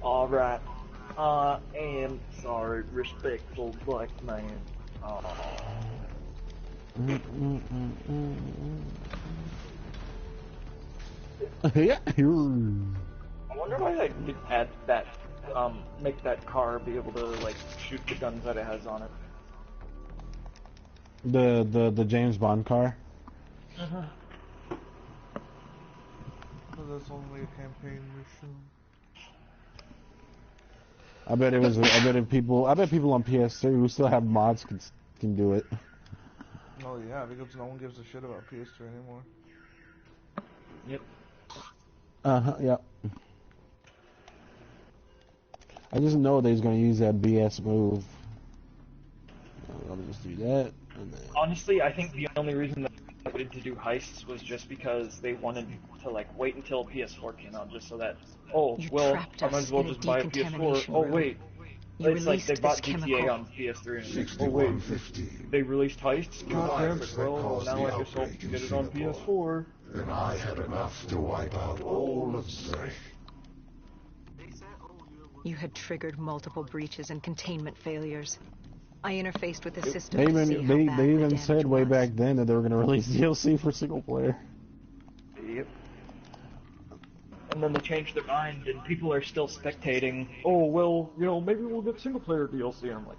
Alright. I am sorry, respectful black man. Yeah. I wonder why they didn't add that, make that car be able to, like, shoot the guns that it has on it. The James Bond car? So that's only a campaign mission. I bet people on PS3 who still have mods can do it. Oh yeah, because no one gives a shit about PS3 anymore. Yep. Yeah. I just know they was gonna use that BS move. I'll just do that. And then... Honestly, I think the only reason that they wanted to do heists was just because they wanted to, like, wait until PS4 came out, just so that, oh, You well, trapped I might us as well in a just buy a PS4. decontamination Oh, room. wait. You It's like they released bought this GTA chemical. on PS3 and it's like, oh wait, 6150. they released heists? God damn it. Well, now I guess I'll get it on PS4. then I had enough to wipe out all of Zurich. You had triggered multiple breaches and containment failures. I interfaced with the system They to see even how they, bad they the even damage said way was. back then that they were gonna release DLC for single player. Yep. And then they changed their mind, and people are still spectating. Oh well, you know, maybe we'll get single player DLC. And I'm like,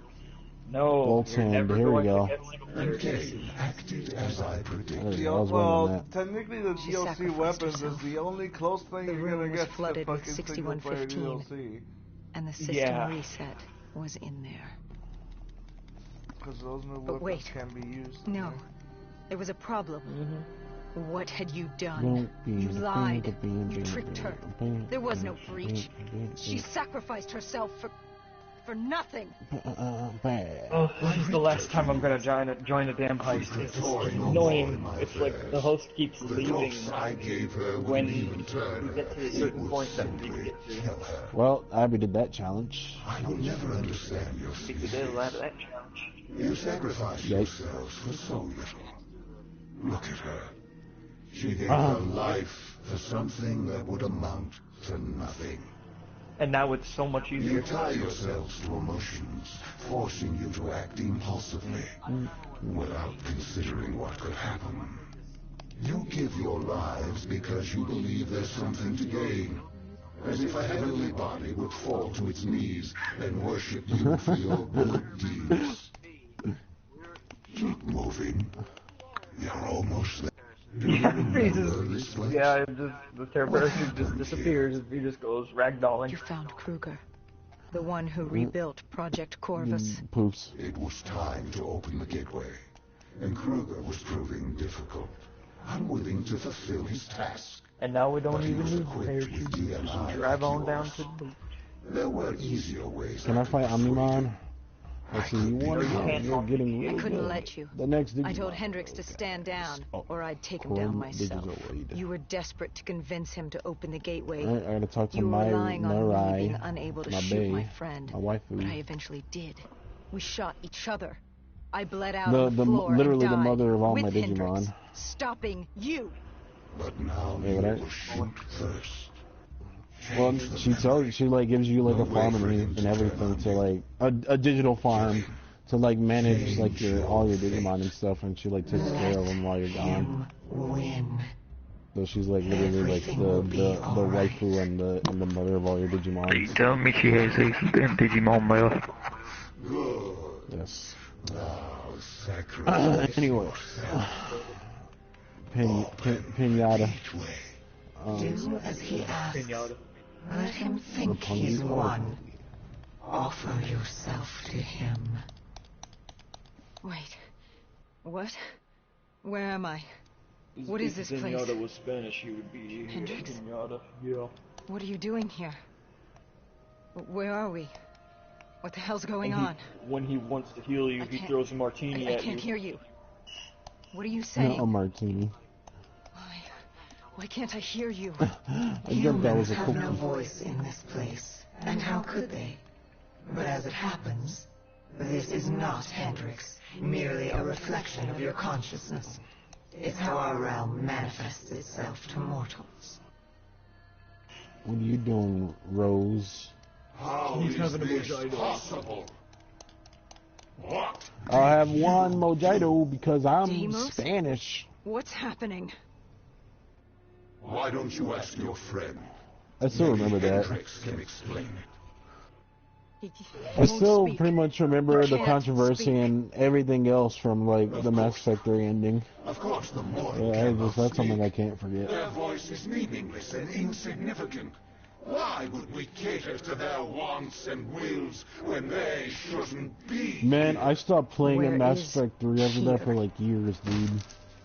no, Bolt's you're hand, never here we going go. to get single player DLC. Acted as I predicted. I was waiting on that. Technically the She DLC sacrificed weapons herself. is the only close thing The you're room gonna was get to flooded with fucking single player 6115. DLC. And the system Yeah. reset was in there. Because those new But weapons wait. can be used. No, there was a problem. What had you done? Don't be You the lied. band, the band, You band, tricked her. band, There was no band, breach. band, She sacrificed herself for nothing. bad. Oh, this is the last time I'm gonna join a damn heist. It's annoying. It's like the host keeps The leaving dose I gave her when would even turn we her. get to a It certain would point that we simply get to. kill her. Well, Abby did that challenge. I will never understand your Beat the species. devil out of that challenge. You sacrificed Yikes. yourselves for so little. Look at her. She gave her life for something that would amount to nothing. And now it's so much easier You to tie yourselves to emotions, forcing you to act impulsively, without considering what could happen. You give your lives because you believe there's something to gain. As if a heavenly body would fall to its knees and worship you for your good deeds. Keep moving. You're almost there. Do you remember this place? yeah, the Terrorberg just disappears. He just goes ragdolling. You found Kruger, the one who rebuilt Project Corvus. Poofs. It was time to open the gateway, and Kruger was proving difficult, unwilling to fulfill his task. And now we don't But he even was need equipped parachutes. with Just DNI drive like on down yours. to the boot. There were easier ways. Can I could fight persuade Omnimon? you. Let's see, you want No, you to can't. You're getting really I couldn't good. let you. The next Digimon. I told Hendrix to stand down, Oh, or I'd take him down myself. Digizoid. You were desperate to convince him to open the gateway. I gotta talk to You were my relying on me being Mirai, unable to my shoot my bae, friend, my waifu. but I eventually did. We shot each other. I bled out The- on the the- floor literally and the died mother of all with my Hendrix, Digimon. stopping you. But now Yeah, you but will shoot first. Well, Change the she memory. tells she like gives you like No a way farm for him and to everything turn to on like a digital farm to like manage like Change your your all your fate. Digimon and stuff, and she like takes care of them while you're gone. Win. So she's like literally like Everything will be the alright. waifu and the mother of all your Digimon. telling me she has a damn Digimon mouth? Good. Yes. Now sacrifice Anyway, yourself. Pinata. Gateway. Do as he asks. Pinata. Let him think he's won. Offer yourself to him. Wait. What? Where am I? What is this If place? Pinata was Spanish, he would be Hendrix? Pinata. Yeah. What are you doing here? Where are we? What the hell's going And on? when he wants to heal you, I he can't- throws a martini I at can't you. hear you. What are you saying? A martini. Why can't I hear you? I dreamt that was a Humans have cookie. no voice in this place. And how could they? But as it happens, this is not Hendrix, merely a reflection of your consciousness. It's how our realm manifests itself to mortals. What are you doing, Rose? How He's is having a this mojito. possible? What? I have one mojito because I'm Deimos? Spanish. What's happening? Why don't you ask your friend? I still Maybe remember that. Hendrix can explain it. I still pretty much remember You the can't controversy speak. and everything else from like the Mass Effect 3 ending. Of course, the more Yeah, that's something I can't forget. Their voice is meaningless and insignificant. Why would we cater to their wants and wills when they shouldn't be? Man, I stopped playing Where in Mass is Effect 3 after that here? for like years, dude.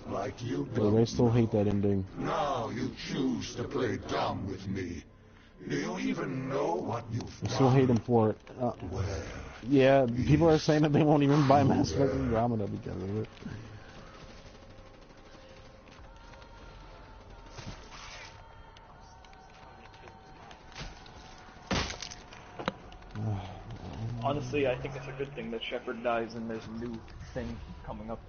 Like you Like, I still hate that ending. Now you choose to play dumb with me. Do you even know what you've I still hate him for it. Well, Yeah, people are saying that they won't even buy Mass Effect Andromeda because of it. Honestly, I think it's a good thing that Shepard dies and there's a new thing coming up.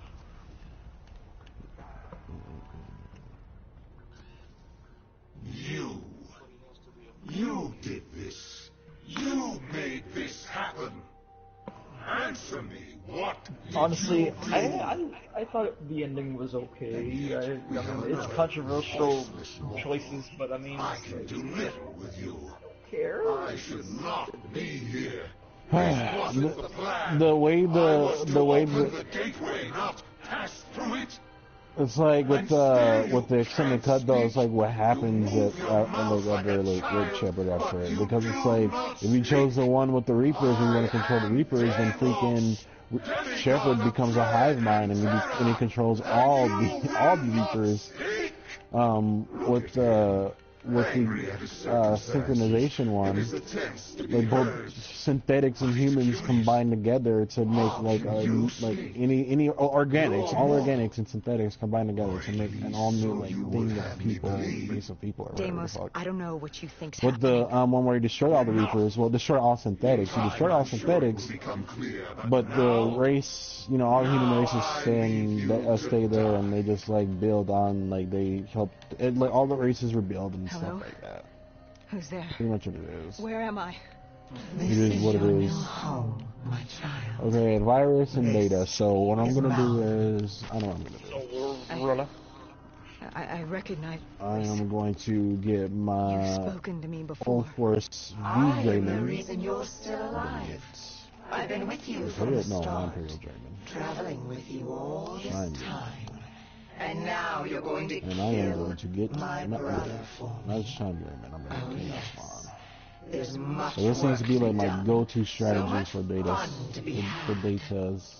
honestly, I thought the ending was okay. I mean, it's controversial choices, but I mean, I can do little with you. care. I should not be here. This wasn't the plan. the way I was to open the the gateway, not pass through it. it's like with the extended cut though, it's like what happens like after like Shepard after it, because it's like if you chose the one with the Reapers and you want to control the Reapers, then freaking Shepard becomes a hive mind and he controls all the Reapers. With the synchronization one, like both synthetics and humans combined together to make like any organics, all organics and synthetics combined together to make an all new like thing of people, race of people. Or Deimos, I don't know what you think's with happening. the one where you destroy all the Reapers, well, destroy all synthetics. You destroy all synthetics, but the race, you know, all human races stay there, and they just like build on, like they help, like all the races rebuild and Hello? stuff like that. Who's there? Pretty much what it is. Where am I? This It is what it your new is. home, my child. Okay, virus and beta. So what I'm gonna do is, I know what I'm gonna do. I recognize. I am going to get my You've spoken to me before. full force I am the V-Draymond. reason you're still alive. I've been with you from Imperial, the no, not start, Imperial Draymond. traveling with you all this Fine. time. And now you're going to And I am kill going to get my brother for not me. Shine Draymond. I'm Oh, gonna get yes. Spawn. There's much So this seems to work be like be my done. go-to So strategy much for betas. fun to be For had. betas.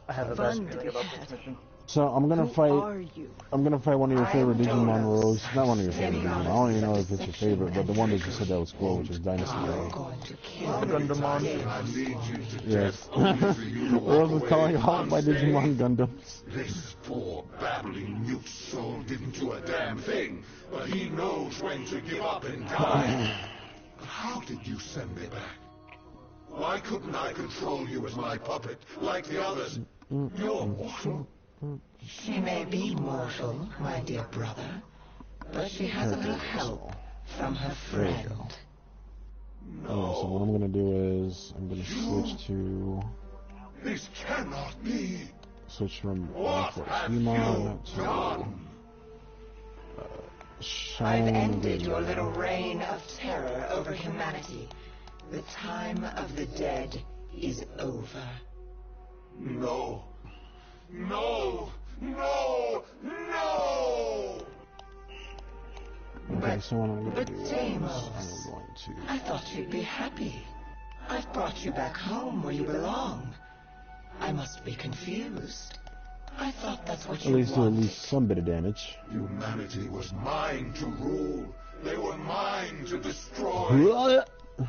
I have a bad feeling about this mission. So I'm gonna Who fight. are you? I'm gonna fight one of your I favorite am Digimon Dolos. Rose. Not one of your favorite Demigods Digimon. I don't even know of if it's your deception favorite, but the one that you and said that was cool, which is Dynasty I'm Rose. going to kill Gundamon. I lead you to Yes. death only for you to walk Rose is away calling all my unscathed. Digimon Gundams. This poor babbling mute soul didn't do a damn thing, but he knows when to give up and die. But how did you send me back? Why couldn't I control you as my puppet, like the others? You're mortal. She may be mortal, my dear brother, but she has a little help from her There you friend. go. Okay, so what I'm gonna do is I'm gonna This cannot be. switch from What Force have you Demon to done? I've Shine ended your Demon. little reign of terror over humanity. The time of the dead is over. No. No. No. No. Okay, so what I'm gonna But do is Deimos, I'm going to. I thought you'd be happy. I've brought you back home where you belong. I must be confused. I thought that's what At you least do at wanted. least some bit of damage. Humanity was mine to rule. They were mine to destroy.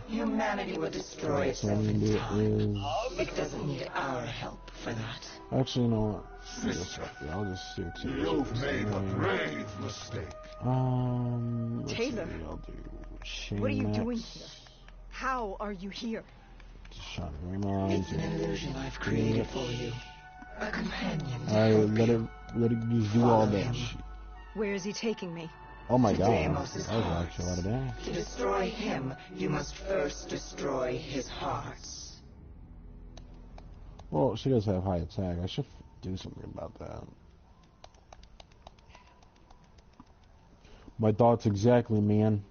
Humanity will destroy Okay, so what itself I'm gonna in do time. is It doesn't need our help for that. actually, you know what? I'll just do two. You've made a grave mistake. Let's Taylor. see, I'll do What are you Shane doing Max, here? How are you here? Shine Raymond. It's an illusion I've created for you. A companion to Alright, help let it just do all that shit. Where is he taking me? Oh my To god, that Deimos' was hearts. actually a lot of damage. To destroy him, you must first destroy his hearts. Well, she does have high attack. I should do something about that. My thoughts exactly, man.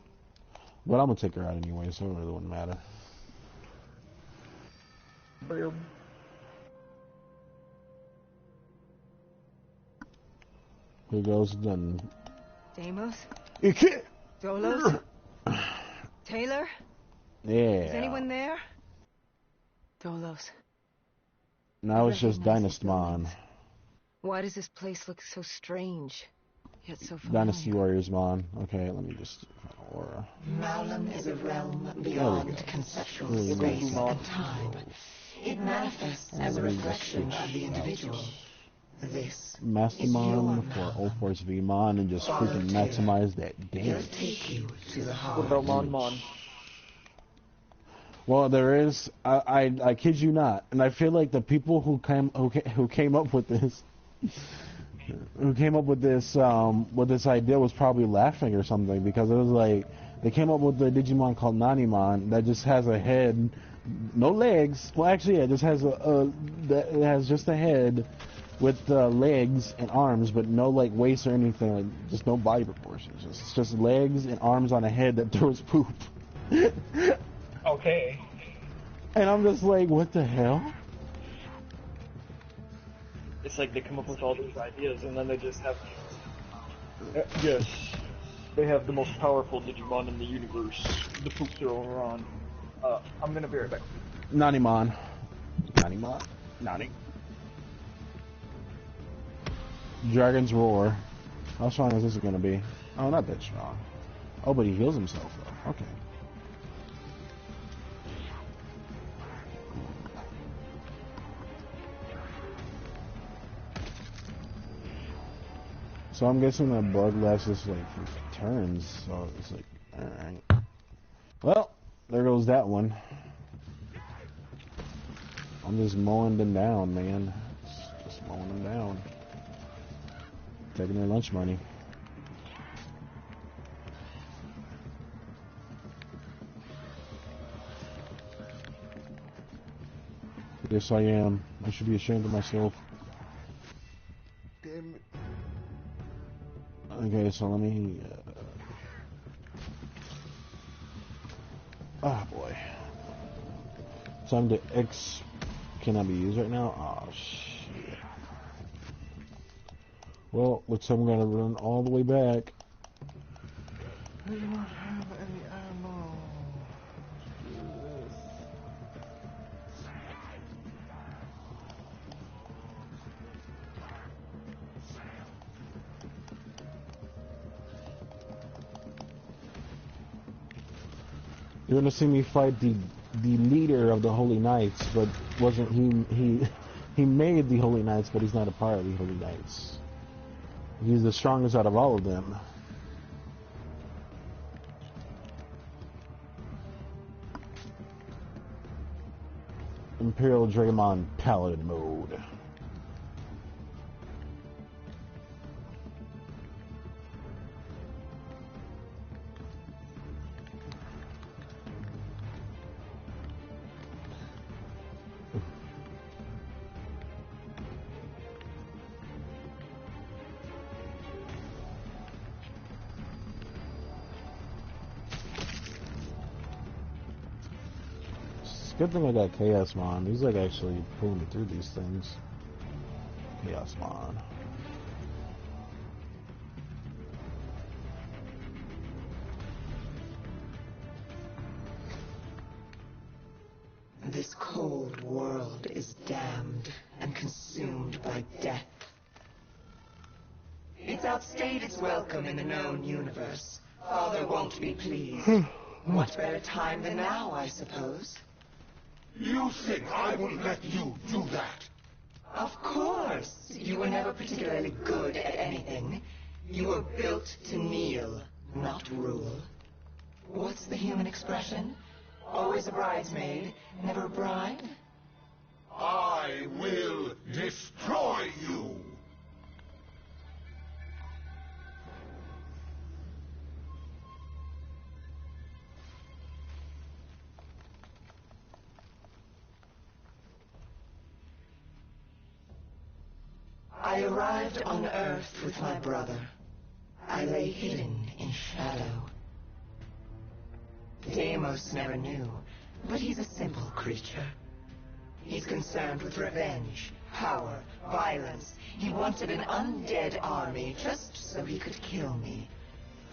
But I'm gonna take her out anyway, so it really wouldn't matter. Here goes done. Deimos? You can't. Dolos? Taylor? Yeah. Is anyone there? Dolos. Now it's just recognize these Dynasmon. buildings. Why does this place look so strange? Yet so familiar. Dynasty Warriors Mon. Okay, let me just aura. Malum is a realm go. beyond conceptual There we go. space and time. It manifests as a reflection of the individual. This Mastermon is for your Old Force V Mon and just freaking maximize that He'll damage. take you to the What heart. about Mon? Well, there is. I kid you not, and I feel like the people who came up with this, with this idea was probably laughing or something, because it was like they came up with the Digimon called Nanimon that just has a head no legs. Well, actually, yeah, it just has it has just a head with legs and arms, but no like waist or anything. Like, just no body proportions. It's just legs and arms on a head that throws poop. Okay. And I'm just like, what the hell? It's like they come up with all these ideas and then they just have. Yes. They have the most powerful Digimon in the universe. The poop thrower on. I'm gonna be right back. Nanimon. Nanimon? Nani. Dragon's Roar. How strong is this gonna be? Oh, not that strong. Oh, but he heals himself though. Okay. So I'm guessing that bug lasts just like for turns, so it's like, alright. Well, there goes that one. I'm just mowing them down, man. Just mowing them down. Taking their lunch money. Yes, I am. I should be ashamed of myself. Damn it. Okay, so let me... oh, boy. Time to X... cannot be used right now? Oh, shit. Well, looks like I'm gonna run all the way back. I do not have any ammo. Let's do this. You're gonna see me fight the leader of the Holy Knights, but wasn't he made the Holy Knights, but he's not a part of the Holy Knights. He's the strongest out of all of them. Imperial Draymond Paladin mode. Good thing I got Chaos Mon. He's like actually pulling me through these things. Chaos Mon. This cold world is damned and consumed by death. It's outstayed its welcome in the known universe. Father won't be pleased. What better time than now, I suppose? You think I will let you do that? Of course. You were never particularly good at anything. You were built to kneel, not rule. What's the human expression? Always a bridesmaid, never a bride? I will destroy you! I arrived on Earth with my brother. I lay hidden in shadow. Deimos never knew, but he's a simple creature. He's concerned with revenge, power, violence. He wanted an undead army just so he could kill me.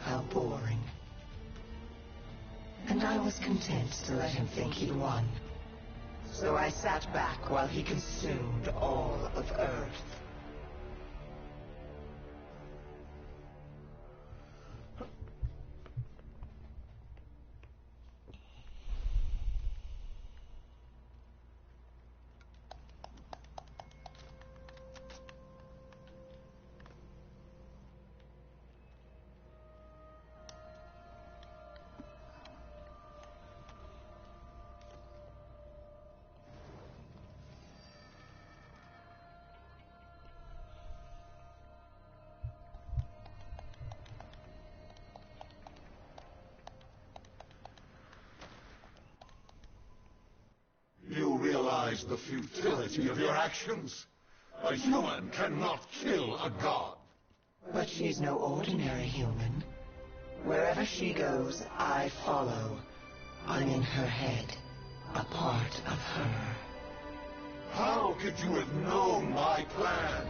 How boring. And I was content to let him think he'd won. So I sat back while he consumed all of Earth. realize the futility of your actions? A human cannot kill a god. But she's no ordinary human. Wherever she goes, I follow. I'm in her head, a part of her. How could you have known my plan?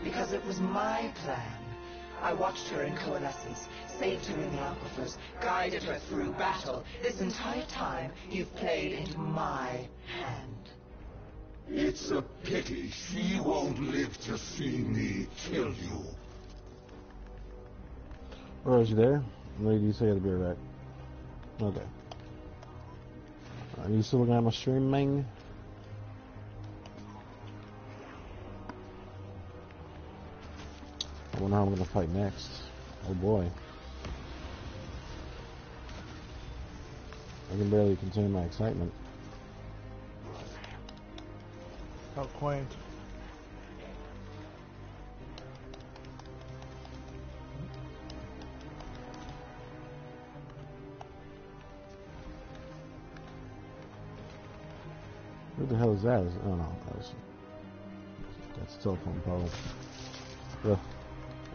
Because it was my plan. I watched her in coalescence, saved her in the aquifers, guided her through battle. This entire time, you've played into my hand. It's a pity she won't live to see me kill you. Rose, you there? Lady, you say I'll be right back. Okay. Are you still looking at my streaming? I wonder how I'm gonna fight next. Oh boy. I can barely contain my excitement. How quaint. Who the hell is that? Oh no, that's a telephone pole. Ugh.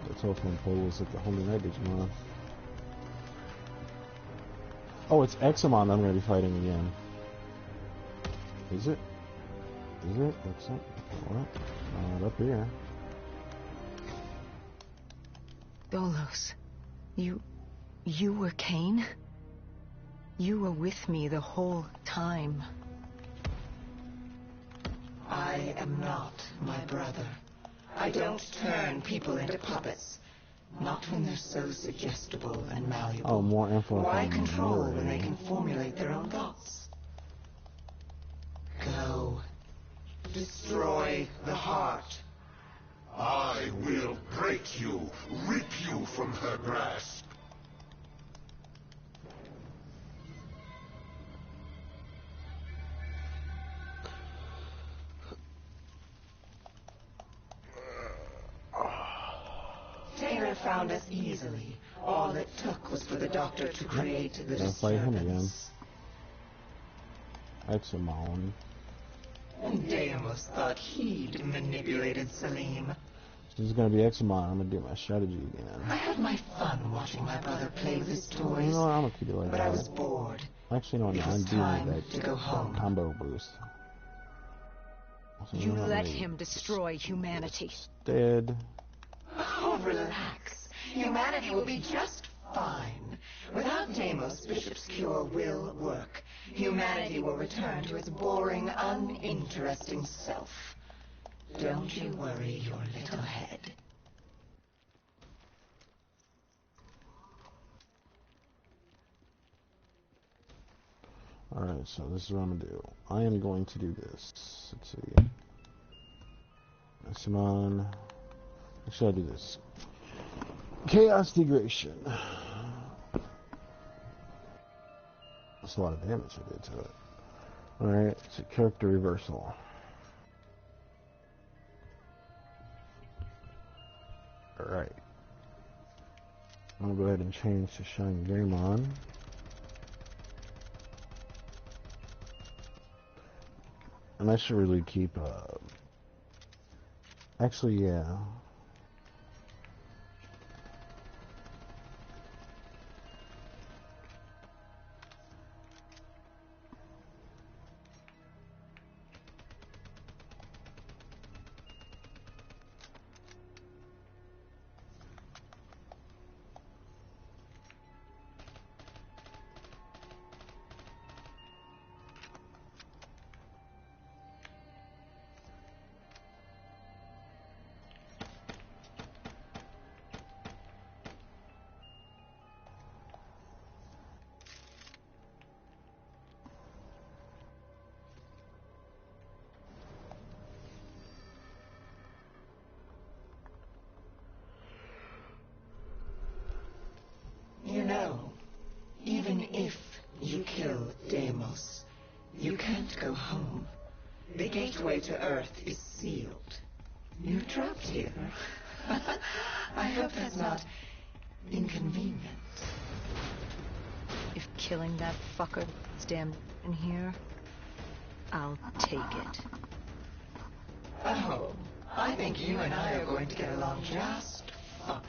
The telephone pole was like the Holy Knight Digimon. Oh, it's Examon I'm gonna be fighting again. Is it? Is it? What? Not up here. Dolos, you were Cain? You were with me the whole time. I am not my brother. I don't turn people into puppets. Not when they're so suggestible and malleable. Oh, more info. Why control when they can formulate their own thoughts? Go. Destroy the heart. I will break you, rip you from her grasp. Taylor found us easily. All it took was for the doctor to create the I'll fight him again. disturbance. Examon. And Deimos thought he'd manipulated Salim. This is gonna be Examon. I'm gonna do my strategy again. I had my fun watching my brother play with his toys. You know what? I'm gonna keep it like but that. I was bored. Actually, no, It I was do time need to go home. that combo boost. So You I'm let gonna him destroy humanity. Instead, Oh, relax. Humanity will be just fine. Without Deimos, Bishop's cure will work. Humanity will return to its boring, uninteresting self. Don't you worry your little head. alright, so this is what I'm gonna do. I am going to do this. Let's see. Examon. Actually, I'll do this. Chaos Degradation. That's a lot of damage I did to it. Alright, it's a character reversal. Alright. I'm gonna go ahead and change to Shine Greymon. And I should really keep, actually, yeah. You know, even if you kill Deimos, you can't go home. The gateway to Earth is sealed. You're trapped here. I hope that's not inconvenient. If killing that fucker is damned in here, I'll take it. Oh, I think you and I are going to get along just fine.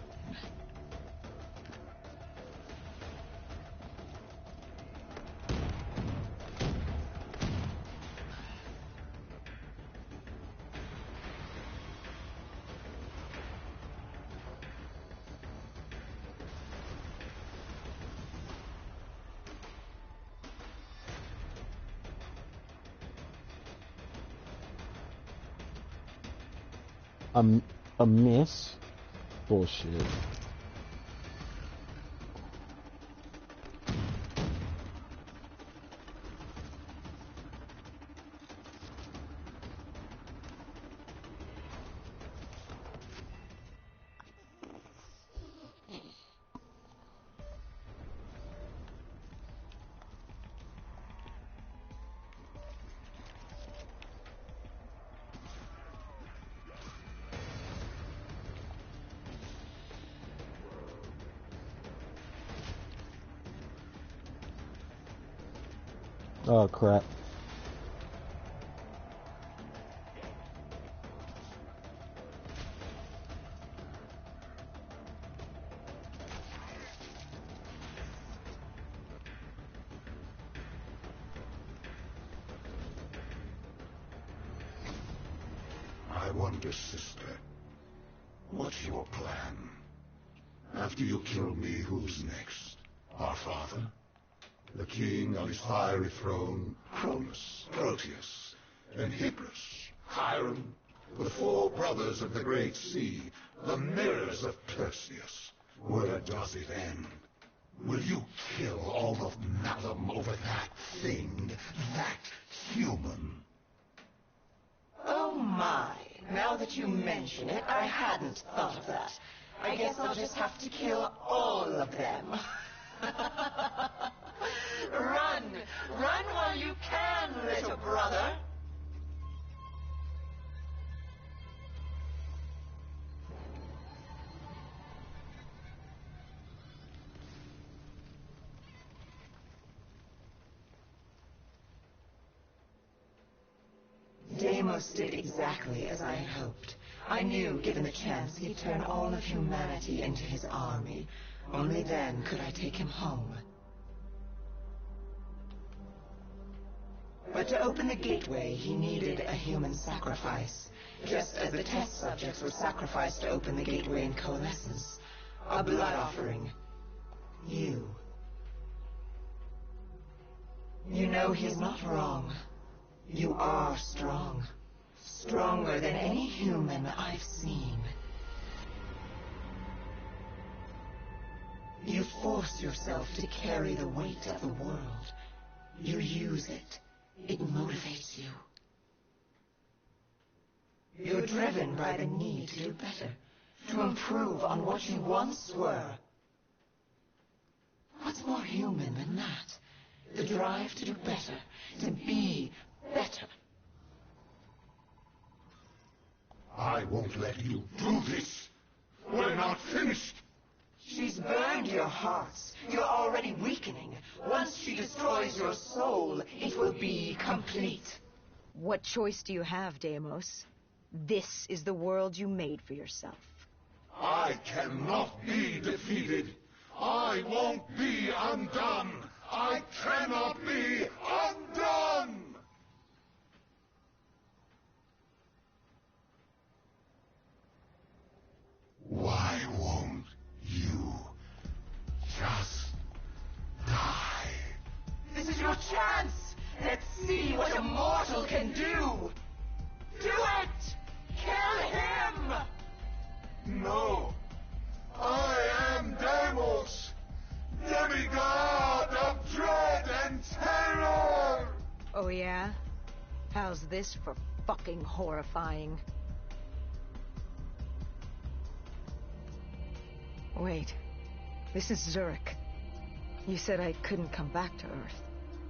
A miss? Bullshit. Oh crap. I wonder, sister, what's your plan? After you kill me, who's next? Our father? The king on his fiery throne, Cronus, Proteus, and Hybris, Hiram, the four brothers of the Great Sea, the mirrors of Perseus. Where does it end? Will you kill all of Malum over that thing, that human? Oh my, now that you mention it, I hadn't thought of that. I guess I'll just have to kill all of them. Run! Run while you can, little brother! Deimos did exactly as I had hoped. I knew, given the chance, he'd turn all of humanity into his army. Only then could I take him home. But to open the gateway, he needed a human sacrifice, just as the test subjects were sacrificed to open the gateway in Coalescence. A blood offering. You. You know, he's not wrong. You are strong. Stronger than any human I've seen. You force yourself to carry the weight of the world. You use it. It motivates you. You're driven by the need to do better, to improve on what you once were. What's more human than that? The drive to do better, to be better. I won't let you do this. We're not finished. She's burned your hearts. You're already weakening. Once she destroys your soul, it will be complete. What choice do you have, Deimos? This is the world you made for yourself. I cannot be defeated. I won't be undone. I cannot be undone! Why won't you just die? This is your chance! Let's see what a mortal can do! Do it! Kill him! No! I am Deimos! Demigod of dread and terror! Oh yeah? How's this for fucking horrifying? Wait. This is Zurich. You said I couldn't come back to Earth.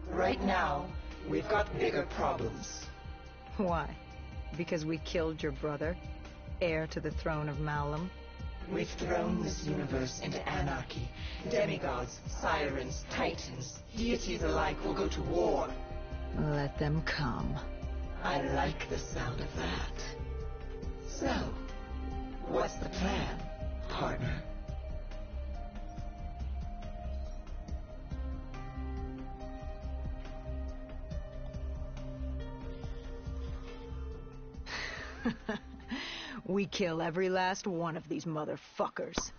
Right now, we've got bigger problems. Why? Because we killed your brother? Heir to the throne of Malum? We've thrown this universe into anarchy. Demigods, sirens, titans, deities alike will go to war. Let them come. I like the sound of that. So, what's the plan, partner? We kill every last one of these motherfuckers.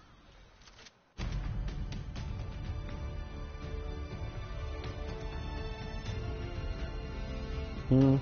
Hmm.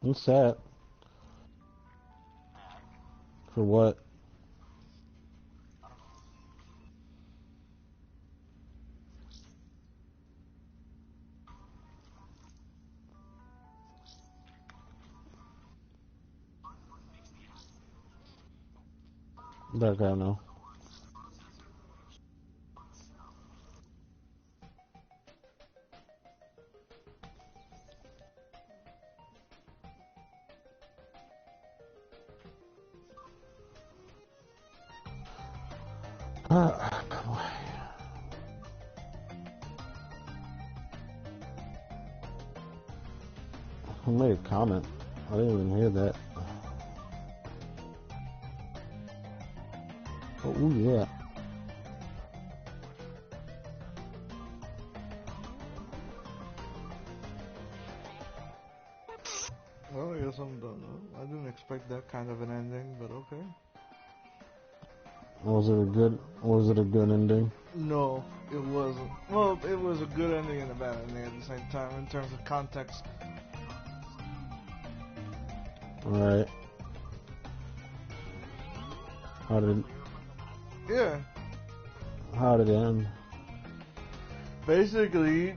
What's that? For what? That guy know. Boy. Who made a comment? I didn't even hear that. Oh yeah. Well, I guess I'm done. I didn't expect that kind of an ending, but okay. Was it a good ending? No, it wasn't. Well, it was a good ending and a bad ending at the same time in terms of context. Alright. How did it end? Basically,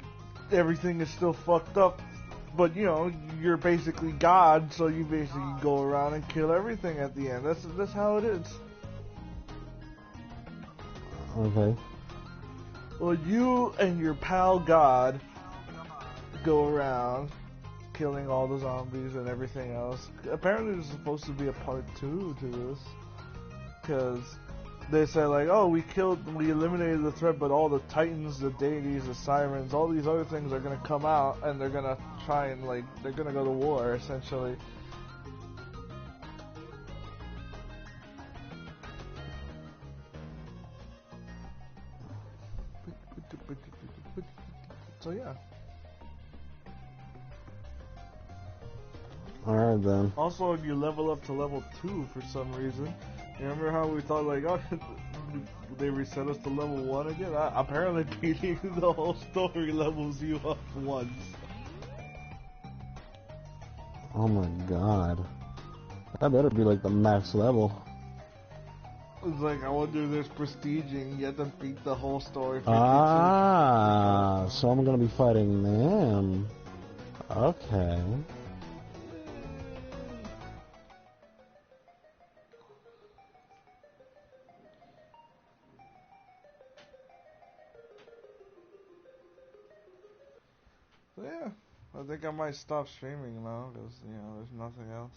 everything is still fucked up, but you know, you're basically God, so you basically go around and kill everything at the end. That's how it is. Okay. Well, you and your pal God go around killing all the zombies and everything else. Apparently, there's supposed to be a part 2 to this, because they said like, oh, we eliminated the threat, but all the titans, the deities, the sirens, all these other things are gonna come out, and they're gonna try and they're gonna go to war, essentially. So yeah. Alright then. Also, you level up to level 2 for some reason. You remember how we thought like, oh, they reset us to level 1 again? Apparently beating the whole story levels you up once. Oh my god. That better be like the max level. It's like, I wonder if there's prestiging, you have to beat the whole story 52 Ah, so I'm gonna be fighting them. Okay. So yeah, I think I might stop streaming now, because, you know, there's nothing else.